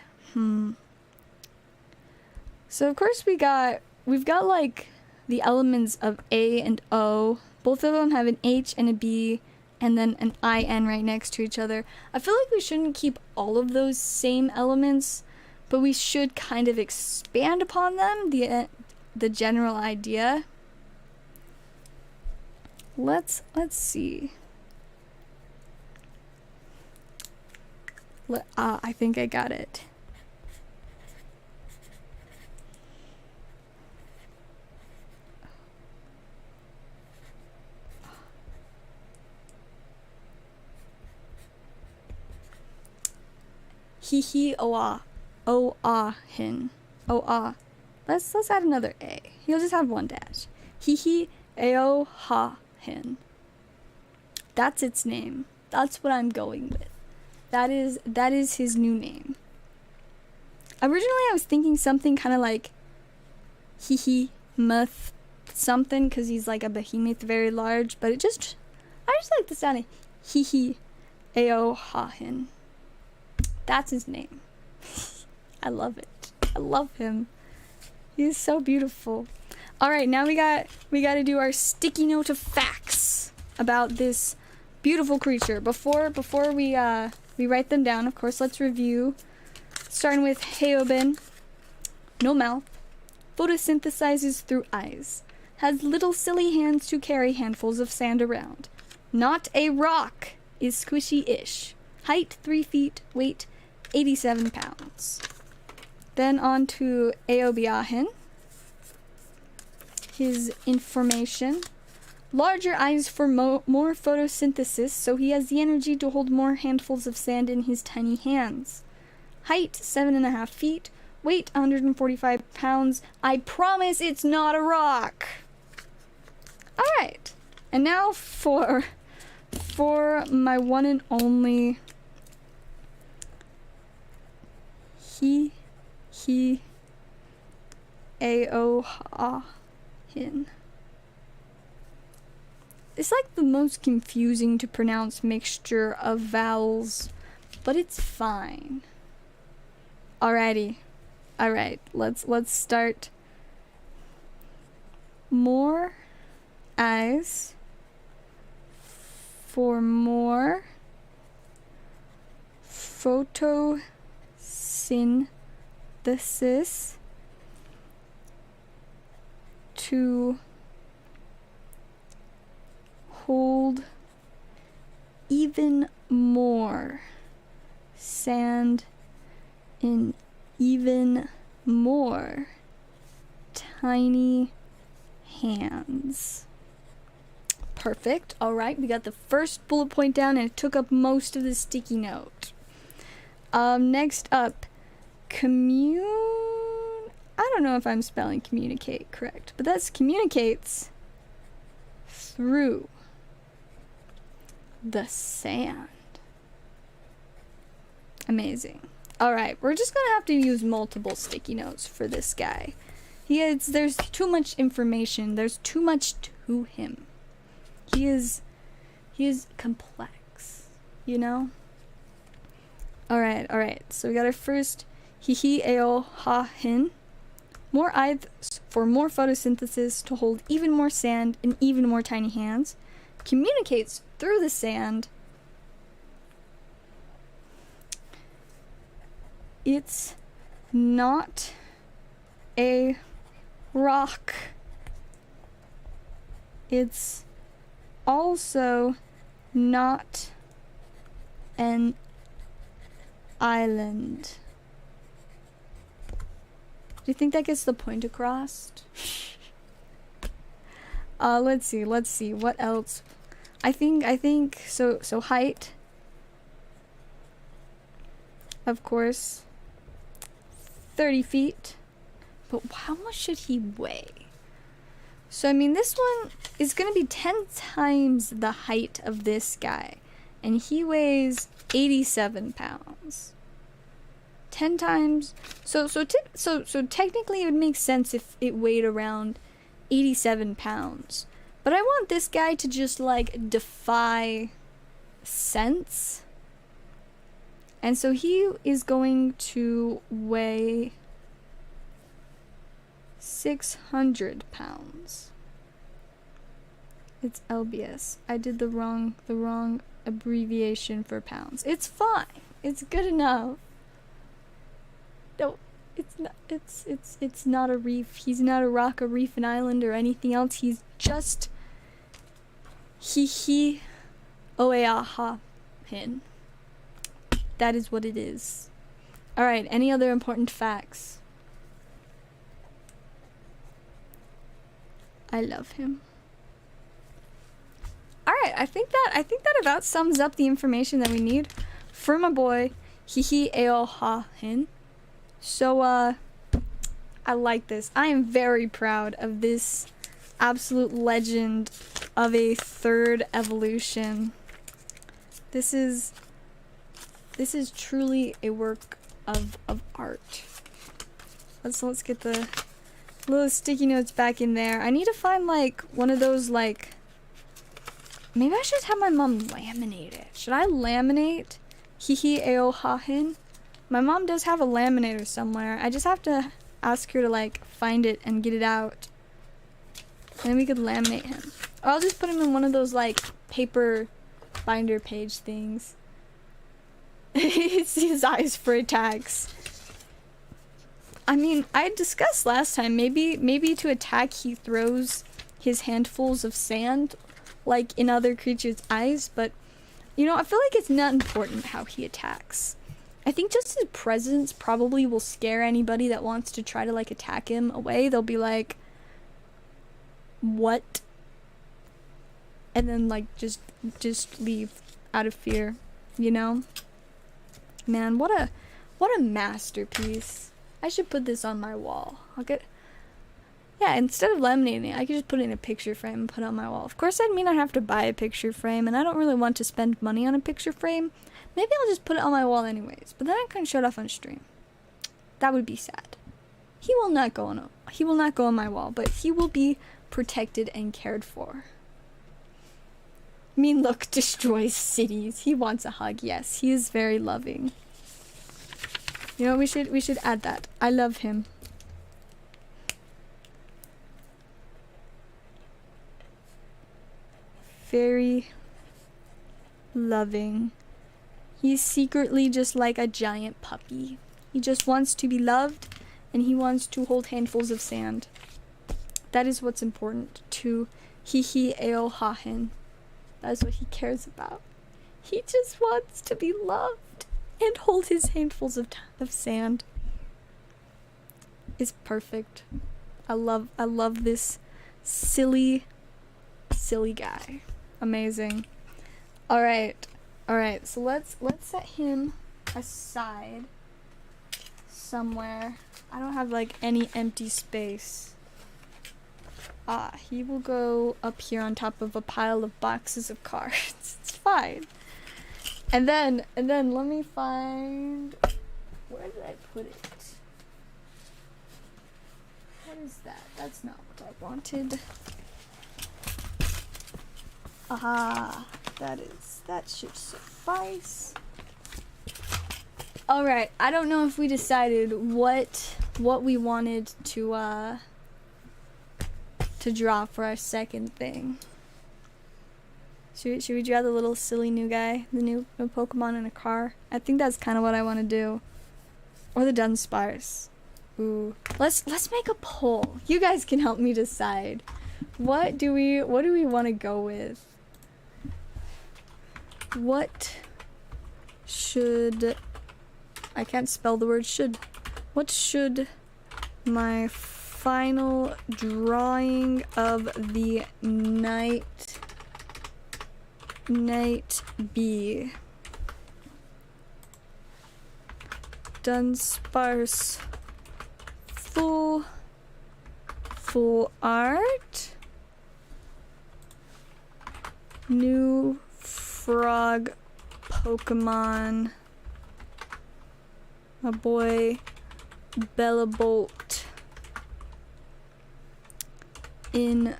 So of course we've got like the elements of A and O. Both of them have an H and a B and then an IN right next to each other. I feel like we shouldn't keep all of those same elements, but we should kind of expand upon them, the general idea. Let's see. I think I got it. He oa hin. Let's add another A. He'll just have one dash. He ao ha hin. That's its name. That's what I'm going with. That is his new name. Originally I was thinking something kind of like muth something, because he's like a behemoth, very large, but I just like the sound of ao ha hin. That's his name. I love it. I love him. He's so beautiful. All right, now we got to do our sticky note of facts about this beautiful creature. Before we write them down, of course, let's review. Starting with Heobin. No mouth. Photosynthesizes through eyes. Has little silly hands to carry handfuls of sand around. Not a rock. Is squishy-ish. Height 3 feet. Weight 87 pounds. Then on to Eobiahin. His information. Larger eyes for more photosynthesis, so he has the energy to hold more handfuls of sand in his tiny hands. Height 7.5 feet. Weight 145 pounds. I promise it's not a rock. Alright. And now for my one and only he ao ha hin. It's like the most confusing to pronounce mixture of vowels, but it's fine. Alrighty. Alright, let's start. More eyes for more photosynthesis to hold even more sand in even more tiny hands. Perfect. All right, we got the first bullet point down, and it took up most of the sticky note. Next up, I don't know if I'm spelling communicate correct, but that's communicates through the sand. Amazing. All right, we're just gonna have to use multiple sticky notes for this guy. There's too much information. There's too much to him. He is complex, you know? All right. So we got our first ao ha hin. More eyes for more photosynthesis to hold even more sand in even more tiny hands. Communicates through the sand. It's not a rock. It's also not an island. Do you think that gets the point across? Let's see. What else? I think so height. Of course. 30 feet. But how much should he weigh? So, I mean, this one is going to be 10 times the height of this guy. And he weighs 87 pounds. 10 times. So technically it would make sense if it weighed around 87 pounds. But I want this guy to just, like, defy sense. And so he is going to weigh 600 pounds. It's LBS. I did the wrong abbreviation for pounds. It's fine. It's good enough. No, it's not a reef. He's not a rock, a reef, an island, or anything else. He's just he oeaha hin. That is what it is. Alright, any other important facts? I love him. Alright, I think that about sums up the information that we need for my boy Hihi Eoha Hin. So I like this. I am very proud of this absolute legend of a third evolution. This is truly a work of art. Let's get the little sticky notes back in there. I need to find like one of those like, maybe I should have my mom laminate it. Should I laminate Hihi Eoha Hin? My mom does have a laminator somewhere. I just have to ask her to like find it and get it out. And then we could laminate him. Or I'll just put him in one of those like paper binder page things. It's his eyes for attacks. I mean, I discussed last time, maybe to attack he throws his handfuls of sand like in other creatures' eyes, but you know, I feel like it's not important how he attacks. I think just his presence probably will scare anybody that wants to try to like attack him away. They'll be like, what? And then like just leave out of fear, you know? Man, what a masterpiece. I should put this on my wall. Yeah, instead of laminating it, I could just put it in a picture frame and put it on my wall. Of course, that'd mean I'd have to buy a picture frame, and I don't really want to spend money on a picture frame. Maybe I'll just put it on my wall anyways, but then I couldn't show it off on stream. That would be sad. He will not go on my wall, but he will be protected and cared for. Mean Look destroys cities. He wants a hug. Yes, he is very loving. You know, we should add that. I love him. Very loving. He's secretly just like a giant puppy. He just wants to be loved, and he wants to hold handfuls of sand. That is what's important to Hihi Eoha Hin. That is what he cares about. He just wants to be loved and hold his handfuls of sand. It's perfect. I love this silly guy. Amazing. All right. So let's set him aside somewhere. I don't have like any empty space. He will go up here on top of a pile of boxes of cards. It's fine. And then let me find, where did I put it? What is that? That's not what I wanted. Aha, that should suffice. Alright, I don't know if we decided what we wanted to draw for our second thing. Should we draw the little silly new guy, the new Pokemon in a car? I think that's kind of what I want to do. Or the Dunsparce. Ooh, let's make a poll. You guys can help me decide. What do we want to go with? What should, I can't spell the word should. What should my final drawing of the night be? Dunsparce full art. New frog Pokemon. My boy Bellabolt in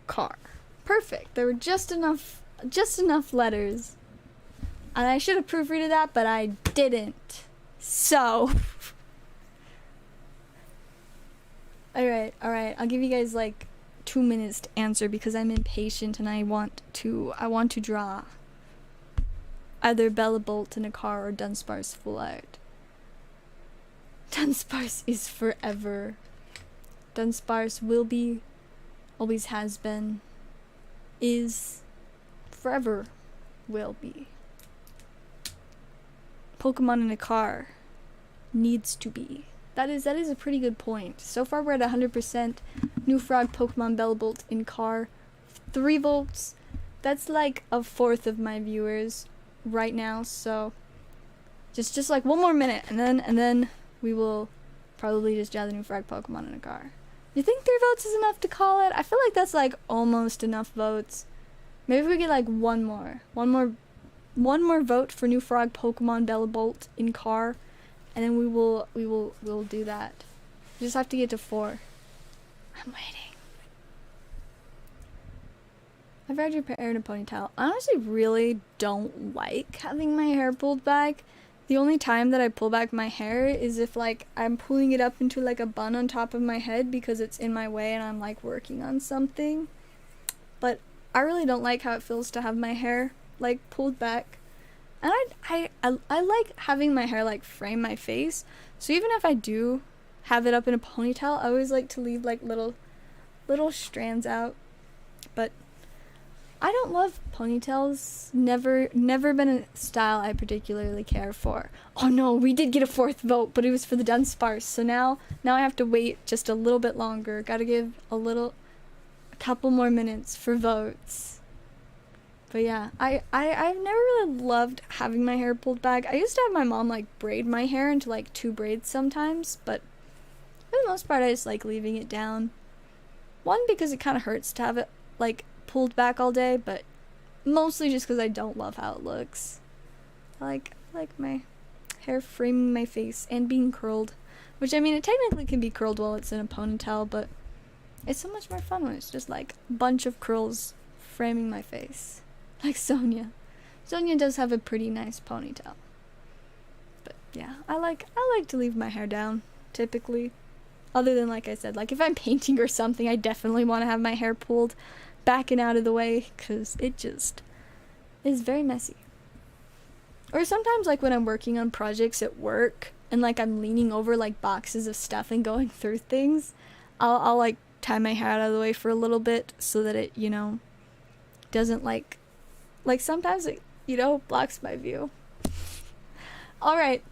car. Perfect. There were just enough letters. And I should have proofreaded that, but I didn't. So Alright. I'll give you guys like 2 minutes to answer because I'm impatient and I want to draw either Bella Bolt in a car or Dunsparce full art. Dunsparce is forever. Dunsparce will be, always has been, is, forever will be. Pokemon in a car needs to be. That is a pretty good point. So far we're at 100%. New Frog Pokemon Bellbolt in car. 3 votes. That's like a fourth of my viewers right now, so just like 1 more minute and then we will probably just draw the New Frog Pokemon in a car. You think 3 votes is enough to call it? I feel like that's like almost enough votes. Maybe if we get like one more vote for New Frog Pokemon Bellbolt in car, and then we'll do that. We just have to get to 4. I'm waiting. I've had your hair in a ponytail. I honestly really don't like having my hair pulled back. The only time that I pull back my hair is if like I'm pulling it up into like a bun on top of my head because it's in my way and I'm like working on something. But I really don't like how it feels to have my hair like pulled back. And I like having my hair like frame my face. So even if I do have it up in a ponytail, I always like to leave like little strands out. But I don't love ponytails. Never been a style I particularly care for. Oh no, we did get a 4th vote, but it was for the Dunsparce. So now I have to wait just a little bit longer. Gotta give a couple more minutes for votes. But yeah, I've never really loved having my hair pulled back. I used to have my mom like braid my hair into like 2 braids sometimes, but for the most part I just like leaving it down. One, because it kind of hurts to have it like pulled back all day, but mostly just because I don't love how it looks. I like my hair framing my face and being curled, which I mean it technically can be curled while it's in a ponytail, but it's so much more fun when it's just like a bunch of curls framing my face. Like Sonia. Sonia does have a pretty nice ponytail. But yeah, I like to leave my hair down, typically. Other than, like I said, like if I'm painting or something, I definitely want to have my hair pulled back and out of the way, because it just is very messy. Or sometimes, like when I'm working on projects at work, and like I'm leaning over like boxes of stuff and going through things, I'll like tie my hair out of the way for a little bit so that it, you know, doesn't like sometimes it, you know, blocks my view. Alright.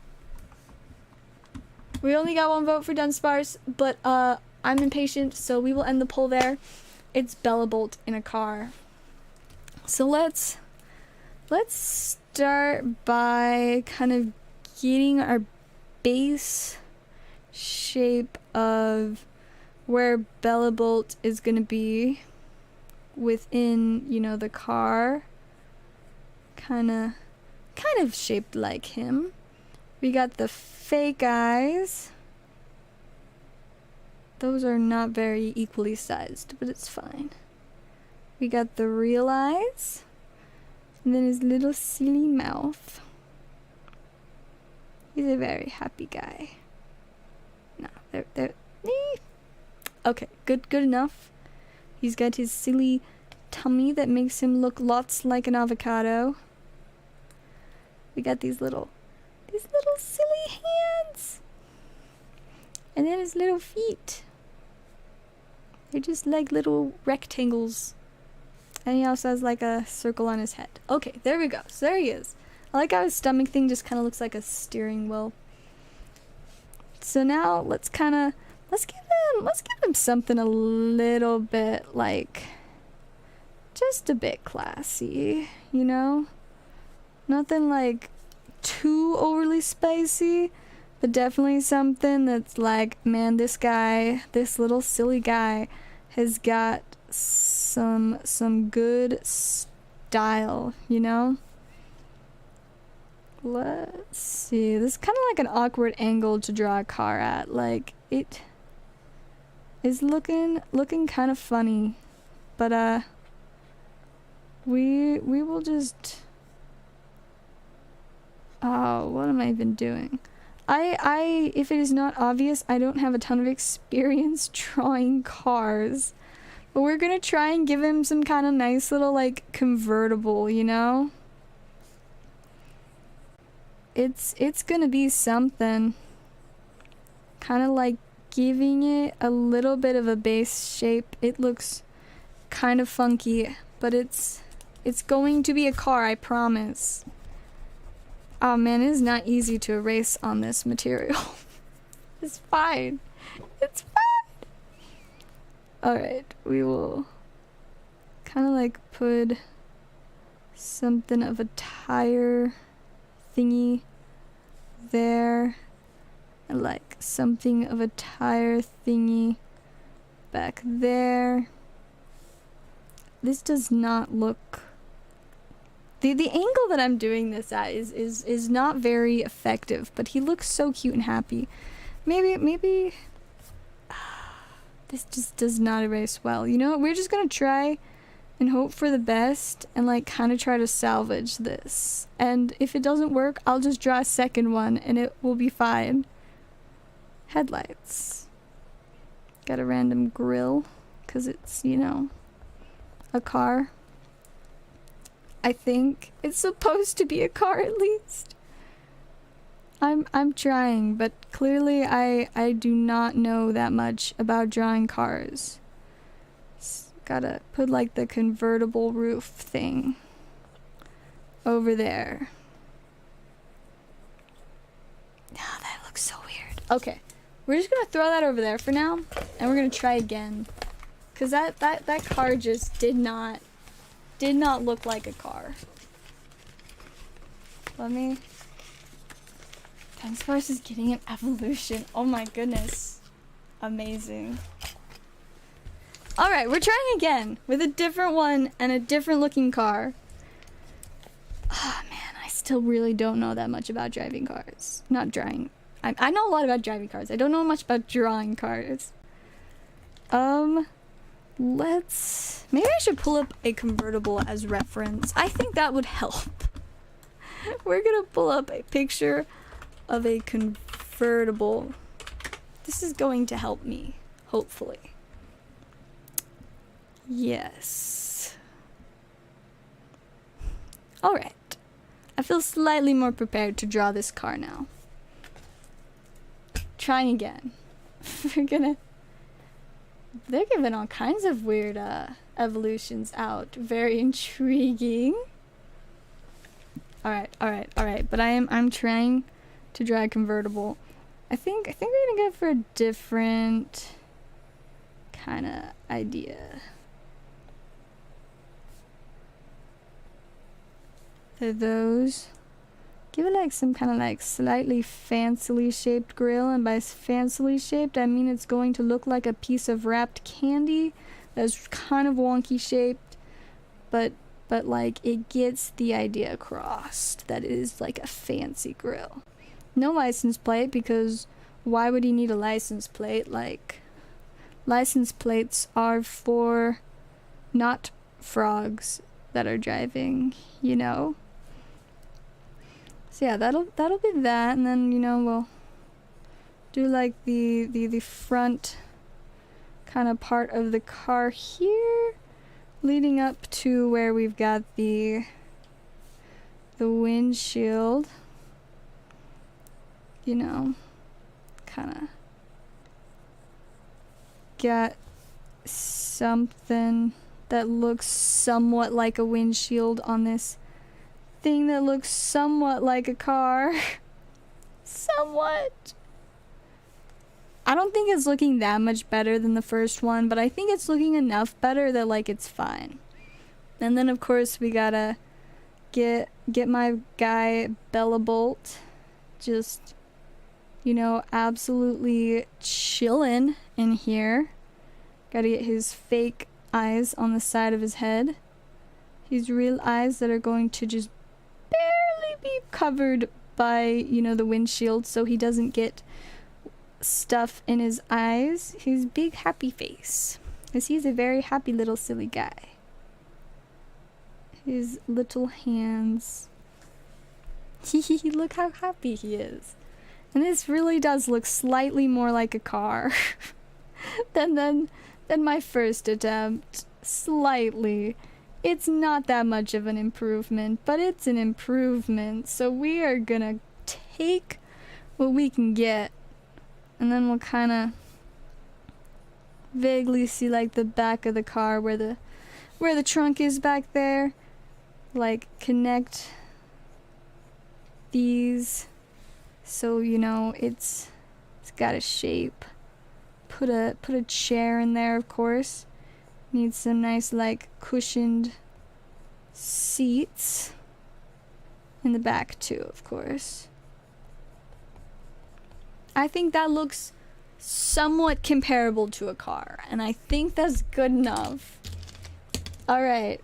We only got 1 vote for Dunsparce, but I'm impatient, so we will end the poll there. It's Bellabolt in a car. So let's start by kind of getting our base shape of where Bellabolt is going to be within, you know, the car. Kind of shaped like him. We got the fake eyes. Those are not very equally sized, but it's fine. We got the real eyes. And then his little silly mouth. He's a very happy guy. No, they're okay, good enough. He's got his silly tummy that makes him look lots like an avocado. We got these little silly hands. And then his little feet. They're just like little rectangles. And he also has like a circle on his head. Okay, there we go. So there he is. I like how his stomach thing just kind of looks like a steering wheel. So now let's give him something a little bit like, just a bit classy, you know? Nothing like too overly spicy, but definitely something that's like, man, this little silly guy has got some good style, you know? Let's see. This is kind of like an awkward angle to draw a car at. Like, it is looking kind of funny, but we will just. Oh, what am I even doing? If it is not obvious, I don't have a ton of experience drawing cars. But we're gonna try and give him some kind of nice little, like, convertible, you know? It's gonna be something. Kind of like giving it a little bit of a base shape. It looks kind of funky, but it's going to be a car, I promise. Oh man, it is not easy to erase on this material. It's fine. It's fine. Alright, we will kind of like put something of a tire thingy there. And like something of a tire thingy back there. This does not look... The angle that I'm doing this at is not very effective, but he looks so cute and happy. Maybe this just does not erase well. You know what? We're just gonna try and hope for the best and like kind of try to salvage this. And if it doesn't work, I'll just draw a second one and it will be fine. Headlights. Got a random grill because it's, you know, a car. I think it's supposed to be a car at least. I'm trying, but clearly I do not know that much about drawing cars. Gotta put like the convertible roof thing over there. Oh, that looks so weird. Okay, we're just gonna throw that over there for now, and we're gonna try again, cause that car just did not look like a car. Let me... Dunsparce is getting an evolution. Oh my goodness. Amazing. Alright, we're trying again with a different one and a different looking car. Oh man, I still really don't know that much about driving cars. Not drawing. I know a lot about driving cars. I don't know much about drawing cars. Maybe I should pull up a convertible as reference. I think that would help. We're gonna pull up a picture of a convertible. This is going to help me, hopefully. Yes. Alright. I feel slightly more prepared to draw this car now. Trying again. They're giving all kinds of weird evolutions out. Very intriguing. Alright. But I'm trying to draw a convertible. I think we're gonna go for a different kind of idea. Those. Give it like some kind of like slightly fancily shaped grill, and by fancily shaped I mean it's going to look like a piece of wrapped candy that's kind of wonky shaped, but like it gets the idea across that it is like a fancy grill. No license plate, because why would he need a license plate? Like, license plates are for not frogs that are driving, you know? So yeah, that'll be that, and then, you know, we'll do like the front kind of part of the car here, leading up to where we've got the windshield. You know, kind of got something that looks somewhat like a windshield on this thing that looks somewhat like a car. Somewhat. I don't think it's looking that much better than the first one, but I think it's looking enough better that like it's fine. And then of course we gotta get my guy Bella Bolt just, you know, absolutely chillin' in here. Gotta get his fake eyes on the side of his head. His real eyes that are going to just barely be covered by, you know, the windshield so he doesn't get stuff in his eyes. His big happy face. Because he's a very happy little silly guy. His little hands. Look how happy he is. And this really does look slightly more like a car than than my first attempt. Slightly. It's not that much of an improvement, but it's an improvement. So we are gonna take what we can get, and then we'll kind of vaguely see like the back of the car where the trunk is back there. Like connect these so you know it's got a shape. Put a chair in there, of course. Needs some nice like cushioned seats in the back too, of course. I think that looks somewhat comparable to a car, and I think that's good enough. All right.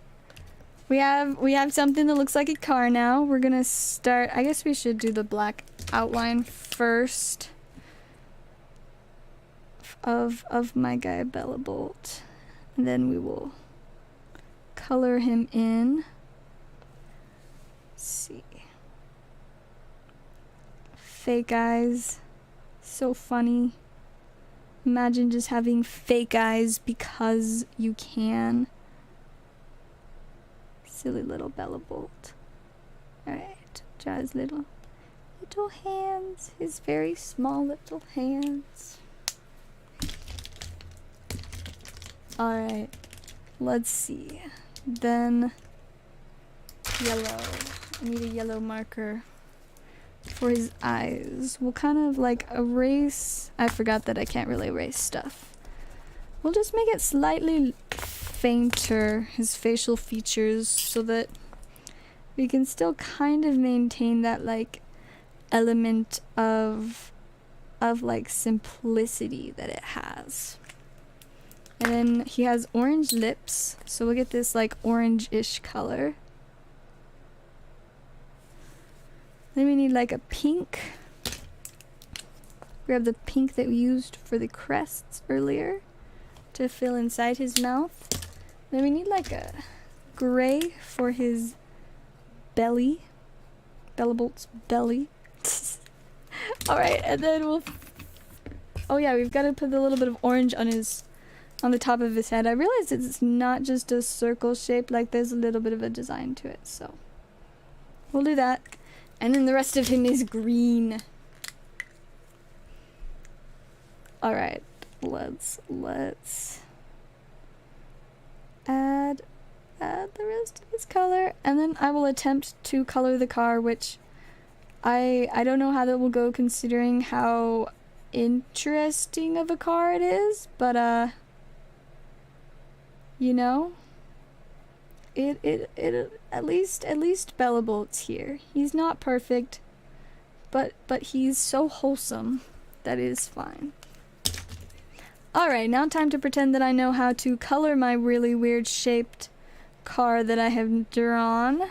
We have something that looks like a car now. We're going to start, I guess we should do the black outline first of my guy Bella Bolt. And then we will color him in. Let's see. Fake eyes. So funny. Imagine just having fake eyes because you can. Silly little Bella Bolt. Alright, draw his little hands. His very small little hands. Alright, let's see. Then, yellow. I need a yellow marker for his eyes. We'll kind of like erase. I forgot that I can't really erase stuff. We'll just make it slightly fainter, his facial features, so that we can still kind of maintain that like element of like simplicity that it has. And then he has orange lips, so we'll get this like orange-ish color. Then we need like a pink. Grab the pink that we used for the crests earlier to fill inside his mouth. Then we need like a gray for his belly. Bella Bolt's belly. Alright, and then we'll... Oh yeah, we've got to put a little bit of orange on the top of his head. I realized it's not just a circle shape, like there's a little bit of a design to it, so we'll do that. And then the rest of him is green. Alright, let's add the rest of his color, and then I will attempt to color the car, which I don't know how that will go considering how interesting of a car it is, but you know, it at least Bella Bolt's here. He's not perfect, but he's so wholesome that it is fine. Alright, now time to pretend that I know how to color my really weird shaped car that I have drawn.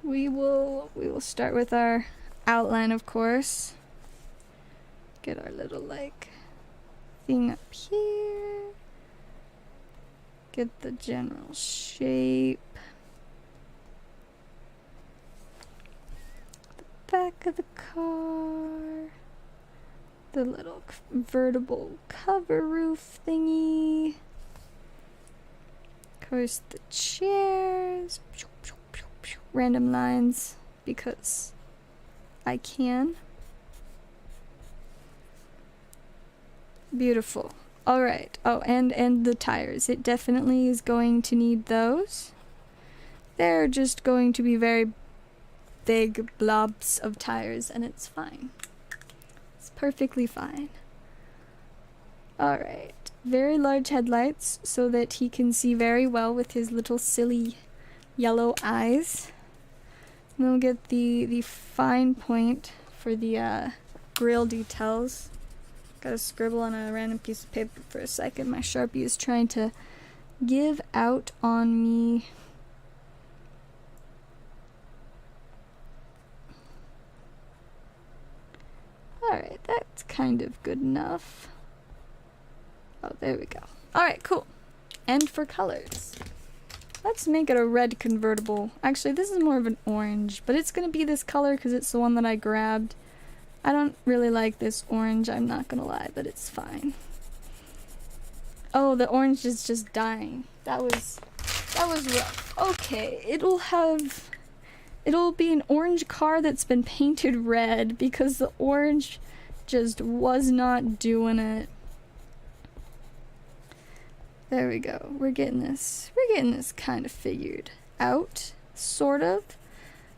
We will start with our outline, of course. Get our little like thing up here. Get the general shape. The back of the car. The little convertible cover roof thingy. Of course, the chairs. Random lines because I can. Beautiful. Alright. Oh, and the tires. It definitely is going to need those. They're just going to be very big blobs of tires, and it's fine. It's perfectly fine. Alright. Very large headlights so that he can see very well with his little silly yellow eyes. And then we'll get the fine point for the grill details. Gotta scribble on a random piece of paper for a second. My Sharpie is trying to give out on me. Alright, that's kind of good enough. Oh, there we go. Alright, cool. And for colors. Let's make it a red convertible. Actually, this is more of an orange, but it's gonna be this color because it's the one that I grabbed. I don't really like this orange, I'm not gonna lie, but it's fine. Oh, the orange is just dying. That was rough. Okay, it'll be an orange car that's been painted red because the orange just was not doing it. There we go. We're getting this kind of figured out, sort of.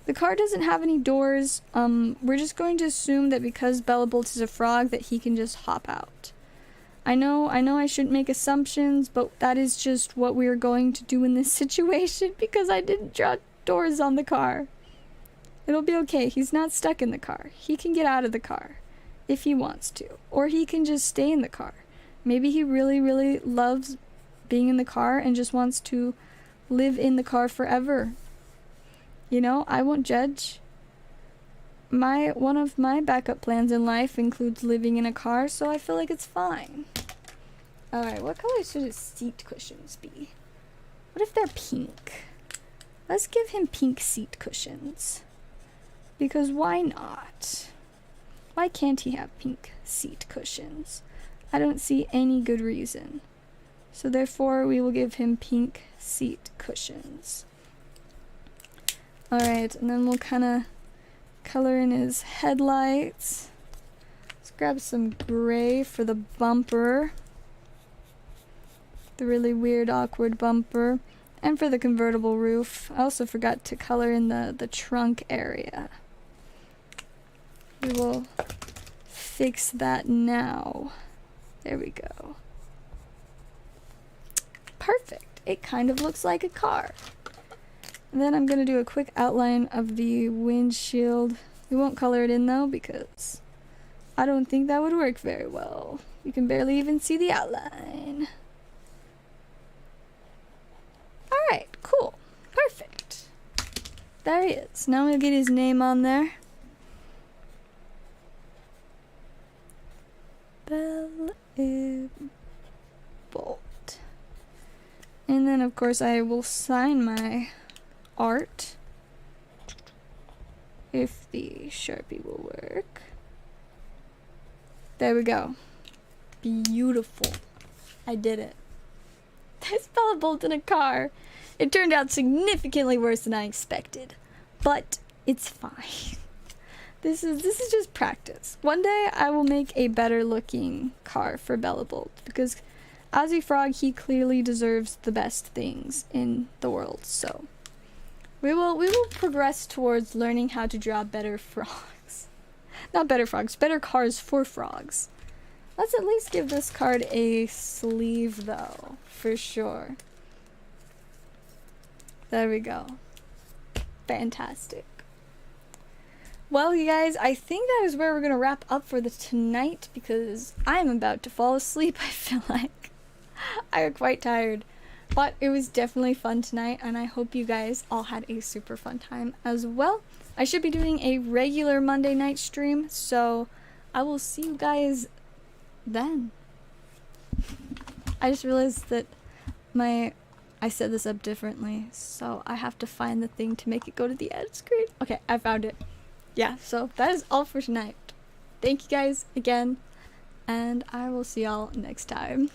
The car doesn't have any doors. We're just going to assume that because Bellabolt is a frog that he can just hop out. I know I shouldn't make assumptions, but that is just what we're going to do in this situation because I didn't draw doors on the car. It'll be okay. He's not stuck in the car. He can get out of the car if he wants to, or he can just stay in the car. Maybe he really, really loves being in the car and just wants to live in the car forever. You know, I won't judge. One of my backup plans in life includes living in a car, so I feel like it's fine. Alright, what color should his seat cushions be? What if they're pink? Let's give him pink seat cushions. Because why not? Why can't he have pink seat cushions? I don't see any good reason. So therefore, we will give him pink seat cushions. Alright, and then we'll kind of color in his headlights. Let's grab some gray for the bumper. The really weird, awkward bumper. And for the convertible roof. I also forgot to color in the trunk area. We will fix that now. There we go. Perfect. It kind of looks like a car. And then I'm going to do a quick outline of the windshield. We won't color it in though because I don't think that would work very well. You can barely even see the outline. Alright, cool. Perfect. There he is. Now we'll get his name on there. Bellabolt. And then of course I will sign my art if the Sharpie will work. There we go. Beautiful. I did it. There's Bellabolt in a car. It turned out significantly worse than I expected, but it's fine. This is just practice. One day I will make a better looking car for Bellabolt because as a frog he clearly deserves the best things in the world. So we will progress towards learning how to draw better frogs. Not better frogs, better cars for frogs. Let's at least give this card a sleeve though, for sure. There we go. Fantastic. Well, you guys, I think that is where we're going to wrap up for tonight because I'm about to fall asleep, I feel like. I'm quite tired. But it was definitely fun tonight, and I hope you guys all had a super fun time as well. I should be doing a regular Monday night stream, so I will see you guys then. I just realized that I set this up differently, so I have to find the thing to make it go to the end screen. Okay, I found it. Yeah, so that is all for tonight. Thank you guys again, and I will see y'all next time.